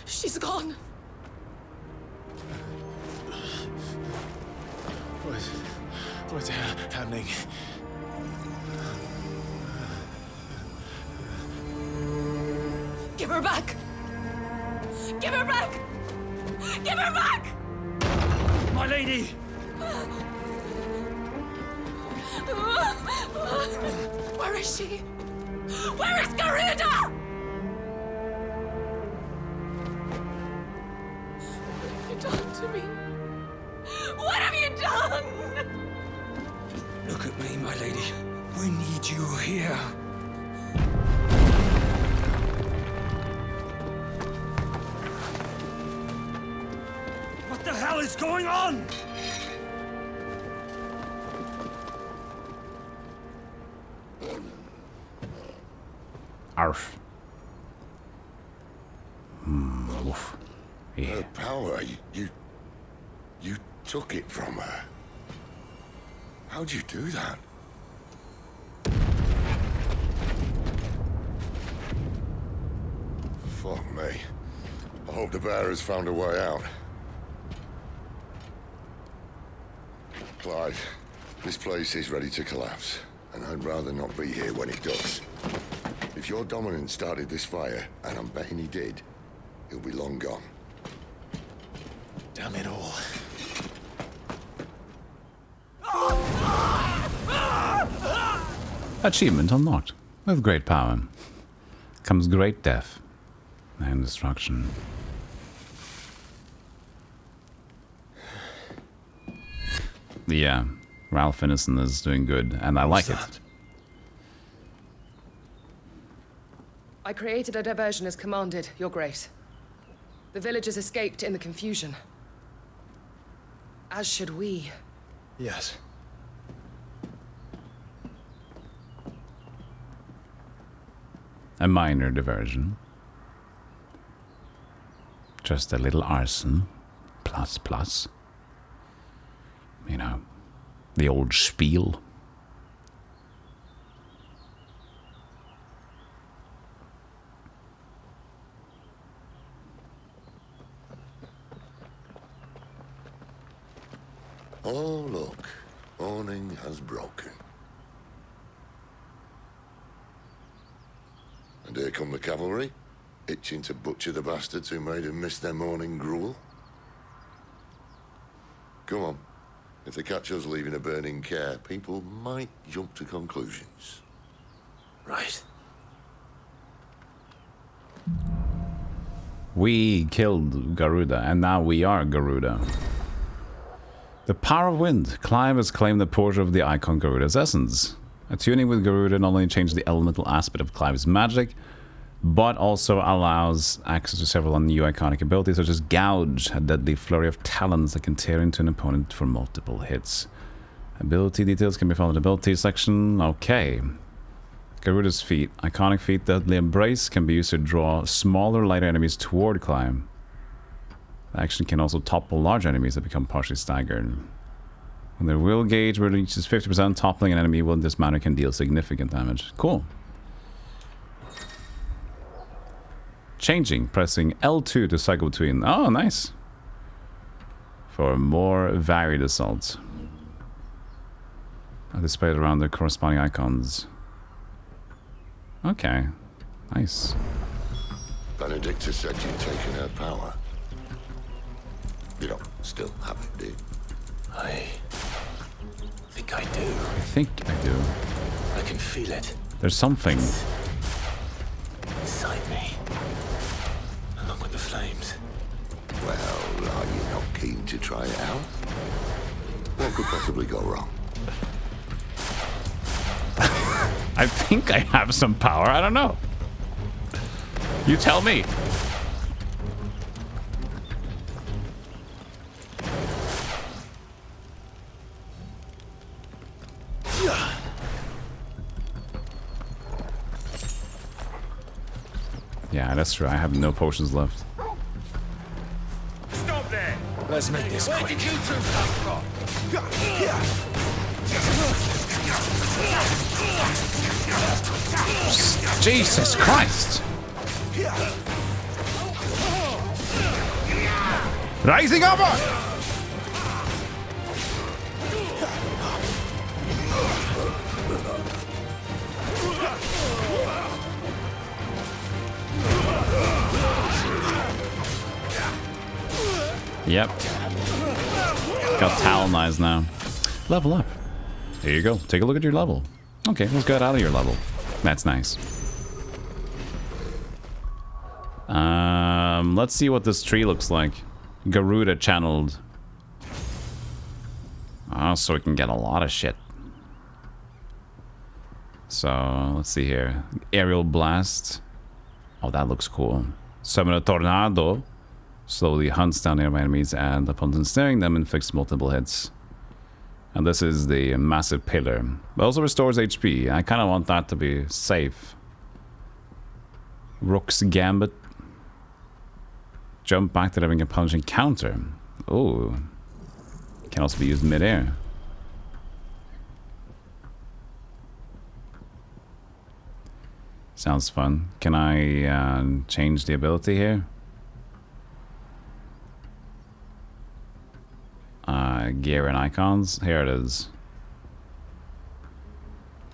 She's gone. What's happening? Give her back! Give her back! Give her back! My lady! Where is she? Where is Garuda? What have you done to me? What have you done? Look at me, my lady. We need you here. What the hell is going on? Arf. Oof. Yeah. Her power, you took it from her. How'd you do that? Fuck me. I hope the bearer's found a way out. Clive, this place is ready to collapse, and I'd rather not be here when it does. If your dominant started this fire, and I'm betting he did, he'll be long gone. Damn it all. Achievement unlocked. With great power comes great death and destruction. Yeah, Ralph Ineson is doing good, and I like it. I created a diversion as commanded, Your Grace. The villagers escaped in the confusion. As should we. Yes. A minor diversion. Just a little arson. Plus. You know, the old spiel. Oh, look. Morning has broken. And here come the cavalry, itching to butcher the bastards who made them miss their morning gruel. Come on. If they catch us leaving a burning care, people might jump to conclusions. Right. We killed Garuda, and now we are Garuda. The power of wind. Clive has claimed the portion of the icon Garuda's essence. Attuning with Garuda not only changes the elemental aspect of Clive's magic, but also allows access to several new iconic abilities such as Gouge, a deadly flurry of talons that can tear into an opponent for multiple hits. Ability details can be found in the ability section. Okay. Garuda's feat. Iconic feat Deadly Embrace can be used to draw smaller, lighter enemies toward Clive. The action can also topple large enemies that become partially staggered. When their will gauge reaches 50%, toppling an enemy will in this manner can deal significant damage. Cool. Changing, pressing L2 to cycle between. Oh, nice. For more varied assaults. Displayed around the corresponding icons. Okay. Nice. Benedicta said you'd taken her power. You don't still have it, do you? I think I do. I think I do. I can feel it. There's something. Inside me. Along with the flames. Well, are you not keen to try it out? What could possibly go wrong? I think I have some power. I don't know. You tell me. Yeah, that's true. I have no potions left. Stop there! Let's make this quick. Where did you two come from? Jesus Christ! Rising over! Yep. Got talonized now. Level up. There you go. Take a look at your level. Okay, let's get out of your level. That's nice. Let's see what this tree looks like. Garuda channeled. Oh, so we can get a lot of shit. So, let's see here. Aerial blast. Oh, that looks cool. Summon a tornado. Slowly hunts down nearby enemies and upon ensnaring them inflicts multiple hits. And this is the massive pillar. It also restores HP. I kind of want that to be safe. Rook's Gambit. Jump back to having a punching counter. Oh. Can also be used mid-air. Sounds fun. Can I change the ability here? Gear and icons. Here it is.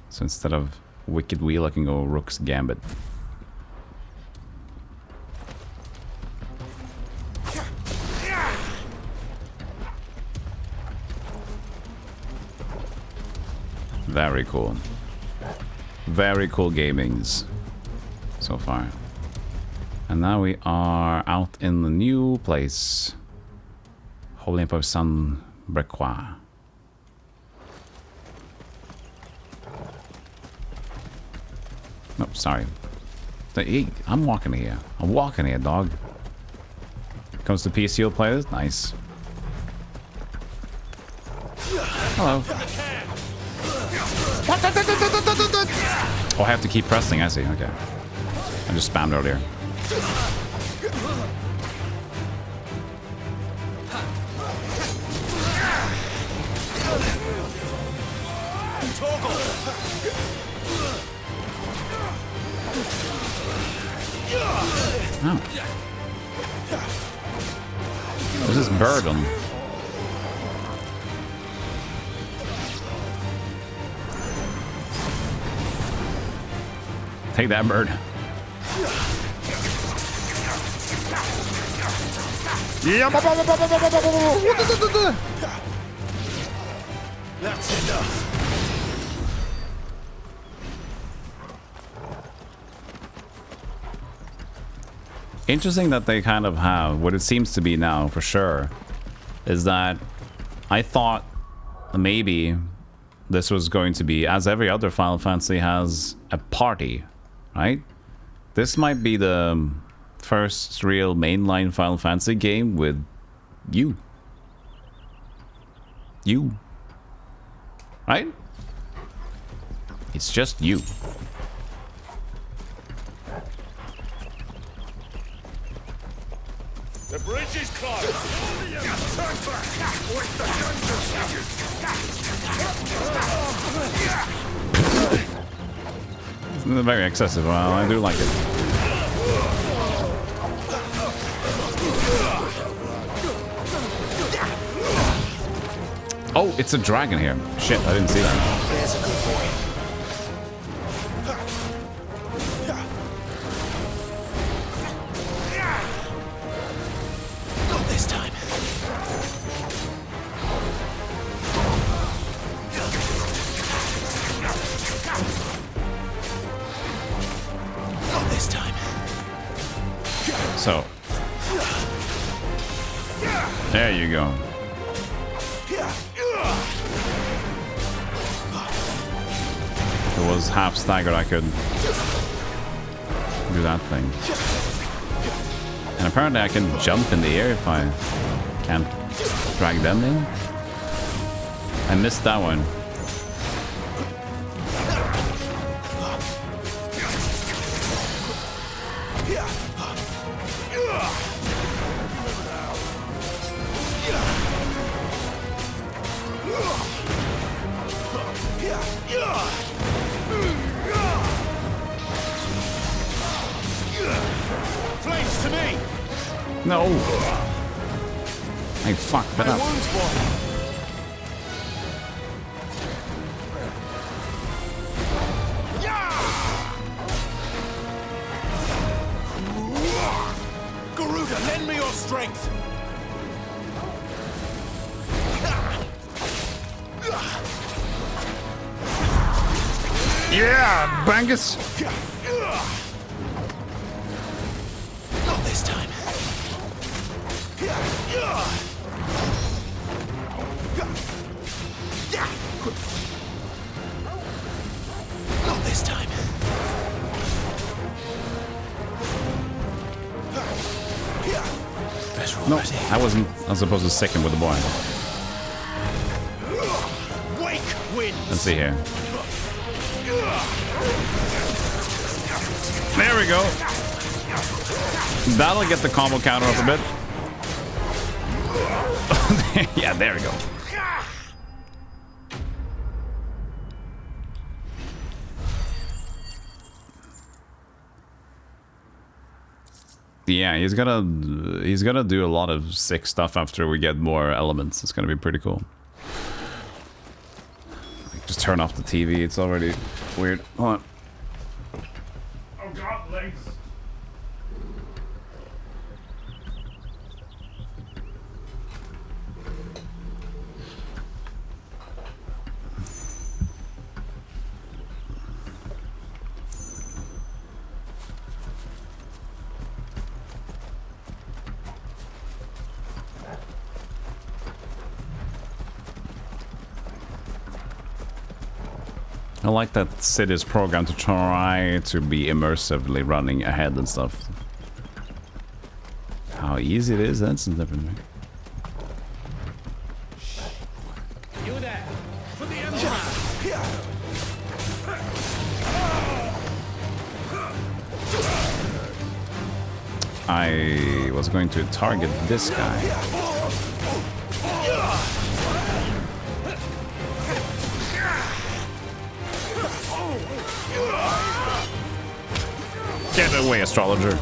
So instead of Wicked Wheel, I can go Rook's Gambit. Very cool. Very cool gamings so far. And now we are out in the new place. Holy Empire San Brequa. Oh, sorry. Hey, I'm walking here. I'm walking here, dog. Comes to PCO players. Nice. Hello. Oh, I have to keep pressing. I see. Okay. I just spammed earlier. Oh. There's this bird on. Take that bird. That's enough. Interesting that they kind of have what it seems to be now for sure is that I thought maybe this was going to be, as every other Final Fantasy has, a party, right? This might be the first real mainline Final Fantasy game with you. You. Right? It's just you. The bridge is closed. Turn back. With the It's very excessive. Well, I do like it. Oh, it's a dragon here. Shit, I didn't see that. There's a good boy. Not this time. Not this time. So. There you go. it was half staggered, I could do that thing. And apparently I can jump in the air if I can't drag them in. I missed that one. Flames to me! No! I fucked it up. Garuda, lend me your strength! Yeah, Bangus! Not this time. Not this time. No, I wasn't supposed to second with the boy. Wake wind. Let's see here. There we go. That'll get the combo counter up a bit. Yeah, there we go. Yeah, he's gonna do a lot of sick stuff after we get more elements. It's gonna be pretty cool. Just turn off the TV. It's already weird. Hold on. Oh god, legs. I like that City's program to try to be immersively running ahead and stuff. How easy it is, that's different. You there! For the Emperor! I was going to target this guy. Get away, astrologer.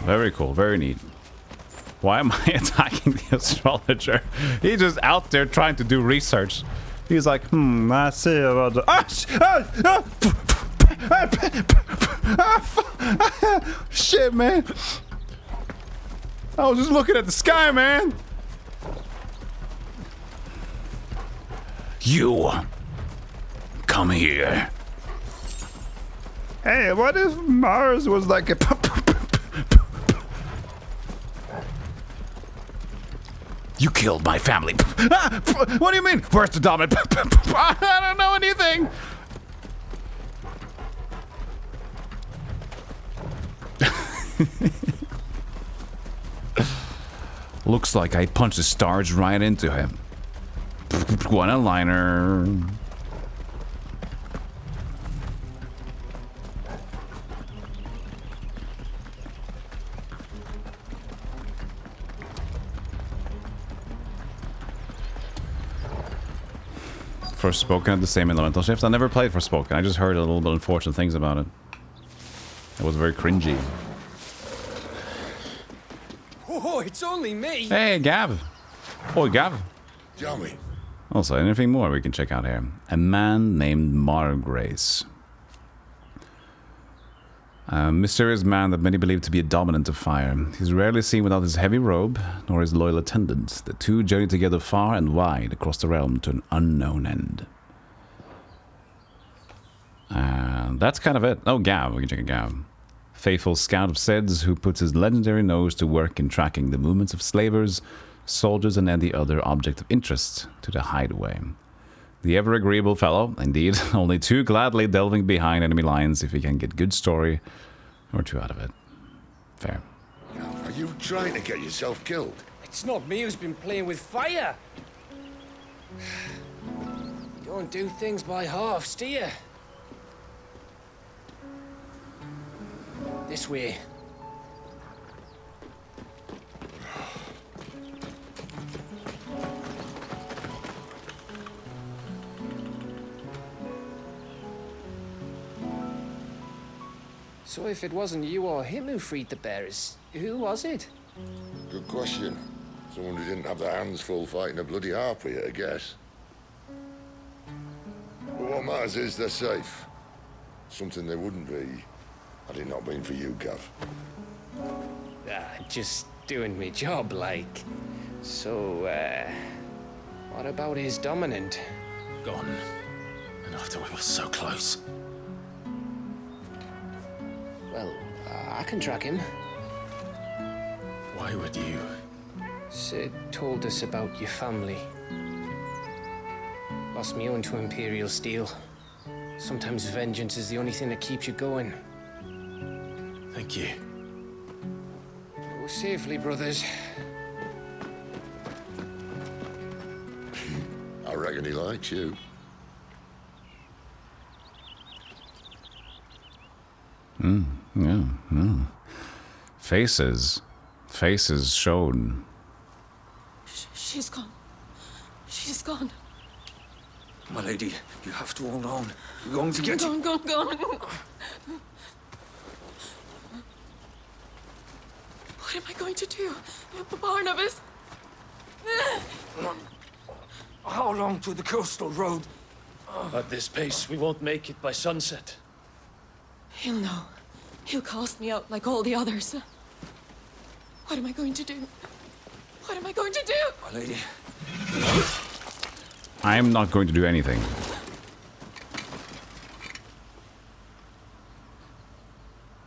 Very cool, very neat. Why am I attacking the astrologer? He's just out there trying to do research. He's like, I see about the... Shit, man. I was just looking at the sky, man. You come here. Hey, what if Mars was like a... You killed my family. What do you mean? Where's the dominant? I don't know anything. Looks like I punched the stars right into him. One-liner. Forspoken had the same elemental shift. I never played Forspoken. I just heard a little bit unfortunate things about it. It was very cringy. Oh, it's only me. Hey, Gav. Oh, Gav. Tell me. Also, anything more we can check out here? A man named Margrace. A mysterious man that many believe to be a dominant of fire. He's rarely seen without his heavy robe, nor his loyal attendants. The two journey together far and wide across the realm to an unknown end. And that's kind of it. Oh, Gav. We can check a Gav. Faithful scout of Sed's who puts his legendary nose to work in tracking the movements of slavers, soldiers, and any other object of interest to the hideaway. The ever-agreeable fellow, indeed, only too gladly delving behind enemy lines if he can get good story or two out of it. Fair. Are you trying to get yourself killed? It's not me who's been playing with fire. You don't do things by halves, do you? This way. So if it wasn't you or him who freed the bearers, who was it? Good question. Someone who didn't have their hands full fighting a bloody harpy, I guess. But what matters is they're safe. Something they wouldn't be had it not been for you, Gav. Just doing me job, like. So, what about his dominant? Gone. And after we were so close. Well, I can track him. Why would you? Sid told us about your family. Lost me own to Imperial Steel. Sometimes vengeance is the only thing that keeps you going. Thank you. Go safely, brothers. I reckon he likes you. Yeah. Faces shown. She's gone. She's gone. My lady, you have to hold on. We're going to get Gone. What am I going to do? Barnabas? How long to the coastal road? At this pace, we won't make it by sunset. He'll know. He'll cast me out like all the others. What am I going to do? What am I going to do? My lady. I'm not going to do anything.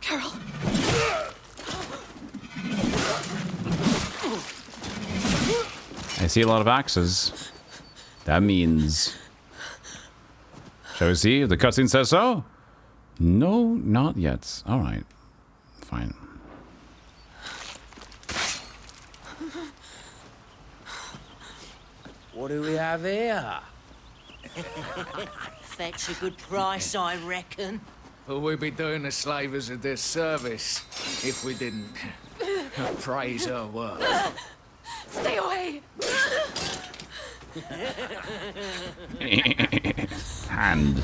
Carol. I see a lot of axes. That means... Shall we see if the cutscene says so? No, not yet. Alright. Fine. What do we have here? Fetch a good price, I reckon. But we'd be doing the slavers a disservice if we didn't praise her work. Stay away! Hand.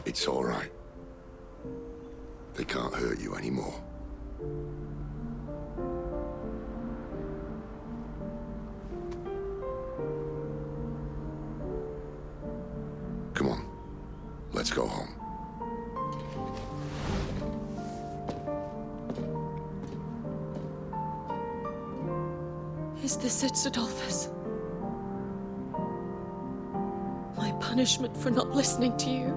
It's all right. They can't hurt you anymore. Come on. Let's go home. Is this it, Adolphus? My punishment for not listening to you?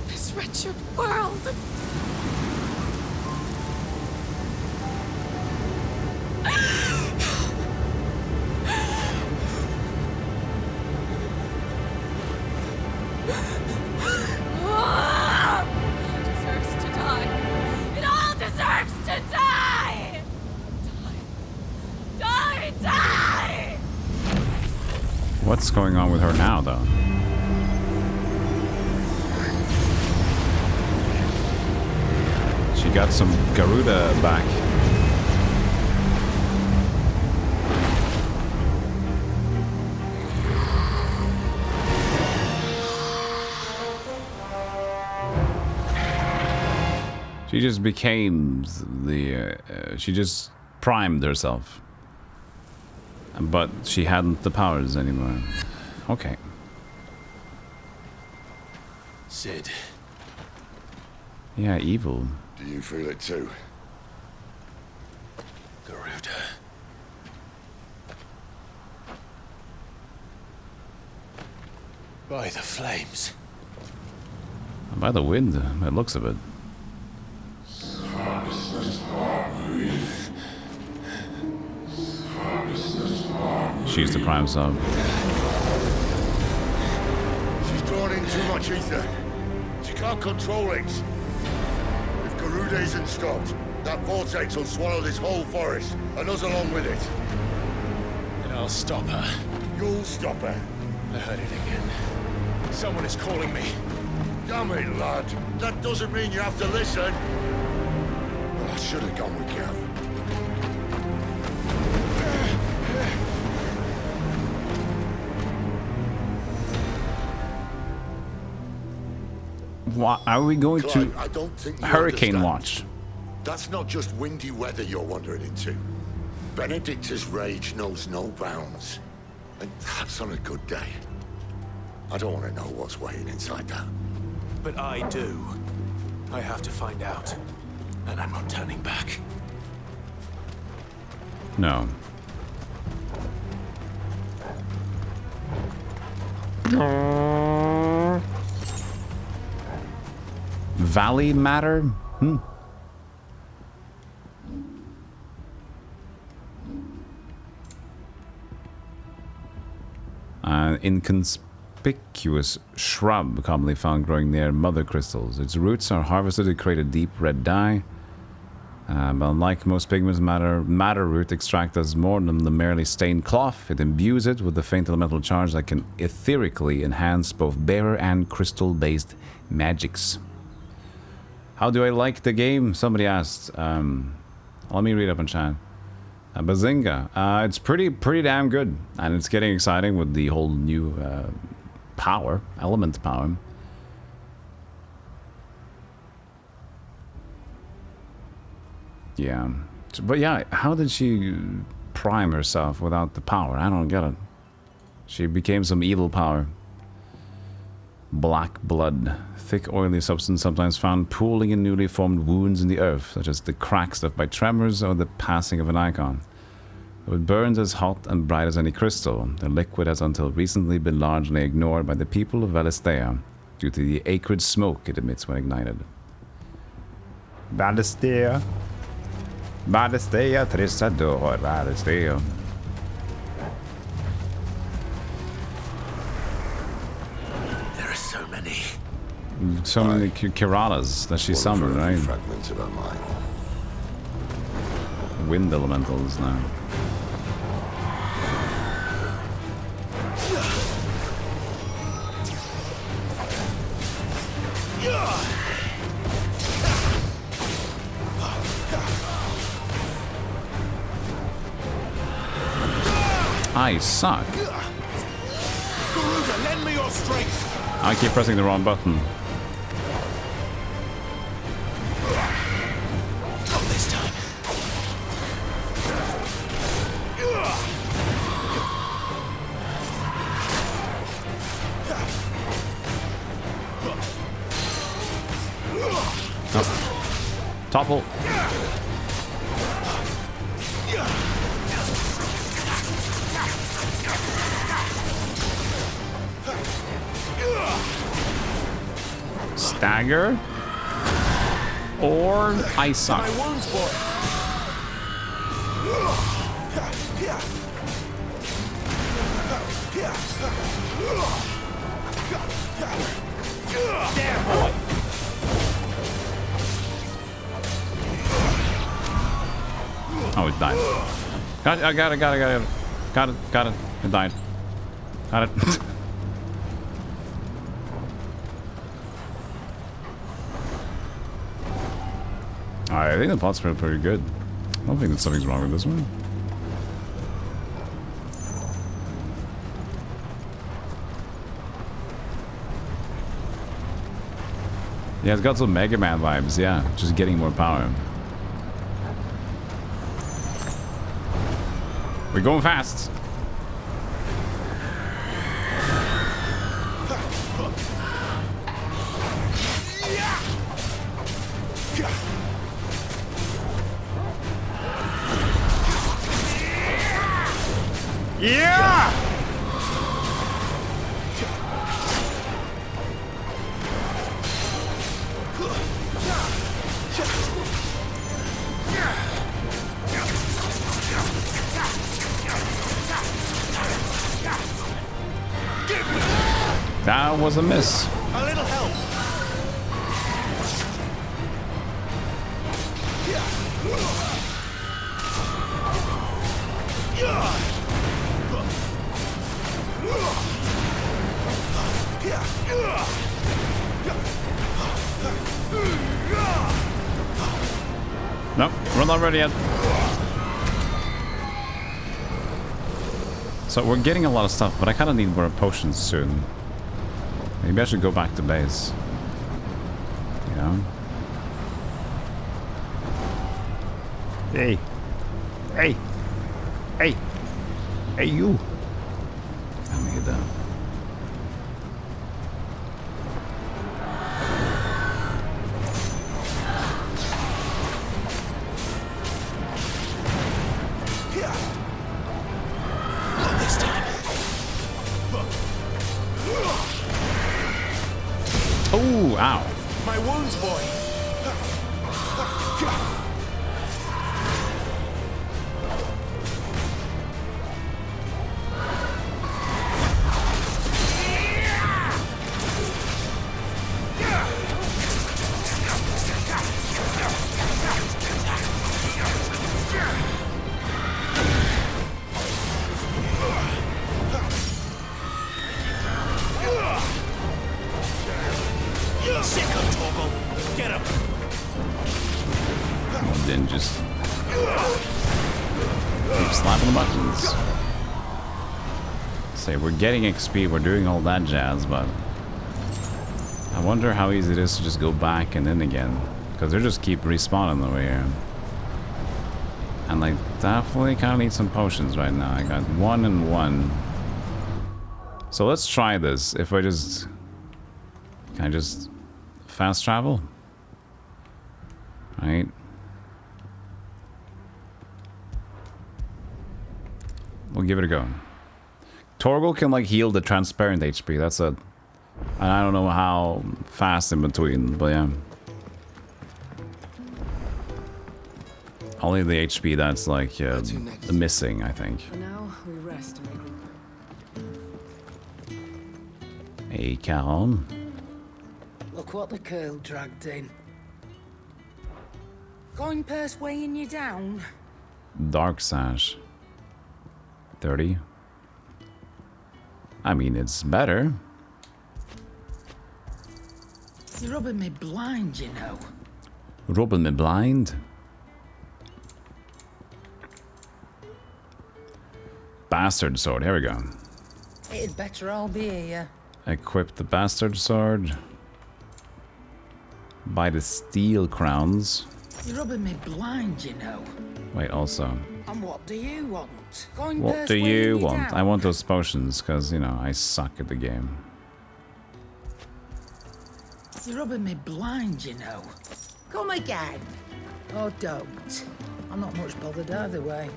This wretched world! What's going on with her now, though? She got some Garuda back. She just became the... she just primed herself. But she hadn't the powers anymore. Okay. Sid. Yeah, evil. Do you feel it too? Garuda. By the flames. By the wind, by the looks of it. She's the prime sub. She's drawn in too much ether. She can't control it. If Garuda isn't stopped, that vortex will swallow this whole forest, and us along with it. And I'll stop her. You'll stop her. I heard it again. Someone is calling me. Damn it, lad. That doesn't mean you have to listen. Well, I should have gone with Gav. What are we going Clive, to I don't think you hurricane understand. watch? That's not just windy weather you're wandering into. Benedicta's rage knows no bounds. And that's on a good day. I don't want to know what's waiting inside that. But I do. I have to find out. And I'm not turning back. No. Valley matter? An inconspicuous shrub commonly found growing near mother crystals. Its roots are harvested to create a deep red dye. But unlike most pigments, madder root extract does more than the merely stained cloth. It imbues it with a faint elemental charge that can etherically enhance both bearer and crystal-based magics. How do I like the game? Somebody asked. Let me read up on chat. Bazinga. It's pretty damn good, and it's getting exciting with the whole new power, element power. Yeah, but yeah, how did she prime herself without the power? I don't get it. She became some evil power. Black blood. Thick, oily substance sometimes found pooling in newly formed wounds in the earth, such as the cracks left by tremors or the passing of an icon. Though it burns as hot and bright as any crystal, the liquid has until recently been largely ignored by the people of Valisthea due to the acrid smoke it emits when ignited. Valisthea. Valisthea, Trisador, Valisthea. So many Kiralas that she summoned, right? Fragments of her mind. Wind elementals now. I suck. Garuda, lend me your strength. I keep pressing the wrong button. Not this time. Oh. Topple. Stagger or I suck. Oh, it died. Got it, I got it. Got it. It died. Got it. I think the plot's pretty good. I don't think that something's wrong with this one. Yeah, it's got some Mega Man vibes, yeah. Just getting more power. We're going fast. Yeah! That was a miss. A little help. Nope, we're not ready yet. So we're getting a lot of stuff, but I kind of need more potions soon. Maybe I should go back to base. You know? Hey. Hey. Hey. Hey, you. Let me get down. Oh, ow. My wounds, boy. Then just keep slapping the buttons. Say we're getting XP, we're doing all that jazz, but I wonder how easy it is to just go back and in again, because they just keep respawning over here. And I definitely kind of need some potions right now. I got 1 and 1. So let's try this. If I just... Can I just fast travel? Right. We'll give it a go. Torgal can like heal the transparent HP. That's a... And I don't know how fast in between, but yeah. Only the HP that's like missing, I think. For now, we rest and regroup. Hey, Caron. Look what the curl dragged in. Going purse weighing you down. Dark Sash. 30. I mean, it's better. You're rubbing me blind, you know. Rubbing me blind? Bastard sword, here we go. It'd better all be here. Equip the bastard sword. Buy the steel crowns. You're rubbing me blind, you know. Wait, also. And what do you want? Going What purse do weighing you want? down? I want those potions, because, you know, I suck at the game. You're rubbing me blind, you know. Come again. Or don't. I'm not much bothered either way.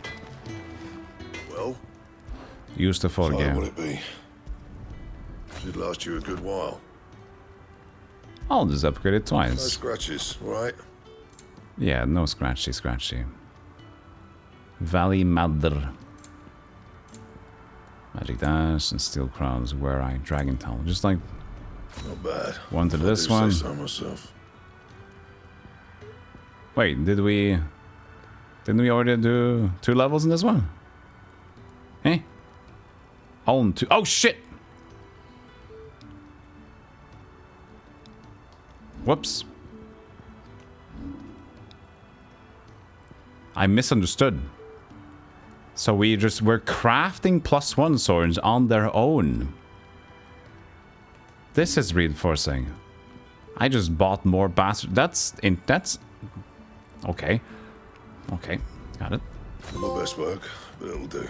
Well, Use the full fine game. would it be? Should last you a good while. I'll just upgrade it No twice. scratches, right? Yeah, no scratchy. Valley Madr. Magic Dash and Steel Crowns, where I Dragon Tail. Just like Not bad. one to If I this do one. say so myself. Wait, didn't we already do 2 levels in this one? Eh? On 2. Oh shit! Whoops. I misunderstood. So we're crafting +1 swords on their own. This is reinforcing. I just bought more bastard. That's okay. Okay, got it. My best work, but it'll do.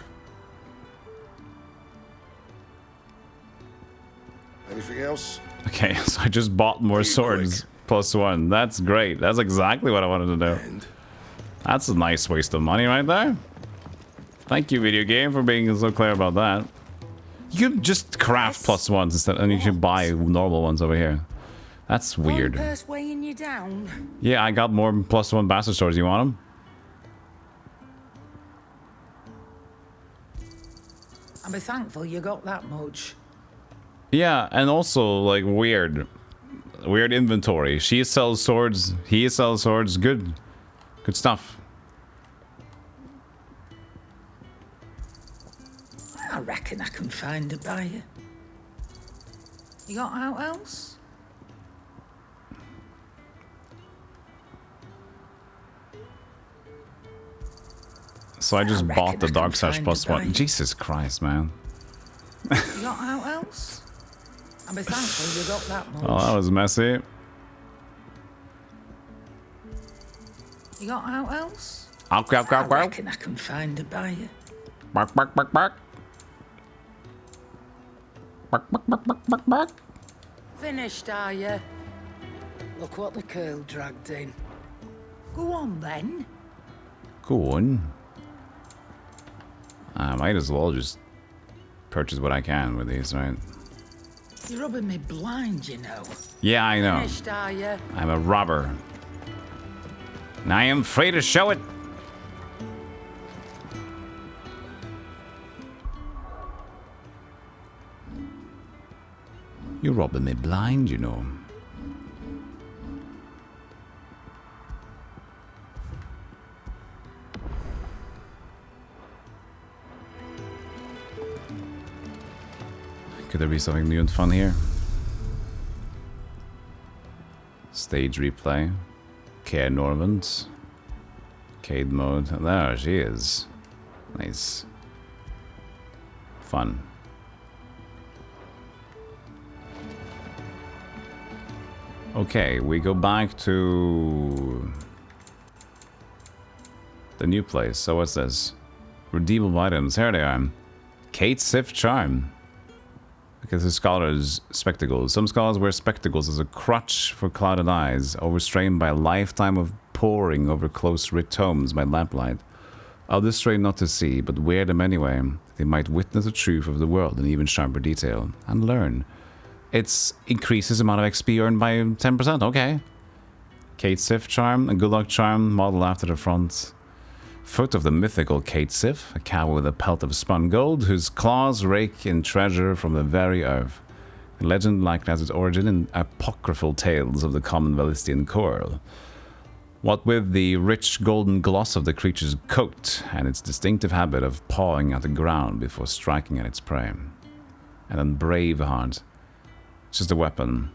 Anything else? Okay, so I just bought more swords. +1. That's great. That's exactly what I wanted to do. That's a nice waste of money right there. Thank you, video game, for being so clear about that. You can just craft +1s instead, and you can buy normal ones over here. That's weird. One purse weighing you down. Yeah, I got more +1 bastard swords. You want them? I'll be thankful you got that much. Yeah, and also like weird inventory. She sells swords. He sells swords. Good stuff. I reckon I can find a buyer. You got out else? So I just bought the Dark Sash +1. Jesus Christ, man. You got out else? I'll be thankful you got that much. Oh, that was messy. You got out else? I reckon I can find a buyer. Bark, bark, bark, bark. Bark, bark, bark, bark, bark, bark. Finished, are you? Look what the curl dragged in. Go on, then. Go on. I might as well just purchase what I can with these, right? You're rubbing me blind, you know. Yeah, I know. Finished, are you? I'm a robber. And I am free to show it. You're robbing me blind, you know. Could there be something new and fun here? Stage replay. Care Norvant. Arcade mode. There she is. Nice. Fun. Okay, we go back to the new place. So what's this? Redeemable items. Here they are. Kate Sif Charm. Because the scholars' spectacles. Some scholars wear spectacles as a crutch for clouded eyes, overstrained by a lifetime of poring over close-writ tomes by lamplight. Others strain not to see, but wear them anyway. They might witness the truth of the world in even sharper detail, and learn. It increases the amount of XP earned by 10%, okay. Kate Sif Charm, a good luck charm, modeled after the front foot of the mythical Kate Sif, a cow with a pelt of spun gold, whose claws rake in treasure from the very earth. A legend likely has its origin in apocryphal tales of the common Valistian coral. What with the rich golden gloss of the creature's coat, and its distinctive habit of pawing at the ground before striking at its prey. And then Braveheart. It's just a weapon.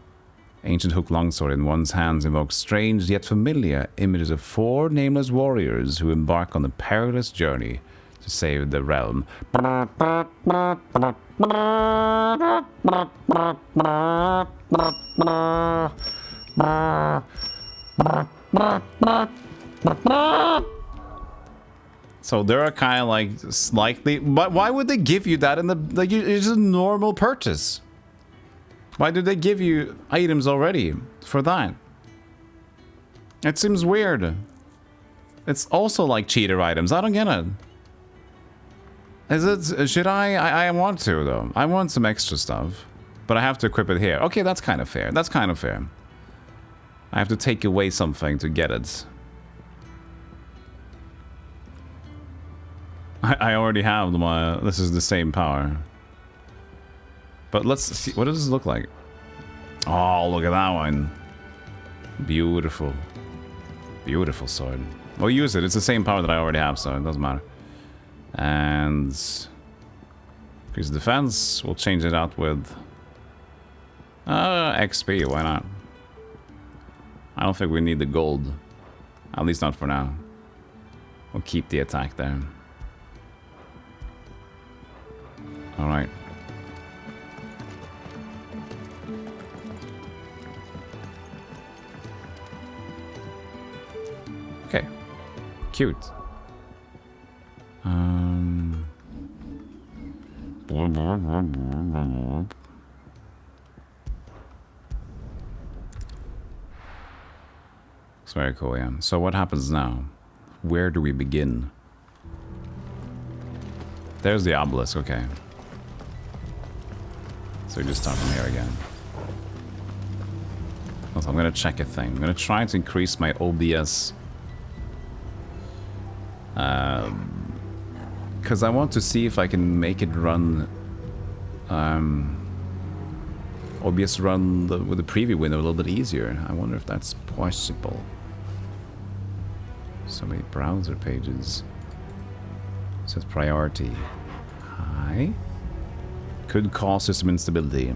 Ancient hook longsword in one's hands invokes strange yet familiar images of 4 nameless warriors who embark on a perilous journey to save the realm. So they're kind of like slightly, but why would they give you that in the like? It's a normal purchase. Why did they give you items already for that? It seems weird. It's also like cheater items. I don't get it. Is it? Should I want to though. I want some extra stuff, but I have to equip it here. Okay, that's kind of fair. That's kind of fair. I have to take away something to get it. I already have my. This is the same power. But let's see. What does this look like? Oh, look at that one. Beautiful. Beautiful sword. We'll use it. It's the same power that I already have, so it doesn't matter. And increase defense. We'll change it out with XP. Why not? I don't think we need the gold. At least not for now. We'll keep the attack there. Alright. Okay. Cute. It's very cool, yeah. So what happens now? Where do we begin? There's the obelisk, okay. So we just start from here again. Also, I'm gonna check a thing. I'm gonna try to increase my OBS. Because I want to see if I can make it run... OBS run with the preview window a little bit easier. I wonder if that's possible. So many browser pages. It says priority. High. Could cause system instability.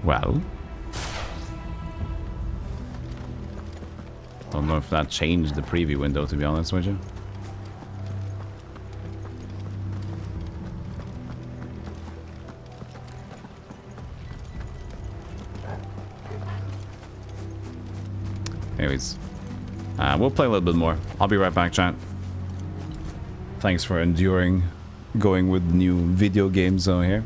Well. Don't know if that changed the preview window, to be honest with you. Anyways, we'll play a little bit more. I'll be right back, chat. Thanks for enduring going with new video games over here.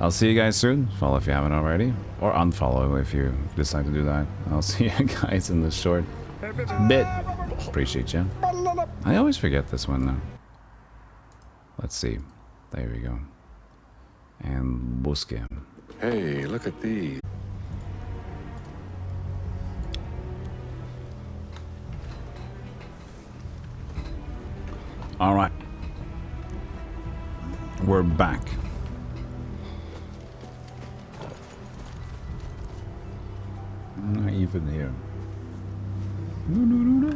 I'll see you guys soon. Follow if you haven't already. Or unfollow if you decide to do that. I'll see you guys in the short bit. Appreciate you. I always forget this one now. Let's see. There we go. And Busque. Hey, look at these. All right. We're back. Not even here. No.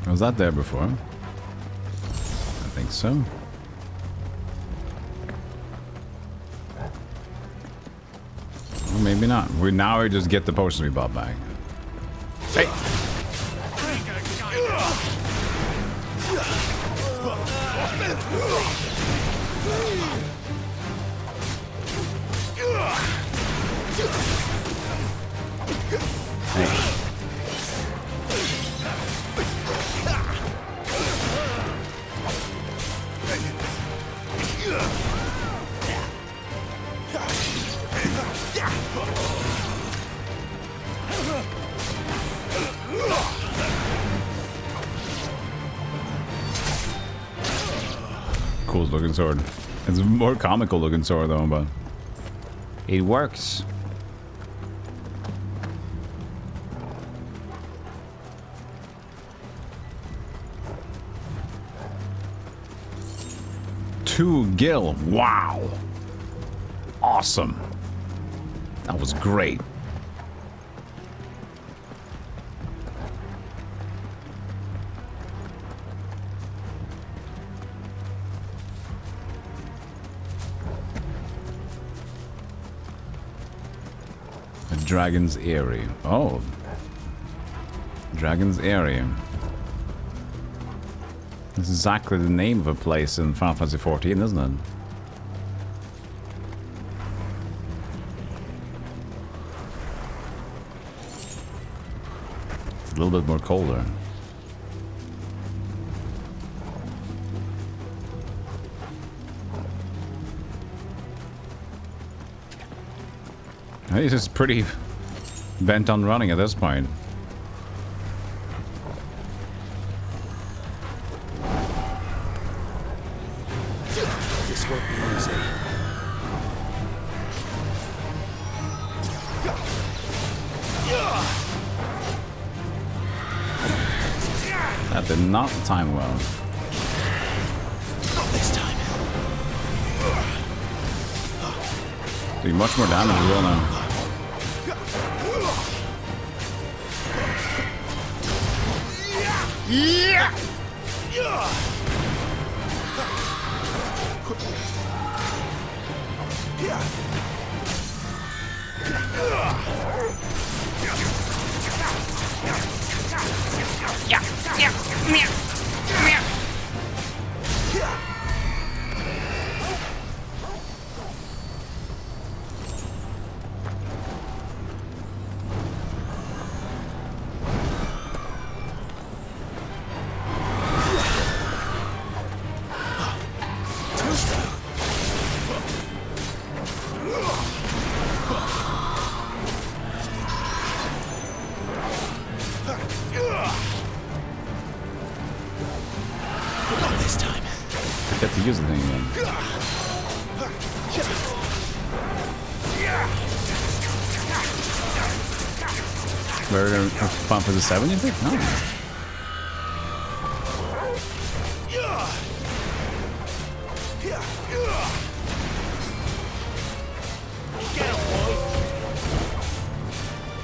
Was that there before? I think so. Or maybe not. We just get the potions we bought back. Hey! Hey. Cool looking sword. It's a more comical looking sword though, but it works. Two gil. Wow. Awesome. That was great. Dragon's Eyrie. Oh. Dragon's Eyrie. That's exactly the name of a place in Final Fantasy XIV, isn't it? It's a little bit more colder. He's just pretty bent on running at this point. This won't be easy. That did not time well. Not this time. Doing much more damage as well now. Yeah! Not this time. Get to use the thing again. We're gonna have fun for the 7, you think? No.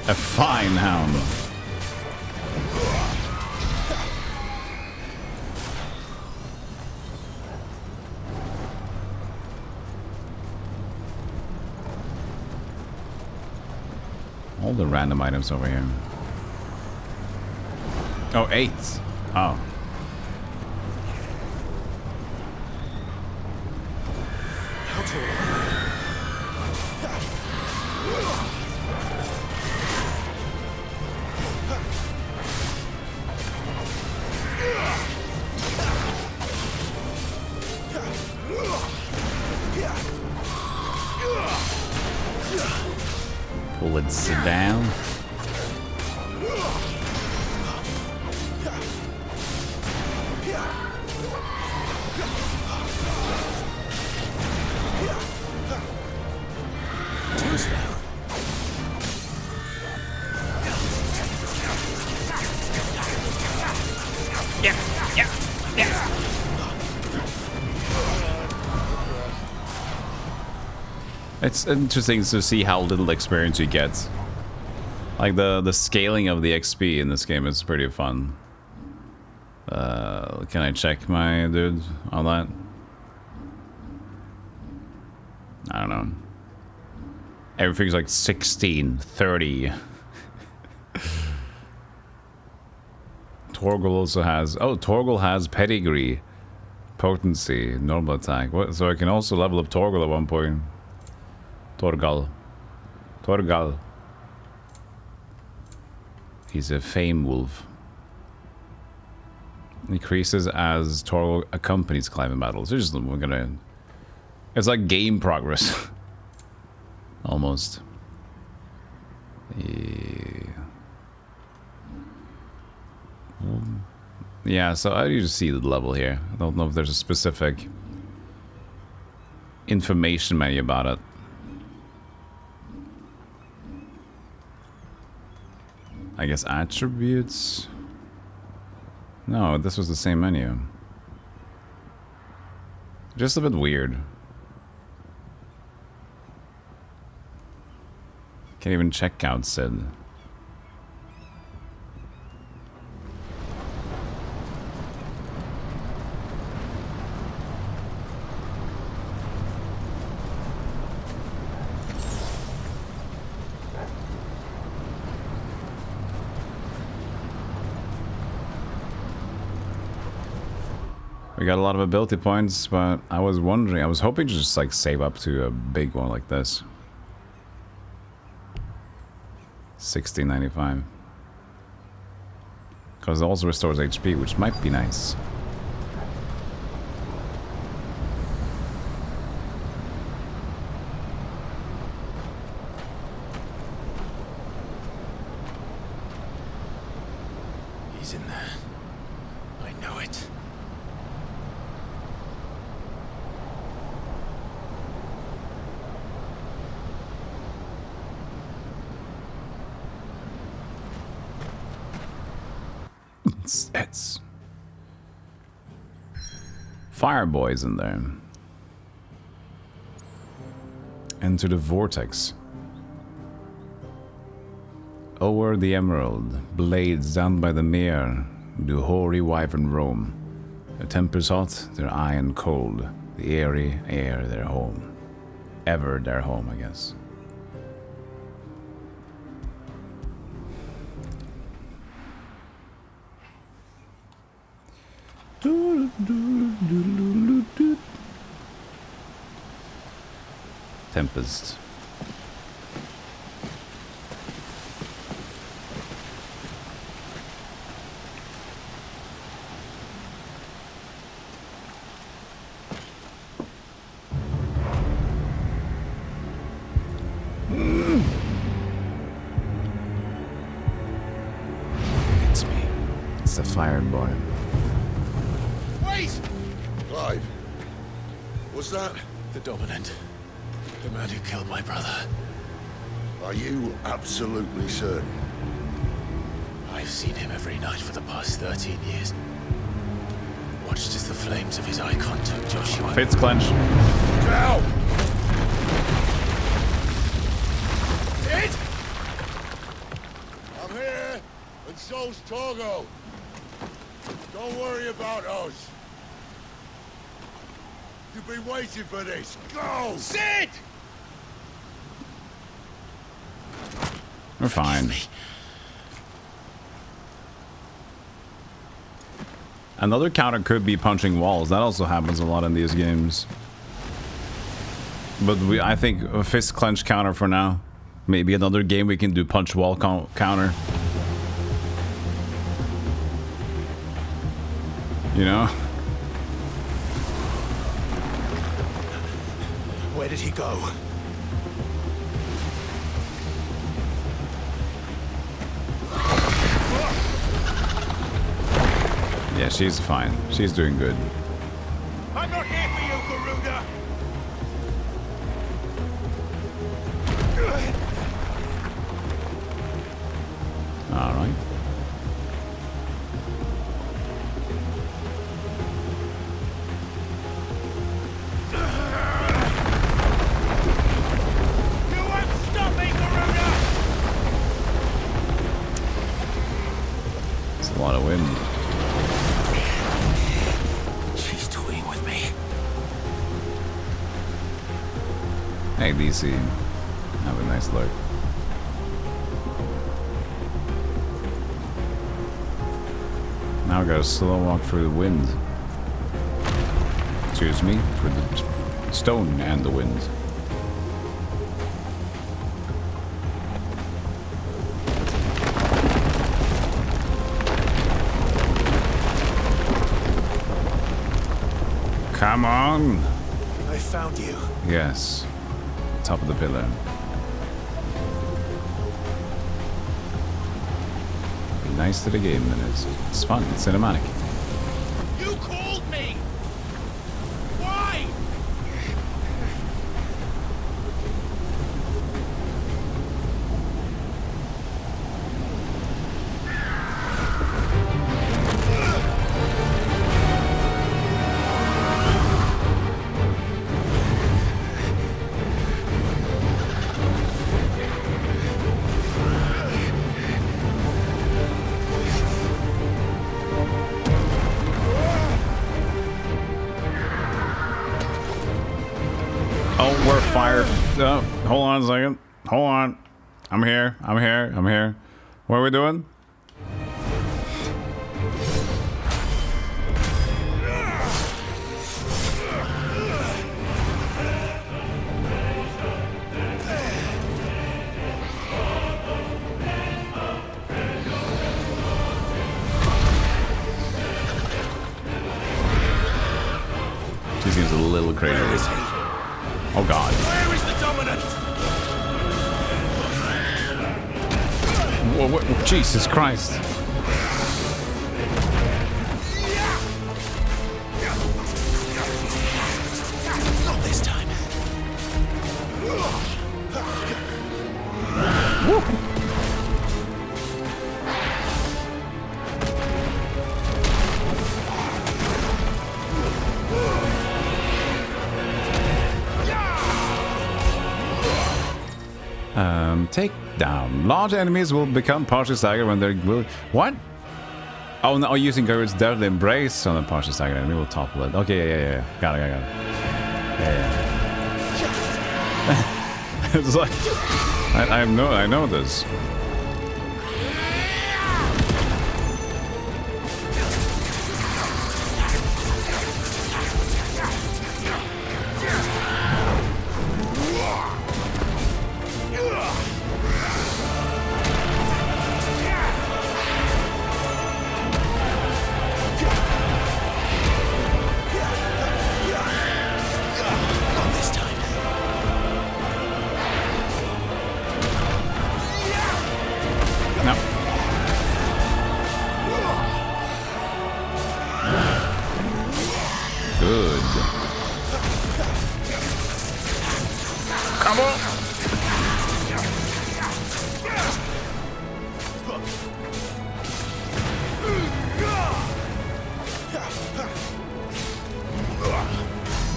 A fine hound. All the random items over here. Oh, 8. Oh. Pull it down. Too slow. It's interesting to see how little experience you get. Like the scaling of the XP in this game is pretty fun. Can I check my dude on that? I don't know. Everything's like 16, 30. Torgal also has... Oh, Torgal has pedigree, potency, normal attack. What? So I can also level up Torgal at one point. Torgal. He's a fame wolf. Increases as Torgal accompanies climbing battles. We're gonna... It's like game progress. Almost. Yeah, so I usually see the level here. I don't know if there's a specific information menu about it. I guess attributes? No, this was the same menu. Just a bit weird. Can't even check out Sid. We got a lot of ability points, but I was wondering, I was hoping to just like save up to a big one like this. 1695. Because it also restores HP, which might be nice. He's in there. I know it. It's Fireboy's in there. Enter the vortex. O'er the emerald, blades down by the mere, do hoary wyvern roam. The temper's hot, their iron cold, the airy air their home. Ever their home, I guess. Tempest. It's me. It's the Fire Boy. Wait! Clive. Was that? The Dominant. The man who killed my brother. Are you absolutely certain? I've seen him every night for the past 13 years. Watched as the flames of his icon took Joshua. Fits clench. Down! Sid! I'm here, and so's Torgo. Don't worry about us. You've been waiting for this. Go! Sid! We're fine. Another counter could be punching walls. That also happens a lot in these games. But I think a fist clench counter for now. Maybe another game we can do punch wall counter. You know? Where did he go? Yeah, she's fine. She's doing good. I'm not here for you, Garuda! Alright. You won't stop me, Garuda! It's a lot of wind. She's toying with me. Hey, DC. Have a nice look. Now I gotta slow walk through the wind. Excuse me, for the stone and the wind. Come on! I found you. Yes. Top of the pillar. Be nice to the game, and it's fun. It's cinematic. You called me! Why? Oh, we're fired. Oh, hold on a second. Hold on. I'm here. I'm here. I'm here. What are we doing? She seems a little crazy. Oh god. Where is the Dominant? Whoa, Jesus Christ. Not this time. Take down. Large enemies will become partially staggered when they're... What? Oh, no, using Garrud's deadly embrace on a partially staggered enemy will topple it. Okay, yeah. Got it. Yeah. It's like... I know this.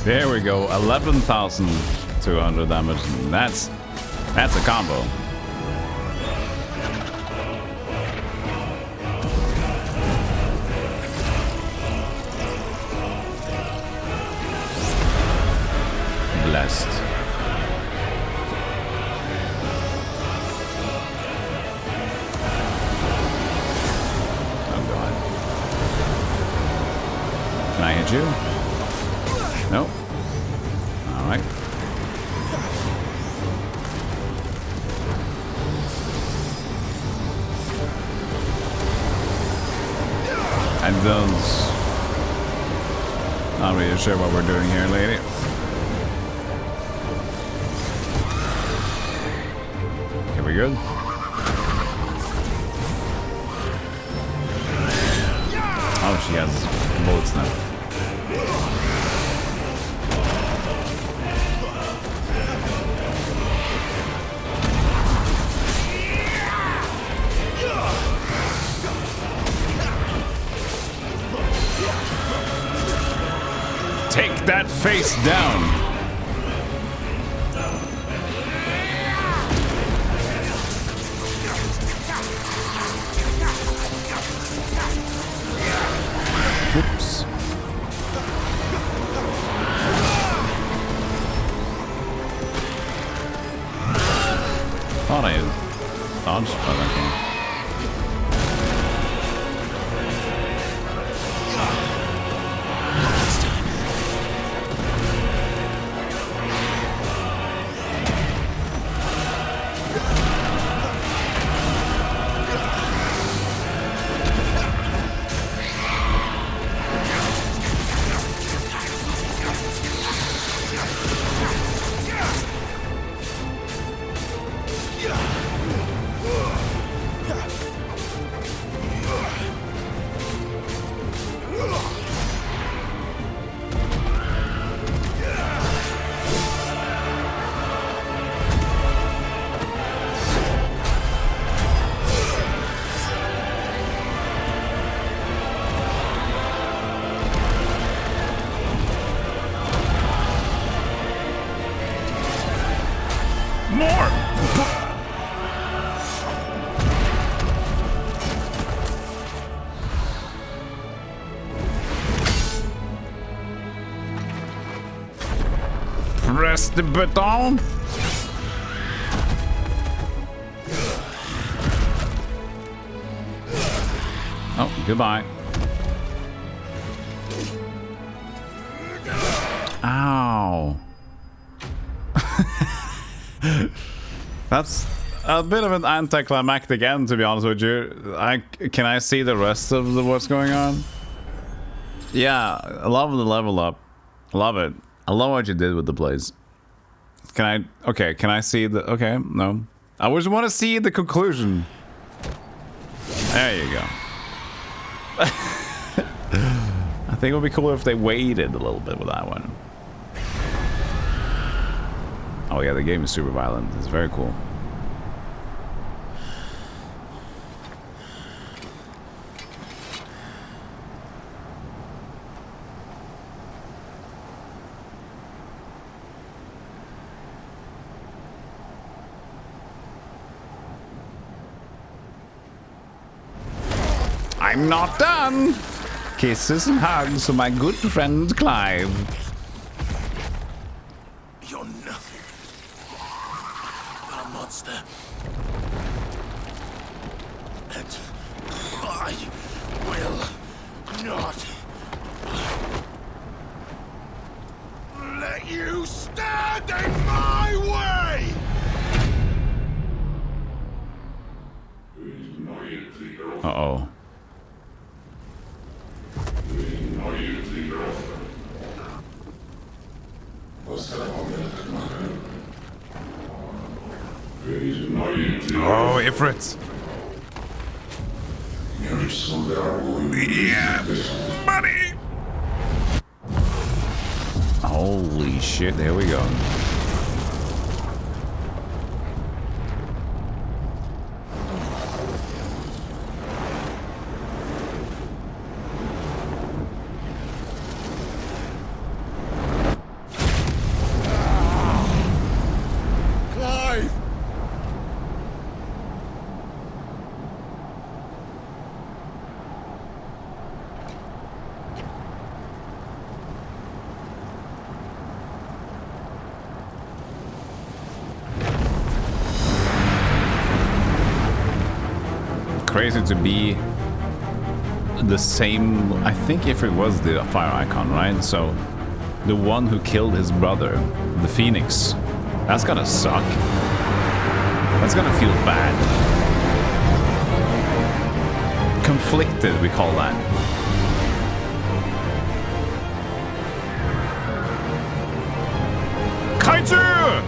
There we go. 11,200 damage. That's a combo. Blessed. Oh god. Can I hit you? Nope. Alright. I don't... Not really sure what we're doing here, lady. Okay, we good? Oh, she has bullets now. Take that face down. Whoops. Thought I dodged, but okay. Press the button. Oh, goodbye. Ow. That's a bit of an anticlimactic end, to be honest with you. Can I see the rest of what's going on? Yeah, I love the level up. Love it. I love what you did with the place. Can I... Okay, can I see the... Okay, no. I just want to see the conclusion. There you go. I think it would be cool if they waited a little bit with that one. Oh yeah, the game is super violent. It's very cool. I'm not done! Kisses and hugs for my good friend Clive. You're nothing but a monster. And I will not let you stand in my way! Uh-oh. Oh, Ifrit. Yeah, buddy. Holy shit, there we go. crazy to be the same. I think if it was the fire icon, right? So the one who killed his brother, the Phoenix, that's gonna suck. That's gonna feel bad. Conflicted, we call that. Kaiju!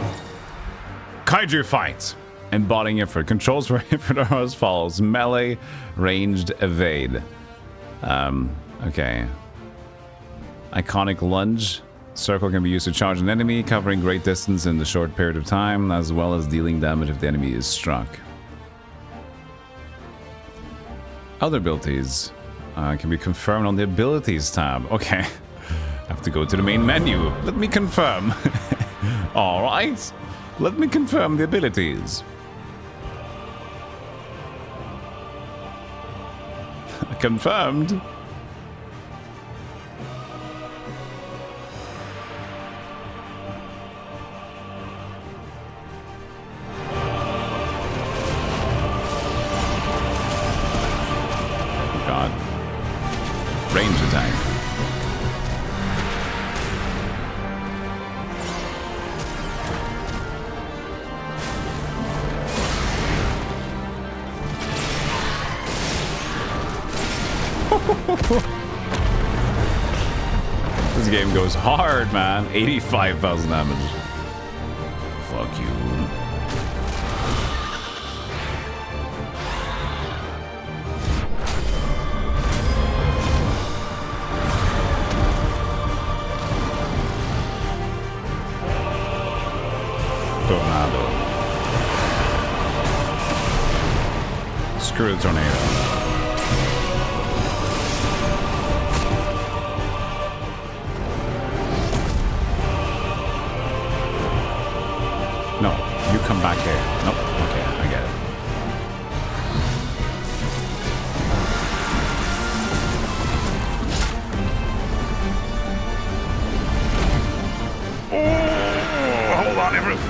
Kaiju fight. Embodying effort. Controls for effort are as follows. Melee, ranged, evade. Okay. Iconic lunge. Circle can be used to charge an enemy, covering great distance in the short period of time, as well as dealing damage if the enemy is struck. Other abilities can be confirmed on the abilities tab. Okay. Have to go to the main menu. Let me confirm. Alright. Let me confirm the abilities. Confirmed. God. Range attack. This game goes hard, man. 85,000 damage. Fuck you. Tornado. Screw the tornado. No, you come back here. Nope. Okay, I get it. Oh, hold on, everyone.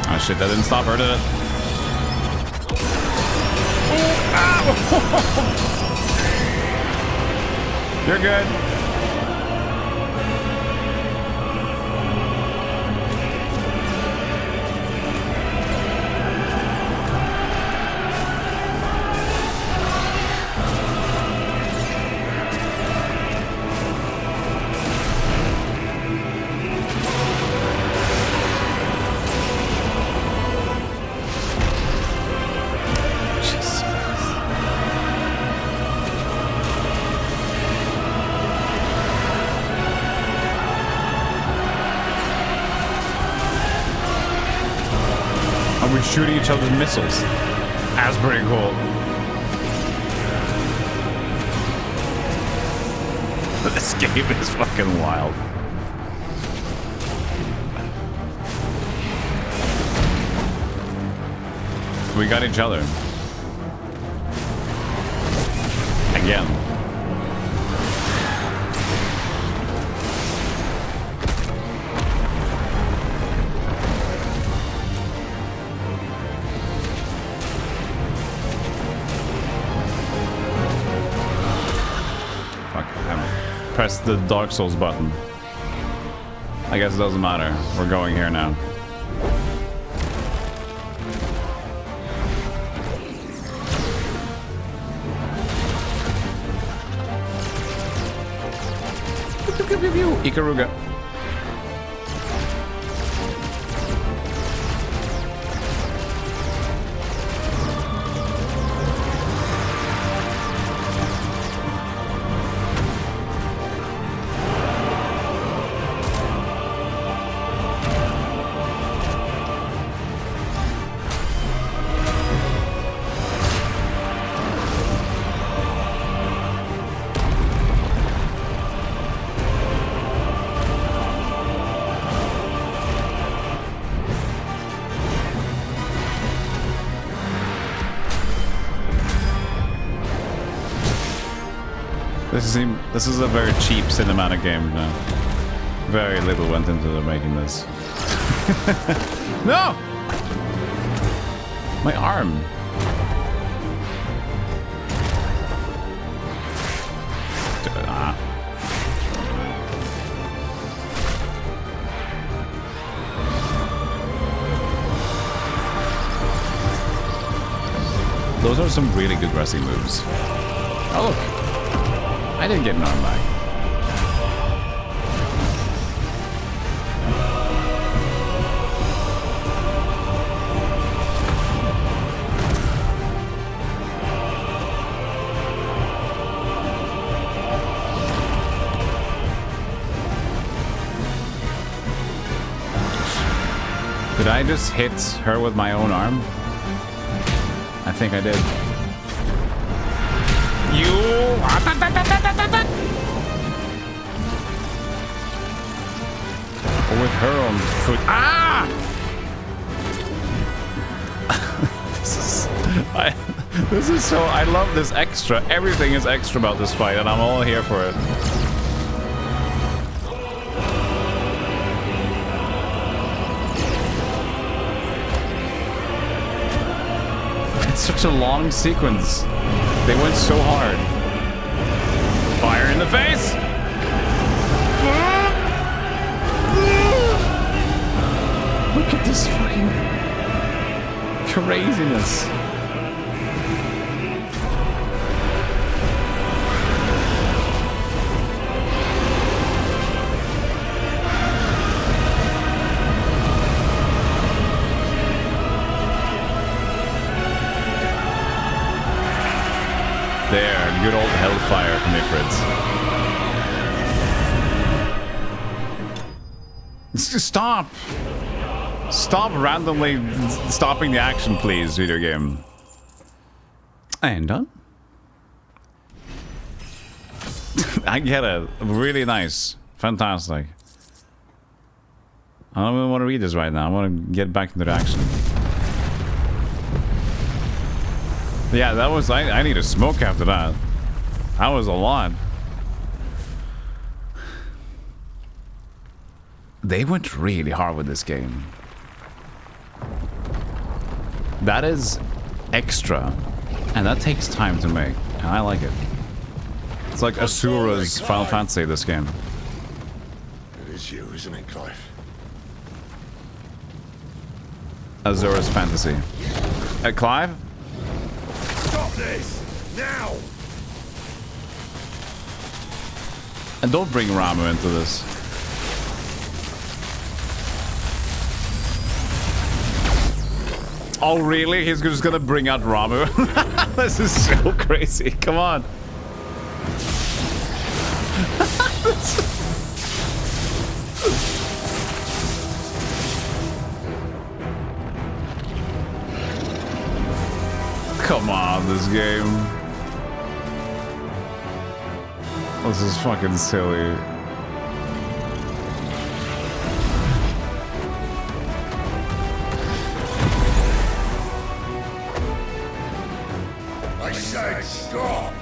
Oh shit, that didn't stop her, did it? Oh, you're good. We're shooting each other's missiles. That's pretty cool. This game is fucking wild. We got each other. Again. Press the Dark Souls button. I guess it doesn't matter. We're going here now. Ikaruga. This is a very cheap cinematic game now. Very little went into making this. No! My arm. Those are some really good wrestling moves. Oh look. I didn't get an arm back. Did I just hit her with my own arm? I think I did. Or with her own foot. Ah! This is so. I love this extra. Everything is extra about this fight, and I'm all here for it. It's such a long sequence. They went so hard. Fire in the face! Look at this fucking craziness. There, good old hellfire from Ifrids. Stop! Stop randomly stopping the action, please, video game. And done. I get it. Really nice. Fantastic. I don't even want to read this right now. I want to get back into the action. Yeah, that was... I need a smoke after that. That was a lot. They went really hard with this game. That is extra. And that takes time to make. And I like it. It's like Asura's Final Fantasy, this game. It is you, isn't it, Clive? Asura's Fantasy. Clive? Stop this! Now! And don't bring Ramu into this. Oh, really? He's just gonna bring out Ramu? This is so crazy. Come on. Come on, this game. This is fucking silly. I said stop!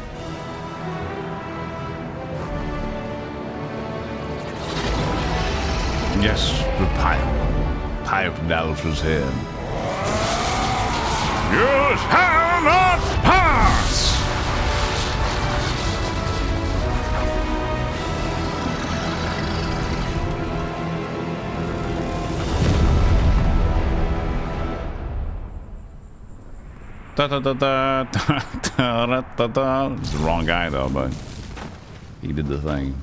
Yes, the pipe valve is here. You shall not pass! Da da da da da da da da. It's the wrong guy though, but he did the thing.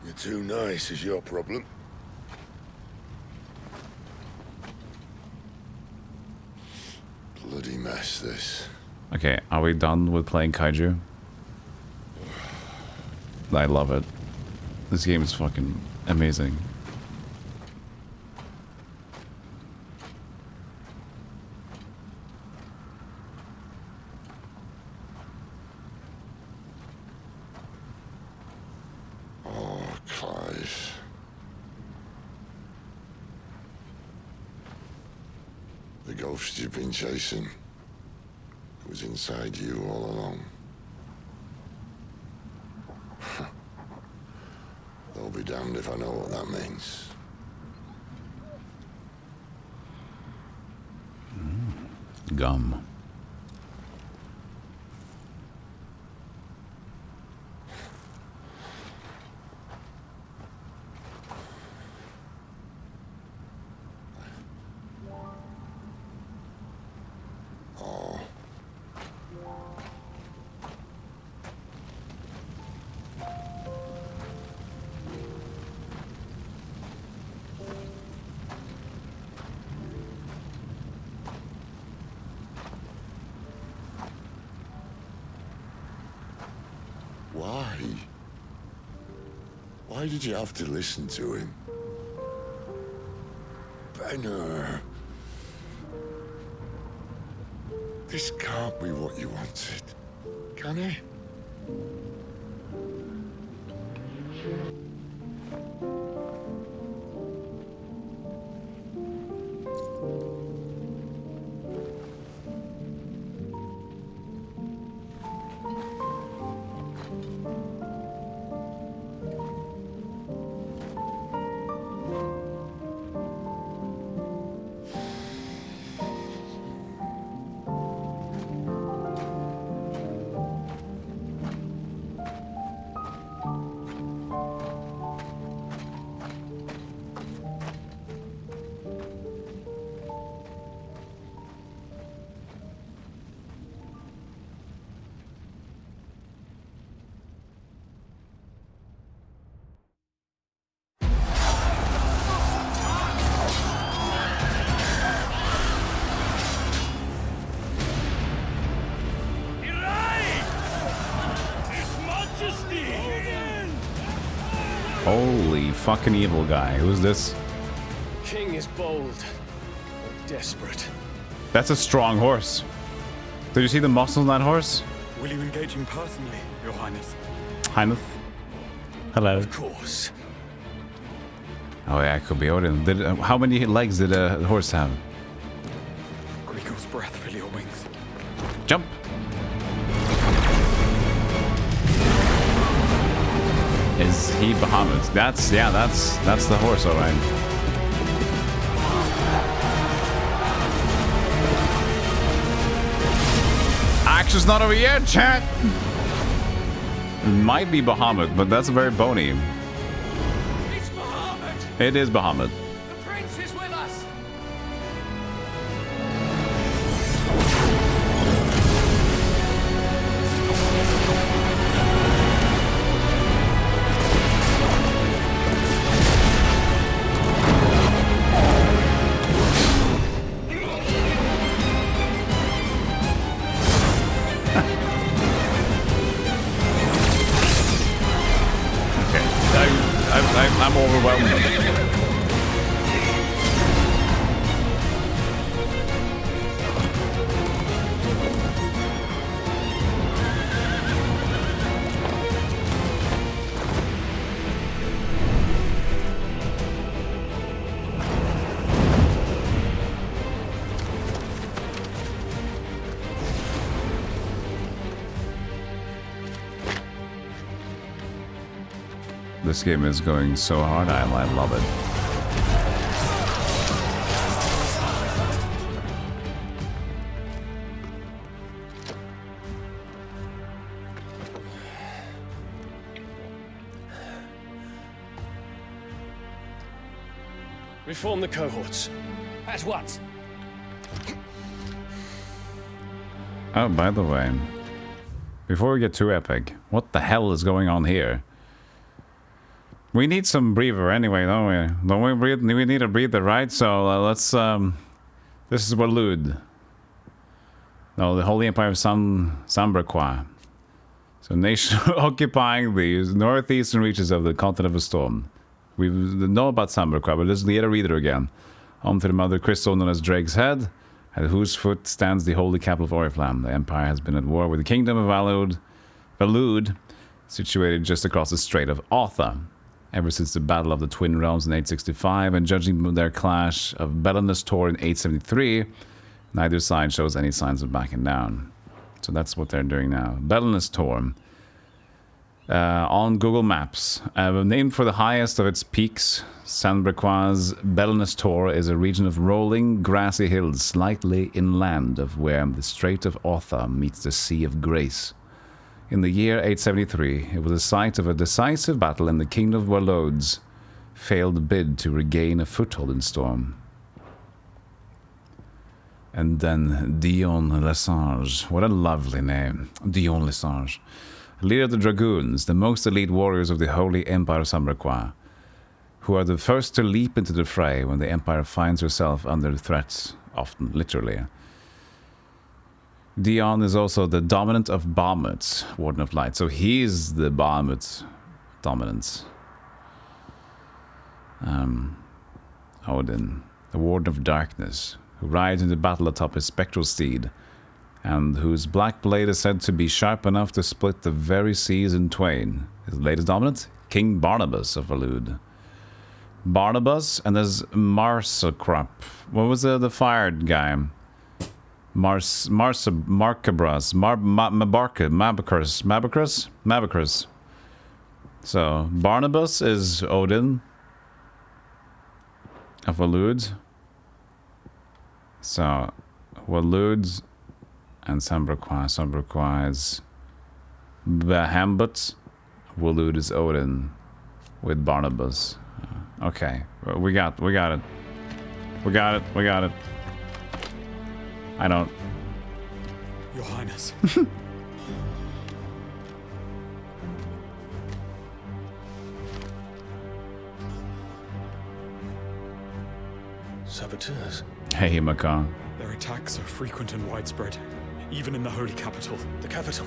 You're too nice is your problem. Bloody mess, this. Okay, are we done with playing Kaiju? I love it. This game is fucking amazing. Oh, Clive. The ghost you've been chasing was inside you all along. I'll be damned if I know what that means. Gum. Oh. Why? Why did you have to listen to him? Benner. This can't be what you wanted, can it? Holy fucking evil guy. Who's this? King is bold, or desperate. That's a strong horse. Did you see the muscle in that horse? Will you engage him personally, Your Highness? Highness. Hello. Of course. Oh yeah, it could be Odin. How many legs did a horse have? Griegel's breath fill your wings. Jump. Is he Bahamut? That's the horse, all right. Action's not over yet, chat. It might be Bahamut, but that's very bony. It's Bahamut. It is Bahamut. The prince is with us. I'm overwhelmed. This game is going so hard, I love it. Reform the cohorts. At once. Oh, by the way, before we get too epic, what the hell is going on here? We need some breather anyway, don't we? Don't we breathe? We need a breather, right? So let's. This is Walud. No, the Holy Empire of Sambraquois. So, nation occupying the northeastern reaches of the continent of the storm. We know about Sambraquois, but let's get a reader again. Home to the mother crystal known as Drake's Head, at whose foot stands the holy capital of Oriflamme. The Empire has been at war with the kingdom of Valud, situated just across the Strait of Otha. Ever since the Battle of the Twin Realms in 865, and judging their clash of Belenus Tor in 873, Neither side shows any signs of backing down. So that's what they're doing now. Belenus Tor. On Google Maps, named for the highest of its peaks, Saint-Brequois, Belenus Tor is a region of rolling, grassy hills slightly inland of where the Strait of Otha meets the Sea of Grace. In the year 873, it was the site of a decisive battle in the Kingdom of Wallode's failed bid to regain a foothold in Storm. And then Dion Lesage. What a lovely name. Dion Lesage. Leader of the Dragoons, the most elite warriors of the Holy Empire of Saint-Brequois, who are the first to leap into the fray when the Empire finds herself under threat, often literally. Dion is also the dominant of Bahamut, Warden of Light. So he's the Bahamut dominant. Odin, the Warden of Darkness, who rides into battle atop his spectral steed, and whose black blade is said to be sharp enough to split the very seas in twain. His latest dominant, King Barnabas of Valud. Barnabas, and there's Marsacrop. What was the fired guy? Marcabras. Mabacrus. So, Barnabas is Odin of Valud. So, Walud and Saint-Brequois. Saint-Brequois is Bahamut. Walud is Odin with Barnabas. Okay, we got it. We got it. I don't. Your Highness. Saboteurs. Hey, Macaw. Their attacks are frequent and widespread, even in the holy capital. The capital?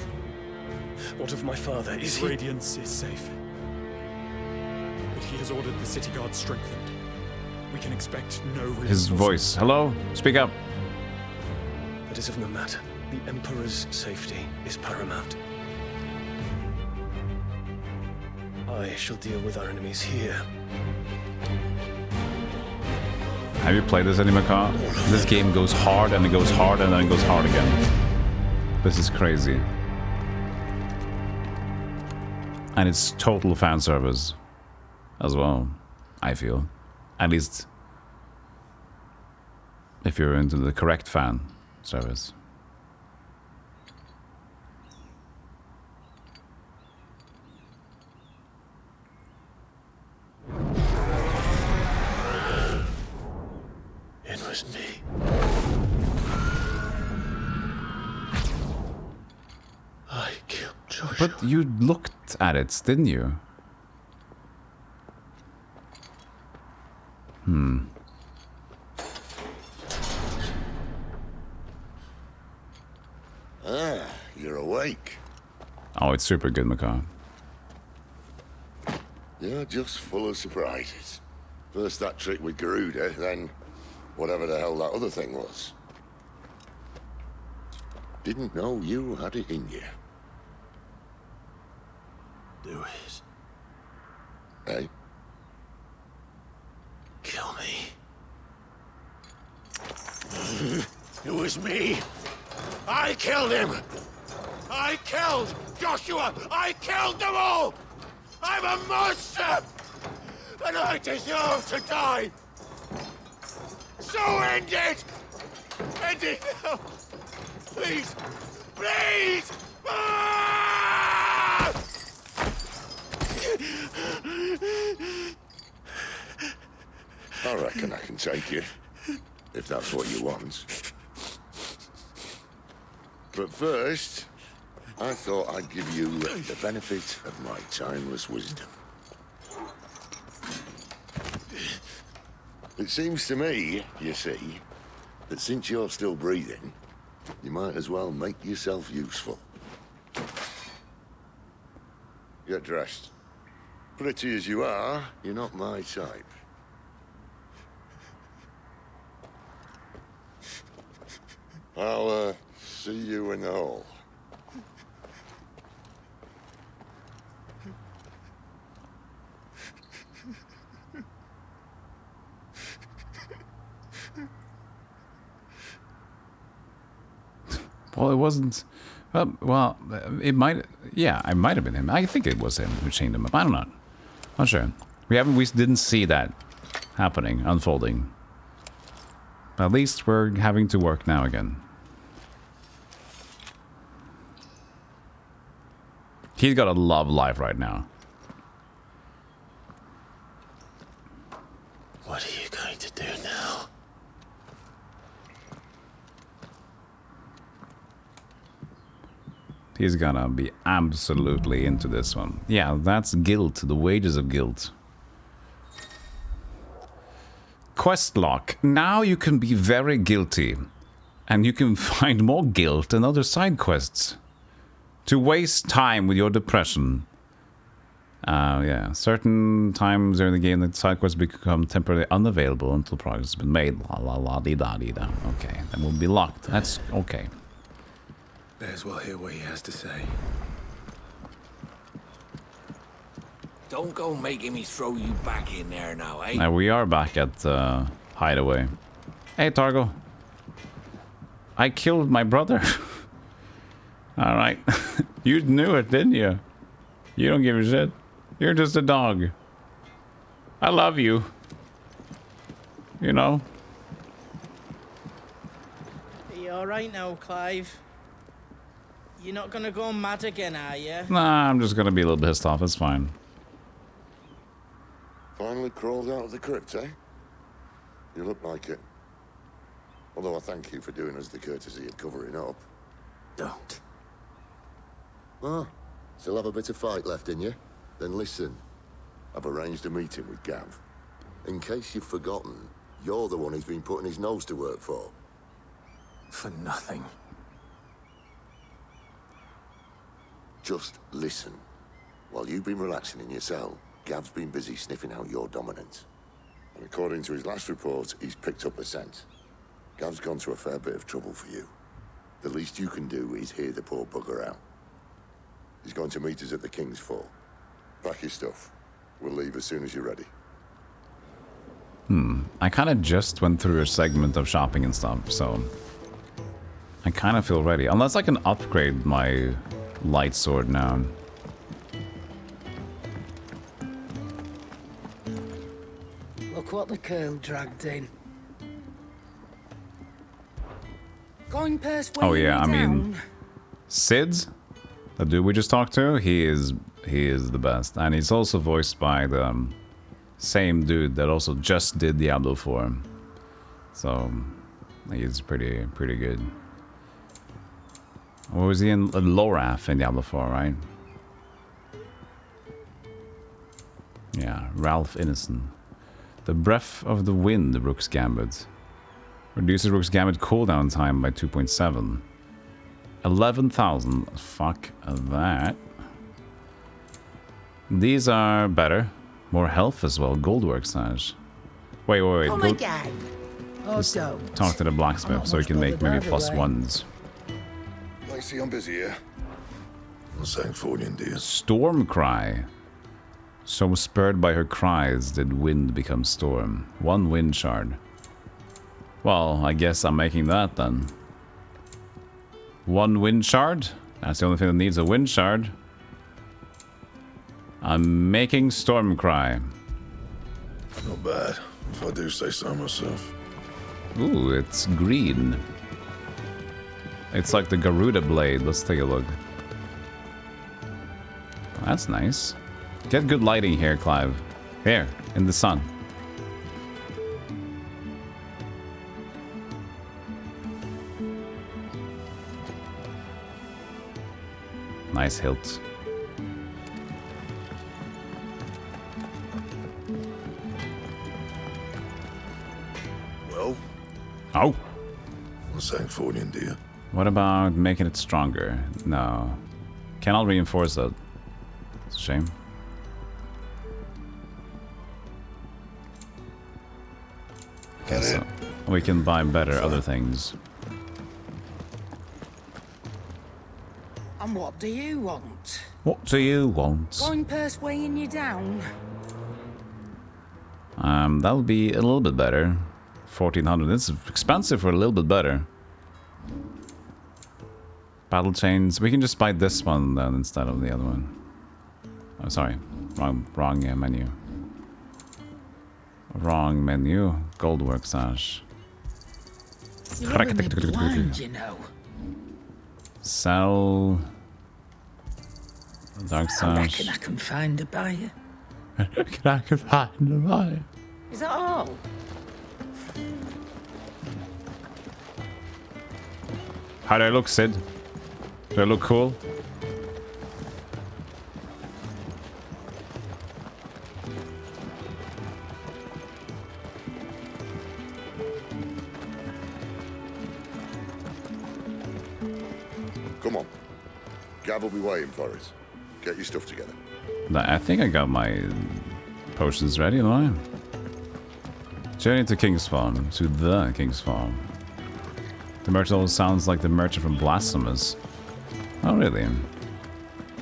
What of my father? Is he? Radiance is safe. But he has ordered the city guard strengthened. We can expect no reinforcements. His voice. Hello? Speak up. That is of no matter. The Emperor's safety is paramount. I shall deal with our enemies here. Have you played this, Macaw? This game goes hard and it goes hard and then it goes hard again. This is crazy. And it's total fan service as well, I feel. At least if you're into the correct fan service. It was me. I killed Joshua. But you looked at it, didn't you? Ah, you're awake. Oh, it's super good, Macaw. You're just full of surprises. First that trick with Garuda, then whatever the hell that other thing was. Didn't know you had it in you. Do it. Hey? Kill me. It was me. I killed him. I killed Joshua. I killed them all. I'm a monster. And I deserve to die. So end it. End it now. Please. Please. Ah! I reckon I can take you, if that's what you want. But first, I thought I'd give you the benefit of my timeless wisdom. It seems to me, you see, that since you're still breathing, you might as well make yourself useful. Get dressed. Pretty as you are, you're not my type. I'll, see you in the hall. Well, it wasn't. Well, it might. Yeah, it might have been him. I think it was him who chained him up. I don't know. Not sure. We didn't see that happening, unfolding. At least we're having to work now again. He's got a love life right now. What are you going to do now? He's gonna be absolutely into this one. Yeah, that's guilt, the wages of guilt. Quest lock. Now you can be very guilty. And you can find more guilt and other side quests. To waste time with your depression. Yeah, certain times during the game the side quests become temporarily unavailable until progress has been made. La la la dee da dee da. Okay, then we'll be locked. That's okay. May as well hear what he has to say. Don't go making me throw you back in there now, eh? Now we are back at Hideaway. Hey, Targo. I killed my brother. Alright. You knew it, didn't you? You don't give a shit. You're just a dog. I love you. You know? Are you alright now, Clive? You're not gonna go mad again, are you? Nah, I'm just gonna be a little pissed off. It's fine. Finally crawled out of the crypt, eh? You look like it. Although I thank you for doing us the courtesy of covering up. Don't. Ah, still have a bit of fight left in you? Then listen. I've arranged a meeting with Gav. In case you've forgotten, you're the one he's been putting his nose to work for. For nothing. Just listen. While you've been relaxing in your cell, Gav's been busy sniffing out your dominance. And according to his last report, he's picked up a scent. Gav's gone to a fair bit of trouble for you. The least you can do is hear the poor bugger out. He's going to meet us at the King's Fall. Pack your stuff. We'll leave as soon as you're ready. I kind of just went through a segment of shopping and stuff, so... I kind of feel ready. Unless I can upgrade my light sword now. Look what the curl dragged in. Going persuading Oh yeah, I me mean... down. Sid? The dude we just talked to? He is the best. And he's also voiced by the same dude that also just did Diablo 4. So, he's pretty good. What was he in? Loraf in Diablo 4, right? Yeah, Ralph Innocent. The Breath of the Wind, Rook's Gambit. Reduces Rook's Gambit cooldown time by 2.7. 11,000. Fuck that. These are better. More health as well. Goldwork Sash. Wait. Oh my god. Oh, don't. Talk to the blacksmith so he can make maybe +1s. I see I'm busy here. I'm saying Fordian, dear. Storm Cry. So spurred by her cries did wind become storm. 1 wind shard. Well, I guess I'm making that then. 1 wind shard? That's the only thing that needs a wind shard. I'm making Storm Cry. Not bad, if I do say so myself. Ooh, it's green. It's like the Garuda blade. Let's take a look. That's nice. Get good lighting here, Clive. Here, in the sun. Nice hilt. Well? Oh! I'm saying Fordian, dear. What about making it stronger? No. Cannot reinforce it. It's a shame. Okay, so we can buy better other things. And what do you want? What do you want? Going persuading you down? That would be a little bit better. 1,400. It's expensive for a little bit better. Battle chains. We can just buy this one then instead of the other one. Oh, sorry. Wrong menu. Wrong menu. Goldwork sash. You're rubbing me blind, you know. Sell. Dark I sash. reckon I can find a buyer. I can find a buyer. Is that all? How do I look, Sid? Do I look cool? Come on. Gav will be waiting for us. Get your stuff together. I think I got my potions ready, don't I? Journey to King's Farm. To the King's Farm. The merchant always sounds like the merchant from Blasphemous. Oh, really?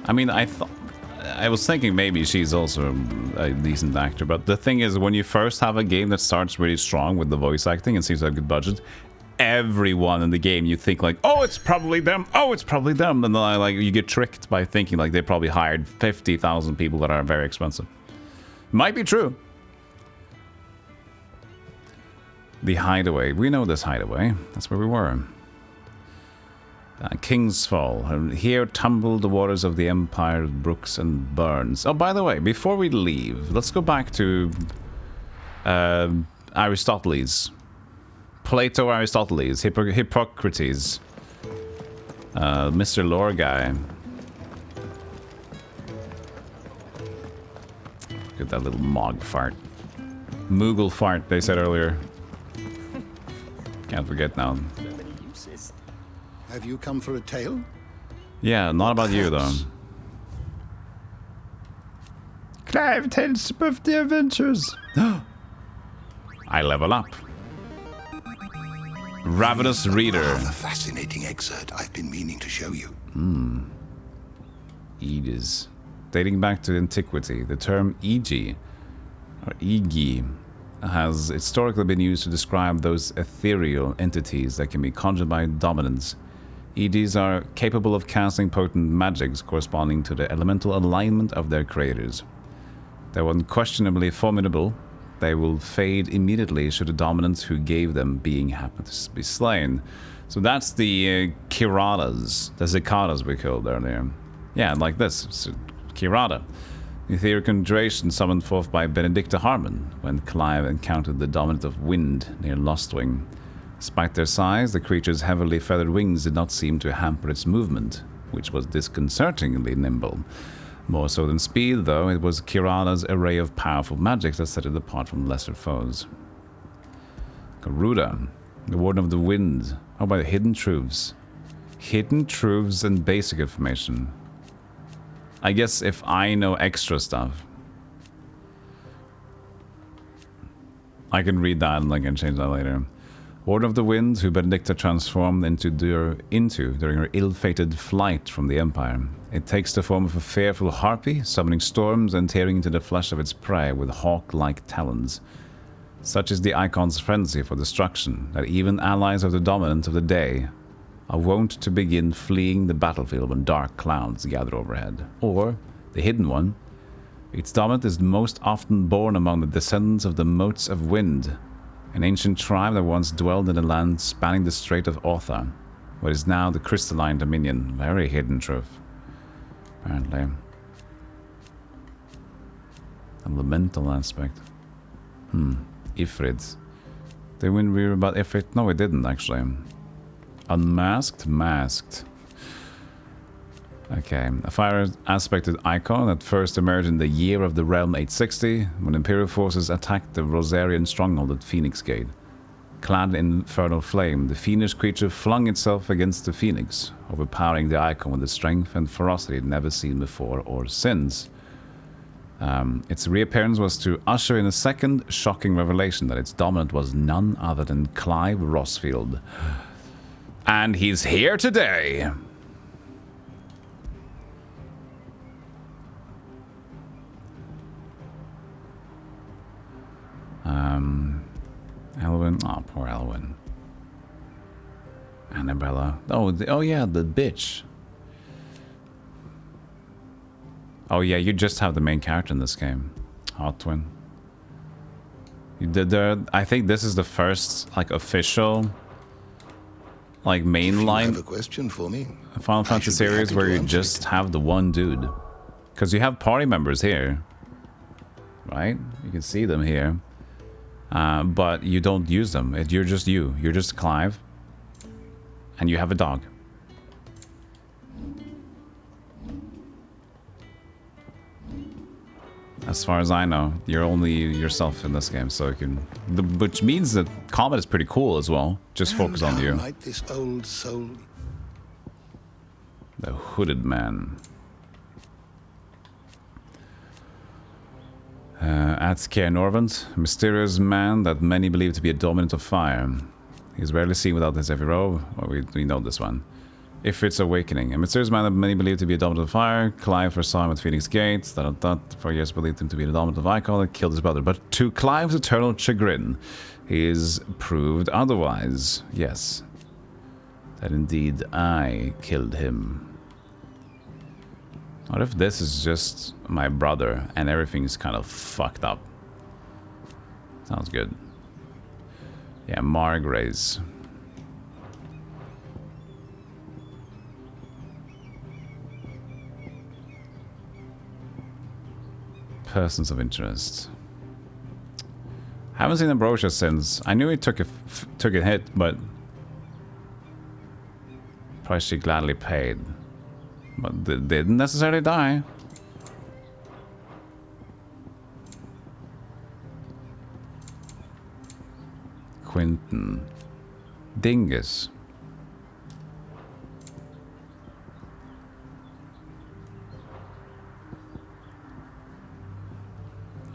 I mean, I was thinking maybe she's also a decent actor, but the thing is, when you first have a game that starts really strong with the voice acting and seems to have a good budget, everyone in the game you think like, oh, it's probably them, oh, it's probably them, and then like you get tricked by thinking like they probably hired 50,000 people that are very expensive. Might be true. The hideaway. We know this hideaway. That's where we were. King's Fall. Here tumble the waters of the empire, brooks and burns. Oh, by the way, before we leave, let's go back to Aristoteles. Plato, Aristoteles, Hippocrates. Mr. Lore guy. Look at that little Mog fart. Moogle fart, they said earlier. Can't forget now. Have you come for a tale? Yeah, not about you though. Clive tells of the adventures. I level up. Ravenous Reader. A fascinating excerpt I've been meaning to show you. Edis. Dating back to antiquity, the term Egi, or Egi, has historically been used to describe those ethereal entities that can be conjured by dominants. Edis are capable of casting potent magics corresponding to the elemental alignment of their creators. Though unquestionably formidable, they will fade immediately should the dominants who gave them being happen to be slain. So that's the Kiradas, the Zikadas we killed earlier. Yeah, like this. It's Kirada. The ethereal conjuration summoned forth by Benedicta Harmon when Clive encountered the dominant of wind near Lostwing. Despite their size, the creature's heavily feathered wings did not seem to hamper its movement, which was disconcertingly nimble. More so than speed, though, it was Kirada's array of powerful magics that set it apart from lesser foes. Garuda, the Warden of the Wind. Oh, by the Hidden Truths. Hidden Truths and basic information. I guess if I know extra stuff, I can read that and I can change that later. Warden of the Wind, who Benedicta transformed into during her ill-fated flight from the Empire. It takes the form of a fearful harpy, summoning storms and tearing into the flesh of its prey with hawk-like talons. Such is the Icon's frenzy for destruction, that even allies of the dominant of the day are wont to begin fleeing the battlefield when dark clouds gather overhead. Or, the Hidden One, its dominant is most often born among the descendants of the Motes of Wind, an ancient tribe that once dwelled in the land spanning the Strait of Otha, what is now the Crystalline Dominion. Very hidden truth, apparently. Elemental aspect. Ifrit. Did we read about Ifrit? No, we didn't, actually. Unmasked? Masked. Okay, a fire-aspected icon that first emerged in the year of the Realm 860, when Imperial forces attacked the Rosarian stronghold at Phoenix Gate. Clad in infernal flame, the fiendish creature flung itself against the Phoenix, overpowering the icon with a strength and ferocity never seen before or since. Its reappearance was to usher in a second shocking revelation that its dominant was none other than Clive Rossfield. And he's here today! Elwyn. Oh, poor Elwyn. Annabella. Oh yeah, the bitch. Oh yeah, you just have the main character in this game. Hot Twin. I think this is the first like official like mainline Have a question for me? Final Fantasy series where you just have the one dude. Because you have party members here. Right? You can see them here. But you don't use them. You're just you. You're just Clive. And you have a dog. As far as I know, you're only yourself in this game, so you can... which means that combat is pretty cool as well. Just focus on you. Might this old soul... The Hooded Man. Atkeir Norvent, a mysterious man that many believe to be a dominant of fire. He is rarely seen without his heavy robe. Well, we know this one. Ifrit's Awakening. A mysterious man that many believe to be a dominant of fire. Clive first saw him at Phoenix Gate. For years believed him to be the dominant of Icon and killed his brother. But to Clive's eternal chagrin, he is proved otherwise. Yes. That indeed I killed him. What if this is just my brother and everything's kind of fucked up? Sounds good. Yeah, Margraze. Persons of interest. Haven't seen the brochure since. I knew he took a hit, but price she gladly paid. But they didn't necessarily die. Quinton. Dingus.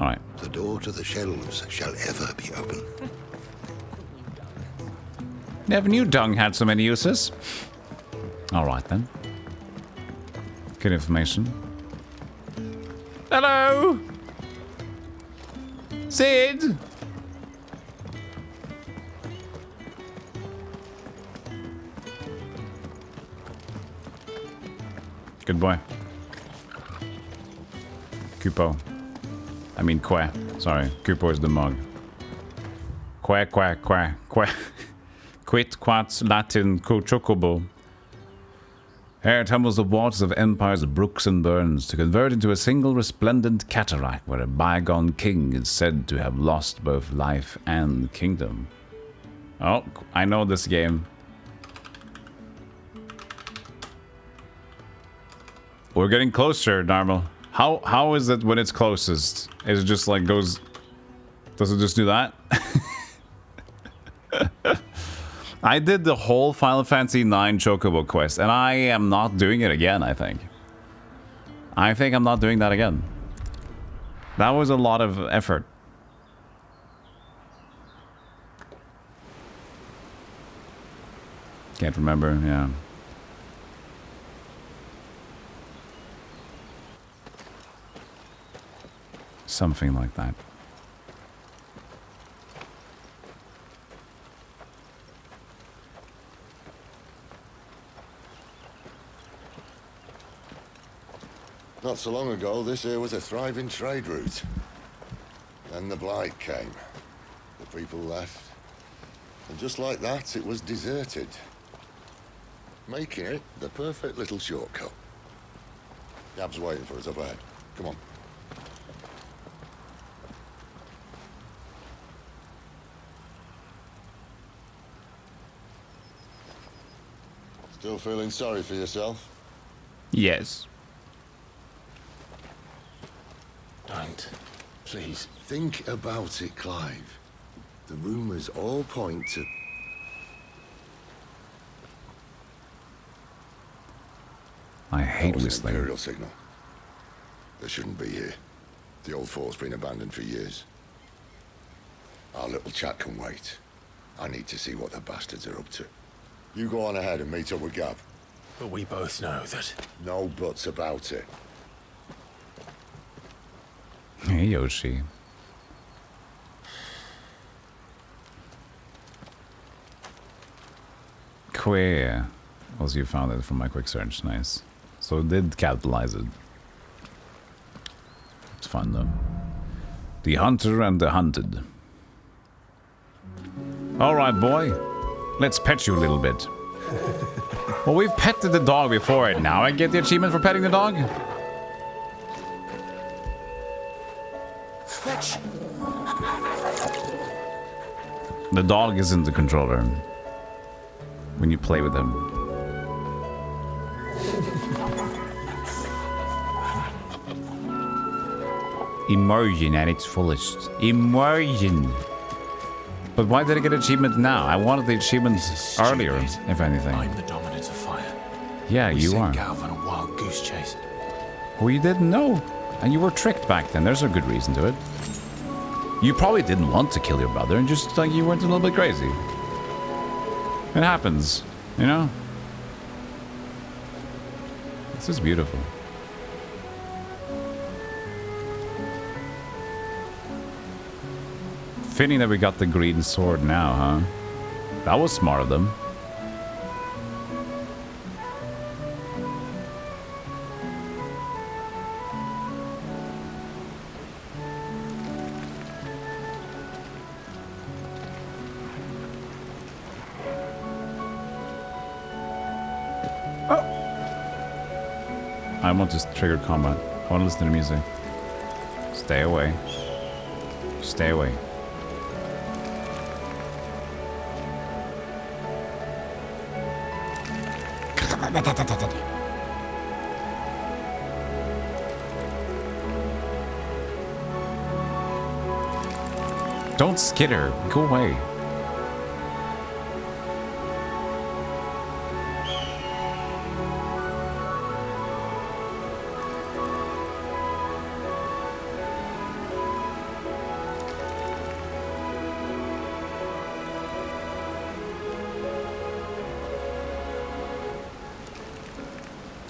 Alright. The door to the shelves shall ever be open. Never knew dung had so many uses. Alright then. Good information. Hello! Sid! Good boy. Kupo. I mean Que. Sorry, Kupo is the mug. Que. Quit, quats, Latin, chocobo. Here tumbles the waters of empires, brooks and burns, to convert into a single resplendent cataract where a bygone king is said to have lost both life and kingdom. Oh, I know this game. We're getting closer, Narmal. How is it when it's closest? Is it just like goes... Does it just do that? I did the whole Final Fantasy IX Chocobo quest, and I am not doing it again, I think. I think I'm not doing that again. That was a lot of effort. Can't remember, yeah. Something like that. Not so long ago, this here was a thriving trade route. Then the Blight came. The people left. And just like that, it was deserted. Making it the perfect little shortcut. Gab's waiting for us up ahead. Come on. Still feeling sorry for yourself? Yes. Don't. Please. Think about it, Clive. The rumors all point to... I hate that was whistling. an Imperial signal. They shouldn't be here. The old fort's been abandoned for years. Our little chat can wait. I need to see what the bastards are up to. You go on ahead and meet up with Gab. But we both know that... No buts about it. Hey, Yoshi. queer. Also, you found it from my quick search. Nice. So it did capitalize it. It's fun though. The hunter and the hunted. Alright, boy. Let's pet you a little bit. Well, we've petted the dog before it. Now I get the achievement for petting the dog? Fetch. The dog isn't the controller. When you play with him. Immersion at its fullest. Immersion! But why did I get achievement now? I wanted the achievement earlier, if anything. I'm the dominant of fire. Yeah, We you sent are. Galv on a wild goose chase. Well, you didn't know. And you were tricked back then. There's a good reason to it. You probably didn't want to kill your brother, and just like you went a little bit crazy. It happens, you know? This is beautiful. Fitting that we got the green sword now, huh? That was smart of them. I want to trigger combat. I want to listen to the music. Stay away. Stay away. Don't skitter. Go away.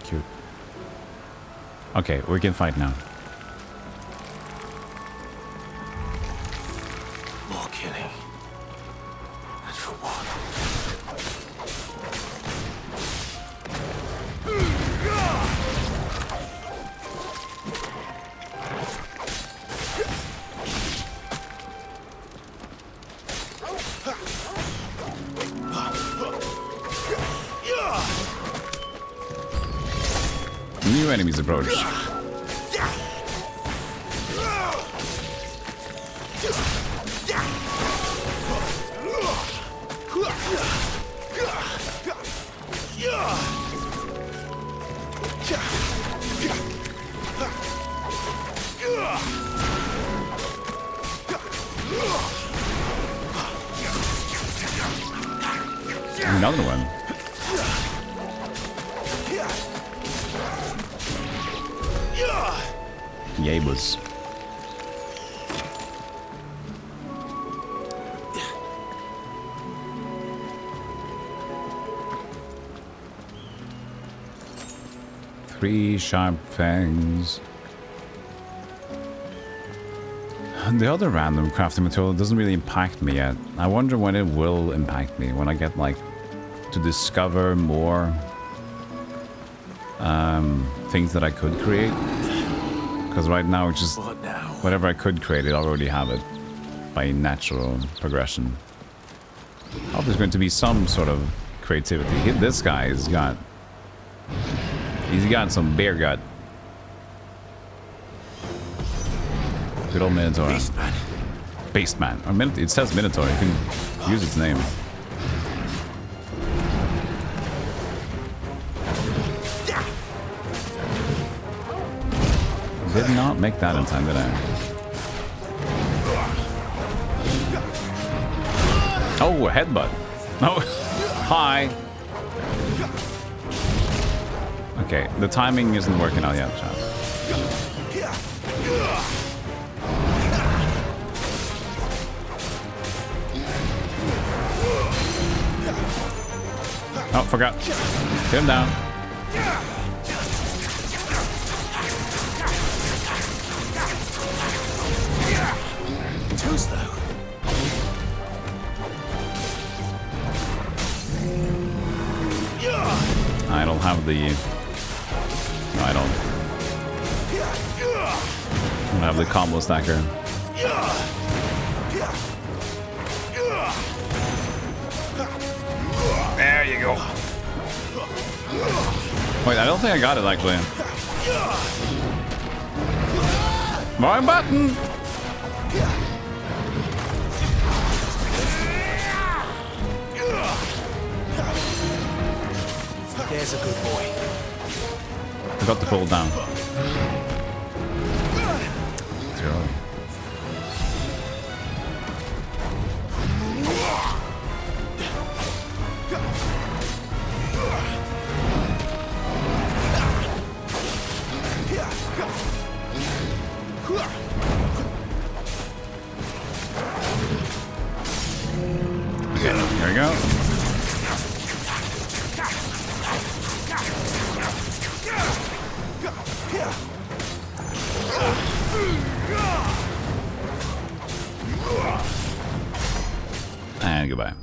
Cute. Okay, we can fight now. More killing. And for what? New enemies approach. Another one. Yabas. Three sharp fangs. The other random crafting material doesn't really impact me yet. I wonder when it will impact me, when I get like to discover more things that I could create. Because right now it's just whatever I could create, I already have it by natural progression. Oh, there's going to be some sort of creativity. This guy has got... He's got some bear gut. Good old Minotaur. Beastman. Beastman. It says Minotaur. You can use its name. Did not make that in time, did I? Oh, a headbutt. No. Hi. Okay, the timing isn't working out yet, chat. Oh, forgot. Get him down. Too slow. have the... No, I don't. I don't have the combo stacker. There you go. Wait, I don't think I got it actually. Wrong button. There's a good boy. Forgot to pull down. Zero. Okay, here we go. And goodbye.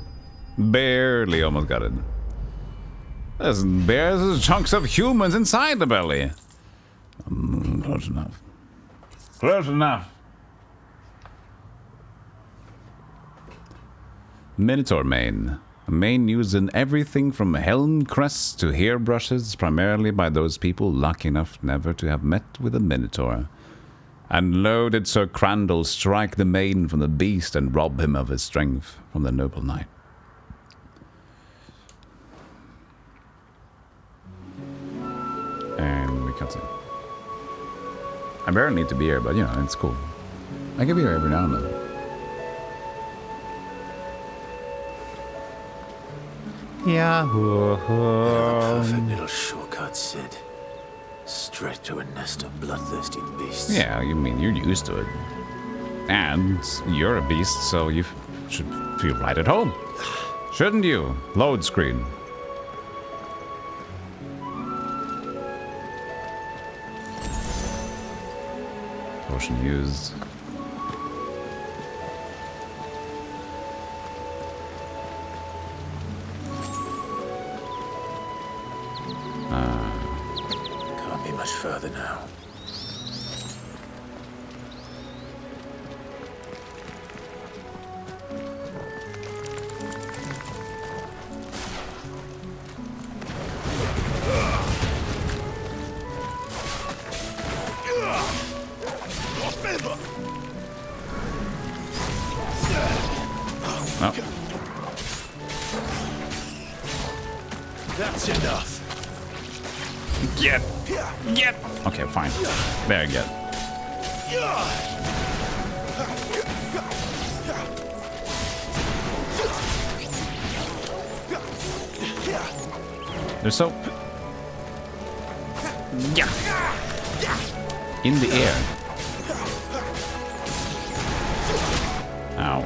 Barely almost got it. There's bears, there's chunks of humans inside the belly. Close enough. Close enough. Minotaur mane. A mane used in everything from helm crests to hairbrushes, primarily by those people lucky enough never to have met with a minotaur. And lo did Sir Crandall strike the mane from the beast and rob him of his strength from the noble knight. And we cut it. I barely need to be here, but you know, it's cool. I can be here every now and then. Yahoo! Perfect little shortcut, Sid. Straight to a nest of bloodthirsty beasts. Yeah, you mean you're used to it. And you're a beast, so you should feel right at home. Shouldn't you? Load screen. Potion used. Can't be much further now. Oh. That's enough. Get! Okay, fine. There you get. There's soap. Yeah. In the air. Ow.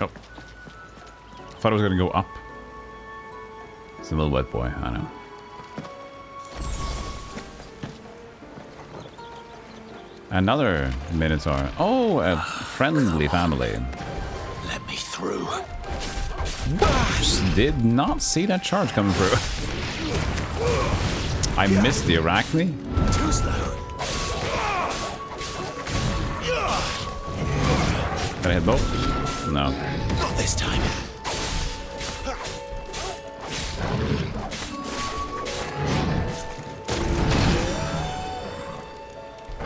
Oh. Thought it was gonna go up. It's a little wet boy, I know. Another Minotaur. Oh, a friendly family. Let me through. Did not see that charge coming through. I missed the arachne. Too slow. Can I hit both? No. Not this time.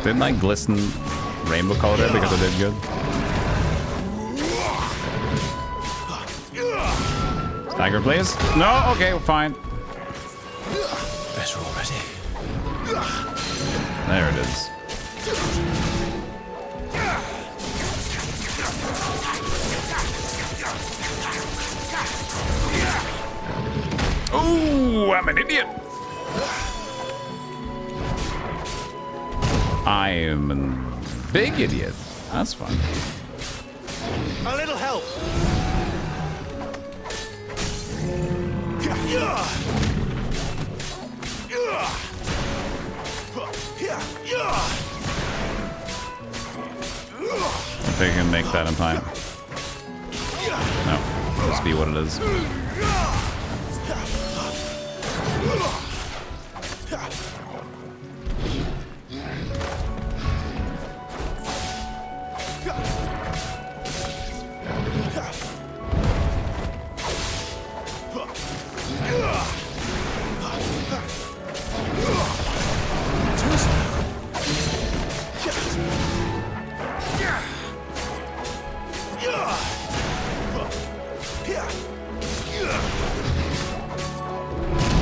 Didn't I glisten rainbow color there because I did good? Stagger, please. No, okay, fine. Better already. There it is. Oh, I'm an idiot. I am a big idiot. That's fun. A little help. If they can make that in time. No, just be what it is.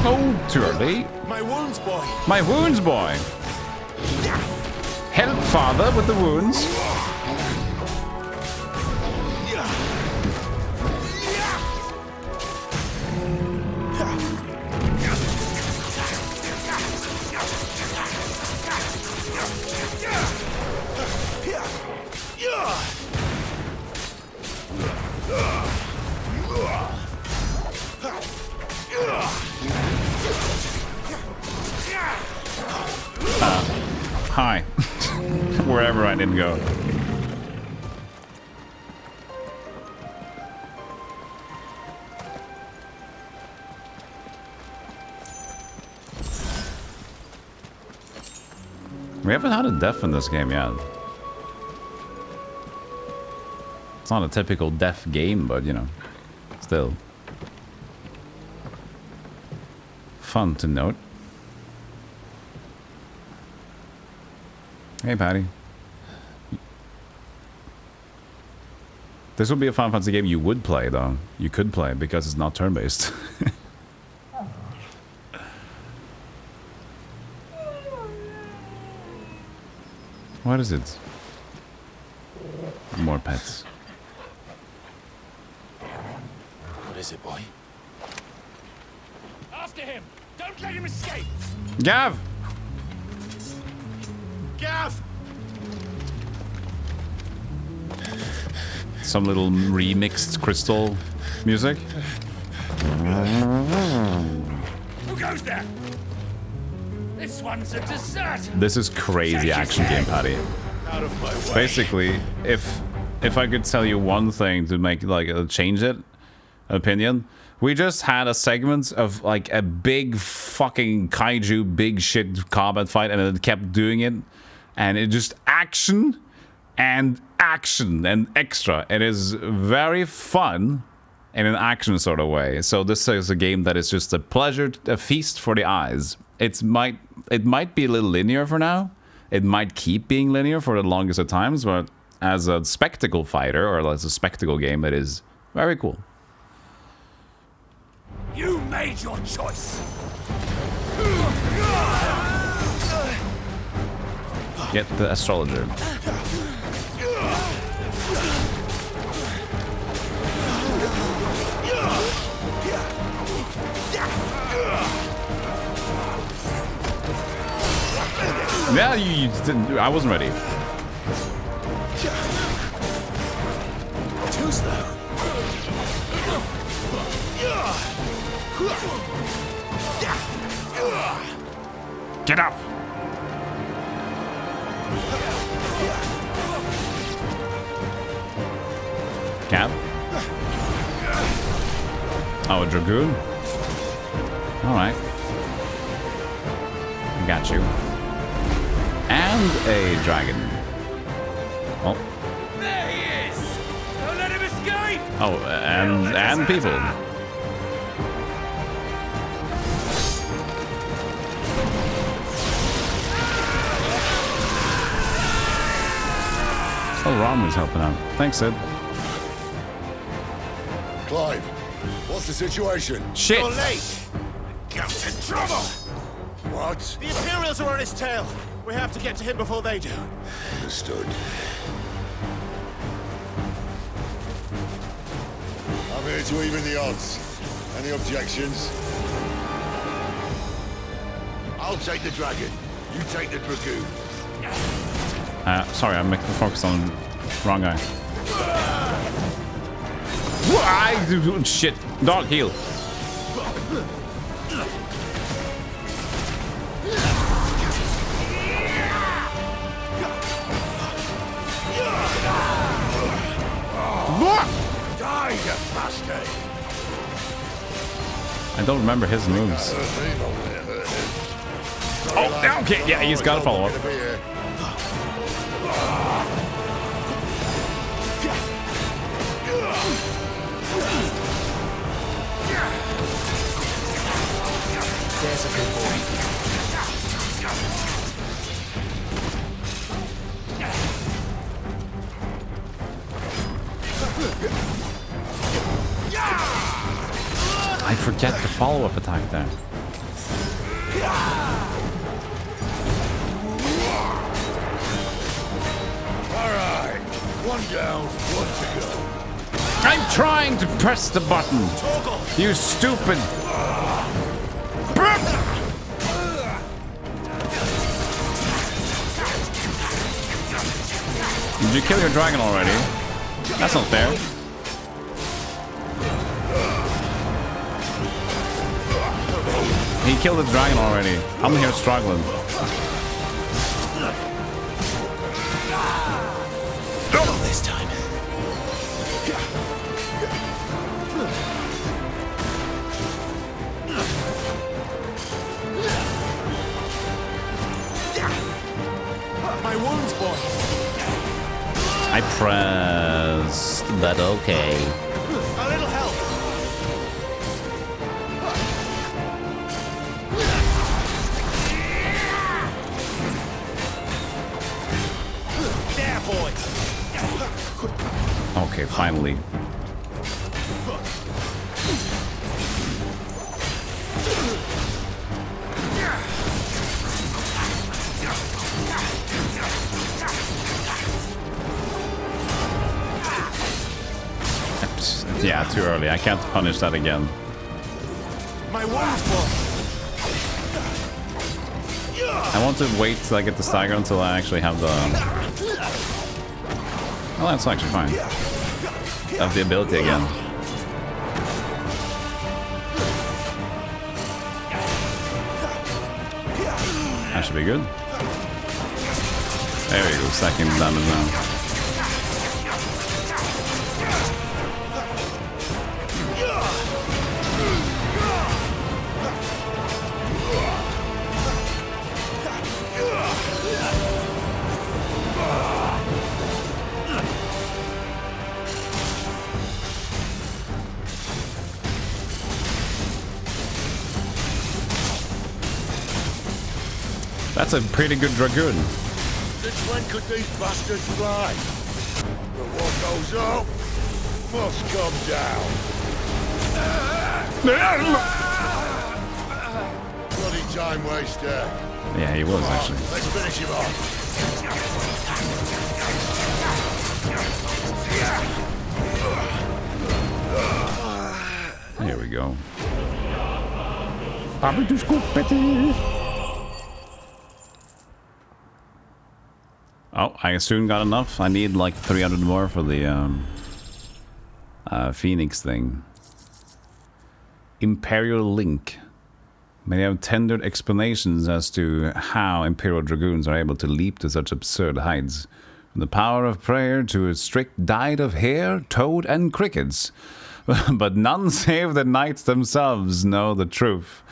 Oh, too early. My wounds, boy. My wounds, boy. Help father with the wounds. Hi. Wherever I didn't go. We haven't had a death in this game yet. It's not a typical death game, but you know, still. Fun to note. Hey, Patty. This would be a Final Fantasy game you would play, though. You could play, because it's not turn-based. What is it? More pets. What is it, boy? After him! Don't let him escape! Gav! Gav! Some little remixed crystal music. Who goes there? This one's a deserter. This is crazy action game, Patty. Out of my way. Basically, if I could tell you one thing to make like change it, opinion, we just had a segment of like a big fucking kaiju big shit combat fight, and it kept doing it, and it just action and extra. It is very fun in an action sort of way. So this is a game that is just a pleasure, a feast for the eyes. It might be a little linear for now. It might keep being linear for the longest of times, but as a spectacle fighter or as a spectacle game, it is very cool. You made your choice. Get the astrologer. Yeah, you didn't, I wasn't ready. Too slow. Get up! Cap? Oh, a dragoon? Alright. Got you. And a dragon. Oh. There he is! Don't let him escape! Oh, and people. Oh, Ramu's helping out. Thanks, Sid. Clive, what's the situation? Shit! You're late. Captain Trouble! What? The Imperials are on his tail. We have to get to him before they do. Understood. I'm here to even the odds. Any objections? I'll take the dragon. You take the dragoon. Sorry, I'm focused on the wrong guy. Shit. Dog heal. Die, you bastard! I don't remember his moves. Oh, okay, yeah, he's got to follow up. There's a good boy. I forget the follow-up attack there. Alright, one down, one to go. I'm trying to press the button. You stupid. Did you kill your dragon already? That's not fair. He killed his dragon already. I'm here struggling. Not this time. My wounds, boy. I pressed, but okay. A little help. There, boys. Okay, finally. Yeah, too early. I can't punish that again. My wounds, boy. I want to wait till I get the stagger until I actually have the... Well, that's actually fine. I have the ability again. That should be good. There you go, stacking damage now. That's a pretty good dragoon. Since when could these bastards fly? But what goes up must come down. Bloody time waster. Yeah, he was actually. Let's finish him off. Here we go. Oh, I soon got enough. I need like 300 more for the Phoenix thing. Imperial Link. Many have tendered explanations as to how Imperial Dragoons are able to leap to such absurd heights. From the power of prayer to a strict diet of hare, toad, and crickets. But none save the knights themselves know the truth.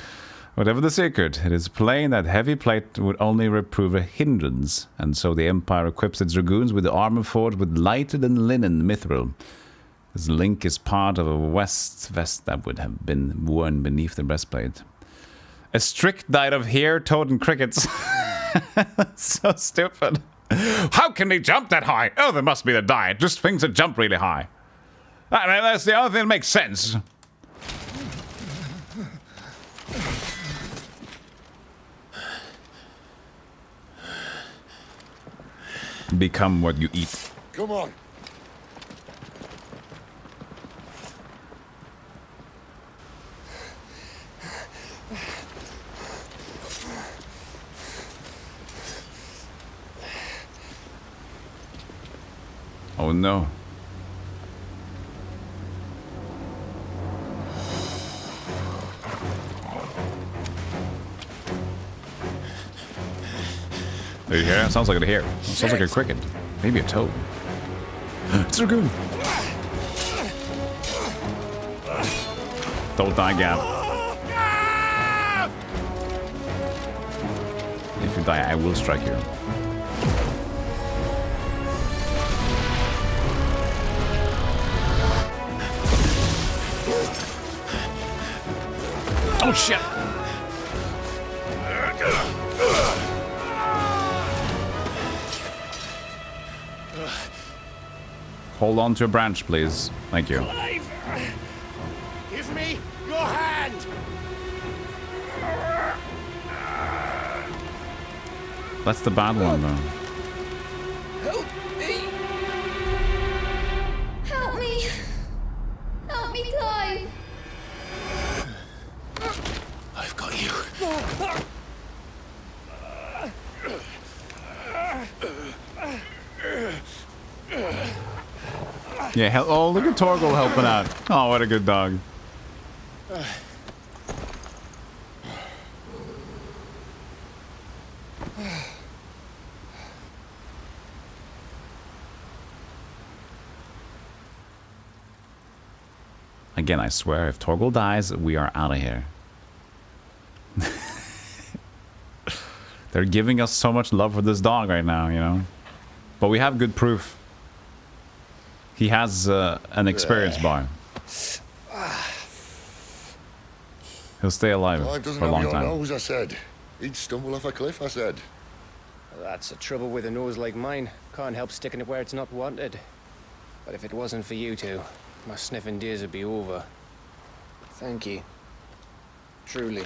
Whatever the secret, it is plain that heavy plate would only prove a hindrance, and so the Empire equips its dragoons with armor forged with lighted and linen mithril. This link is part of a vest that would have been worn beneath the breastplate. A strict diet of hare, toad, and crickets. That's so stupid. How can they jump that high? Oh, there must be the diet. Just things that jump really high. I mean, that's the only thing that makes sense. Become what you eat. Come on. Oh no. Did you hear it? Sounds like a hare. Sounds like a cricket. Maybe a toad. It's so good. Don't die, Gab. If you die, I will strike you. Oh shit! Hold on to a branch, please. Thank you. Give me your hand! That's the bad one, though. Help me! Help me! Help me, Clive! I've got you. Yeah, oh, look at Torgal helping out. Oh, what a good dog. Again, I swear, if Torgal dies, we are out of here. They're giving us so much love for this dog right now, you know? But we have good proof. He has an experience bar. He'll stay alive for a long time. Nose, I said. He'd stumble off a cliff, I said. That's the trouble with a nose like mine. Can't help sticking it where it's not wanted. But if it wasn't for you two, my sniffing days would be over. Thank you. Truly.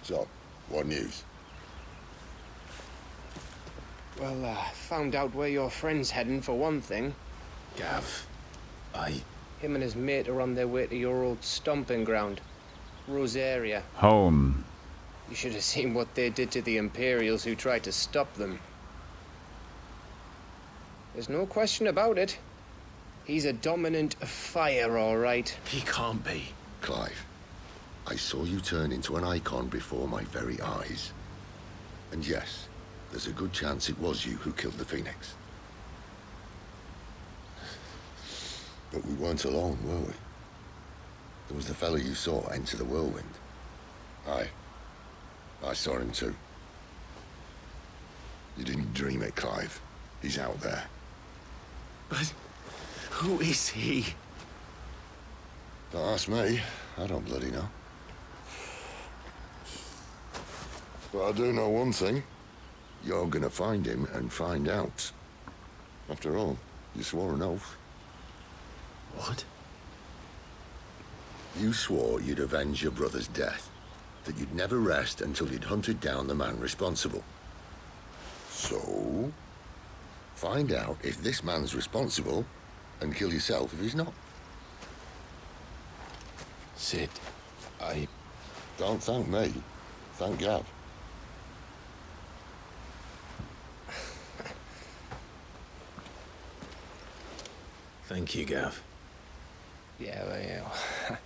So, what news? Well, found out where your friend's heading for one thing. Gav, Him and his mate are on their way to your old stomping ground, Rosaria. Home. You should have seen what they did to the Imperials who tried to stop them. There's no question about it. He's a dominant fire, all right. He can't be. Clive, I saw you turn into an icon before my very eyes. And yes, there's a good chance it was you who killed the Phoenix. But we weren't alone, were we? There was the fellow you saw enter the whirlwind. I saw him too. You didn't dream it, Clive. He's out there. But who is he? Don't ask me. I don't bloody know. But I do know one thing. You're gonna find him and find out. After all, you swore an oath. What? You swore you'd avenge your brother's death. That you'd never rest until you'd hunted down the man responsible. So, find out if this man's responsible and kill yourself if he's not. Sid, Don't thank me. Thank Gav. Thank you, Gav. Yeah, well, yeah.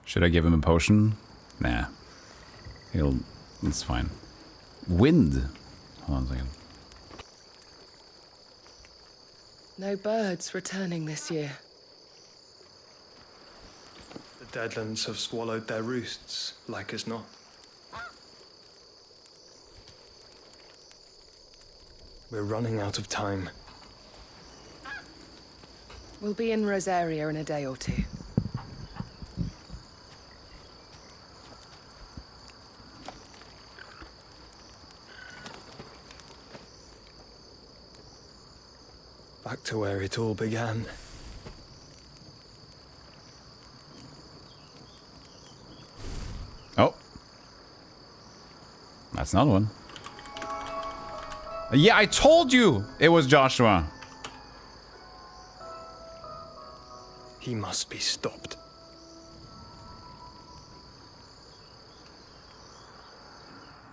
Should I give him a potion? Nah. It's fine. Wind. Hold on a second. No birds returning this year. The Deadlands have swallowed their roosts, like as not. We're running out of time. We'll be in Rosaria in a day or two. Back to where it all began. Oh. That's another one. Yeah, I told you it was Joshua. He He must be stopped.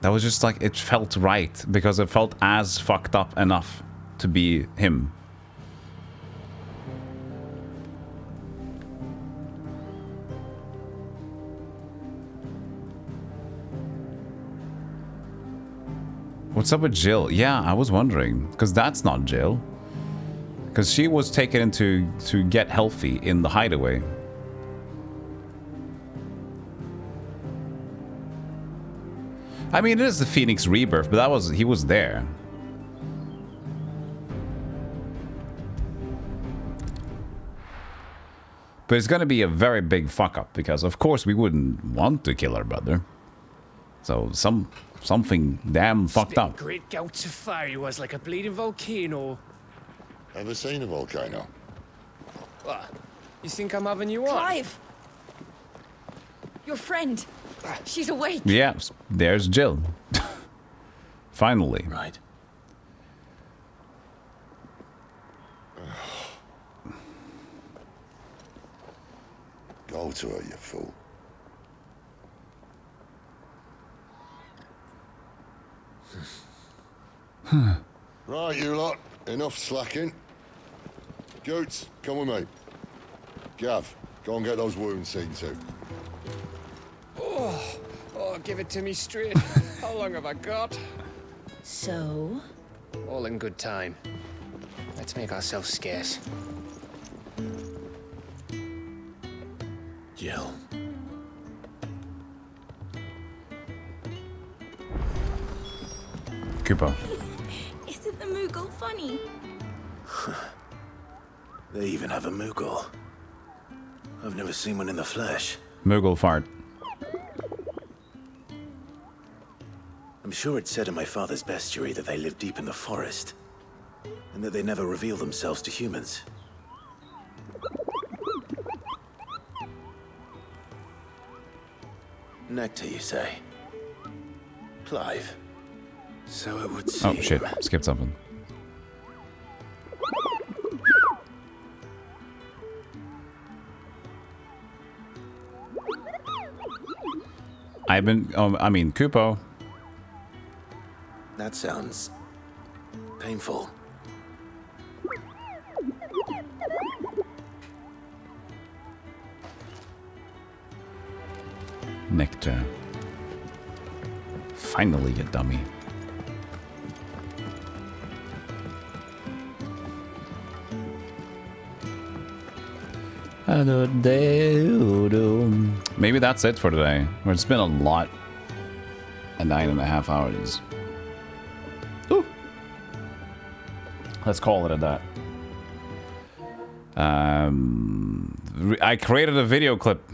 That was just like, it felt right, because it felt as fucked up enough to be him. What's up with Jill? Yeah, I was wondering, because that's not Jill. Because she was taken into to get healthy in the hideaway. I mean, it is the Phoenix Rebirth, but he was there. But it's gonna be a very big fuck up, because of course we wouldn't want to kill our brother. So something damn fucked up. Great gouts of fire he was, like a bleeding volcano. Ever seen a volcano? What? You think I'm having you on? Clive! Your friend. She's awake. Yeah, there's Jill. Finally. Right. Go to her, you fool. Right, you lot. Enough slacking. Goots, come with me. Gav, go and get those wounds seen to. Oh, give it to me straight. How long have I got? So? All in good time. Let's make ourselves scarce. Jill. Cooper. Isn't the Moogle funny? They even have a Moogle. I've never seen one in the flesh. Moogle fart. I'm sure it said in my father's bestiary that they live deep in the forest, and that they never reveal themselves to humans. Nectar, you say? Clive. So it would seem. Oh shit, skipped something. I mean, Kupo. That sounds painful. Nectar. Finally, you dummy. Maybe that's it for today. It's been a lot. 9.5 hours. Ooh. Let's call it at that. I created a video clip.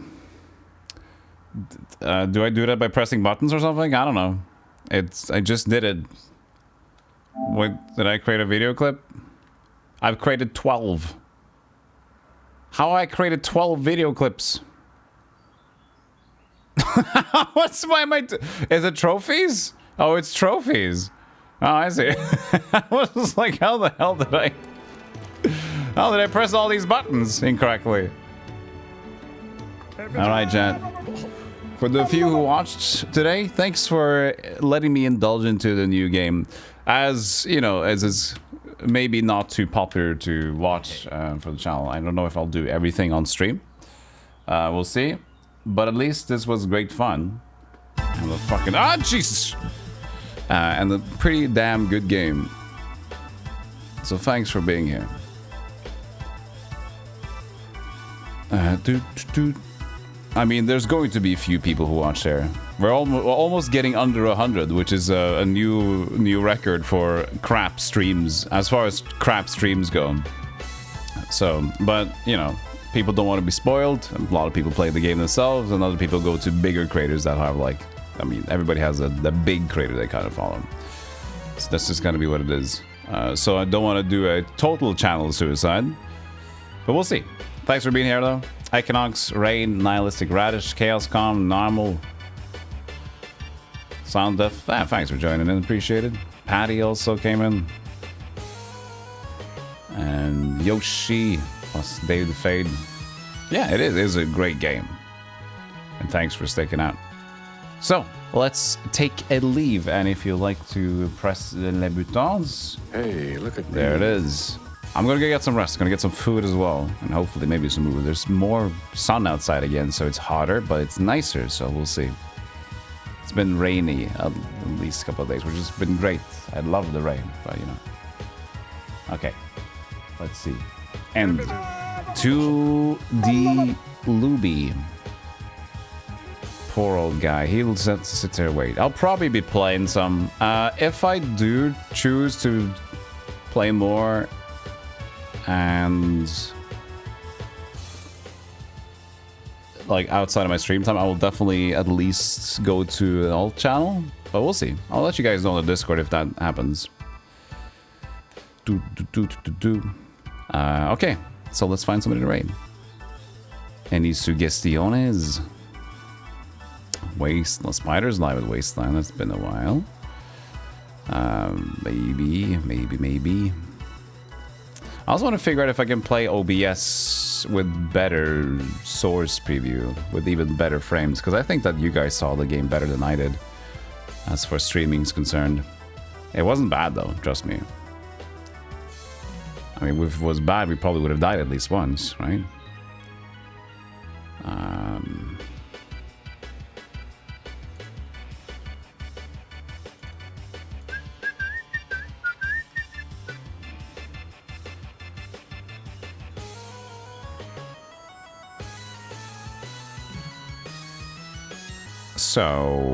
Do I do that by pressing buttons or something? I don't know. I just did it. Wait, did I create a video clip? I've created 12. How I created 12 video clips? Why am I? Is it trophies? Oh, it's trophies. Oh, I see. I was just like, how the hell did I? How did I press all these buttons incorrectly? All right, chat. For the few who watched today, thanks for letting me indulge into the new game. As you know, as is maybe not too popular to watch for the channel. I don't know if I'll do everything on stream. We'll see. But at least this was great fun. And the fucking Jesus! And a pretty damn good game. So thanks for being here. I mean, there's going to be a few people who watch there. We're almost getting under 100, which is a new record for crap streams, as far as crap streams go. So, but you know, people don't want to be spoiled. A lot of people play the game themselves, and other people go to bigger creators that have like, I mean, everybody has the big creator they kind of follow. So that's just gonna be what it is. So I don't want to do a total channel suicide, but we'll see. Thanks for being here though. Equinox, Rain, Nihilistic Radish, Chaos Calm, Normal, Sound Death. Thanks for joining in, appreciated. Patty also came in. And Yoshi plus David the Fade. Yeah, it is. It is a great game. And thanks for sticking out. So, let's take a leave. And if you like to press les boutons... Hey, look at there it is. I'm gonna go get some rest. Gonna get some food as well. And hopefully maybe some food. There's more sun outside again, so it's hotter, but it's nicer, so we'll see. It's been rainy at least a couple of days, which has been great. I love the rain, but you know. Okay. Let's see. And to the Luby. Poor old guy. He'll sit there and wait. I'll probably be playing some. If I do choose to play more and like outside of my stream time, I will definitely at least go to an alt channel. But we'll see. I'll let you guys know on the Discord if that happens. Okay, so let's find somebody to raid. Any suggestiones? Wasteland. Spiders live at Wasteland. That's been a while. Maybe. I also want to figure out if I can play OBS with better source preview, with even better frames, because I think that you guys saw the game better than I did, as for streaming is concerned. It wasn't bad though, trust me. I mean, if it was bad, we probably would have died at least once, right? So...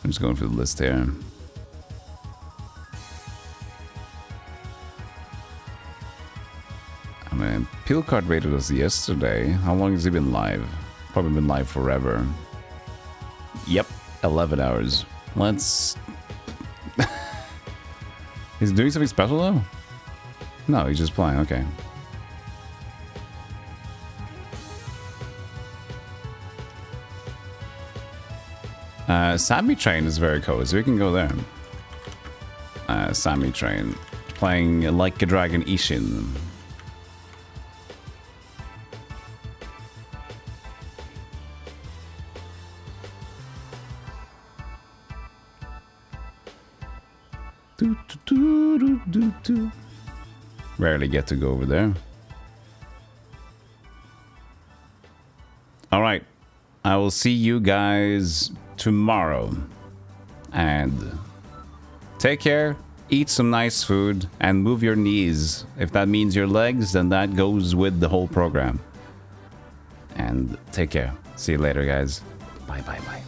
I'm just going through the list here. I mean, Pilcard rated us yesterday. How long has he been live? Probably been live forever. Yep, 11 hours. Let's... He's doing something special though? No, he's just playing, okay. Sammy Train is very cozy. We can go there. Sammy Train. Playing Like a Dragon Ishin. Rarely get to go over there. Alright. I will see you guys tomorrow. And take care, eat some nice food, and move your knees. If that means your legs, then that goes with the whole program. And take care. See you later, guys. Bye, bye, bye.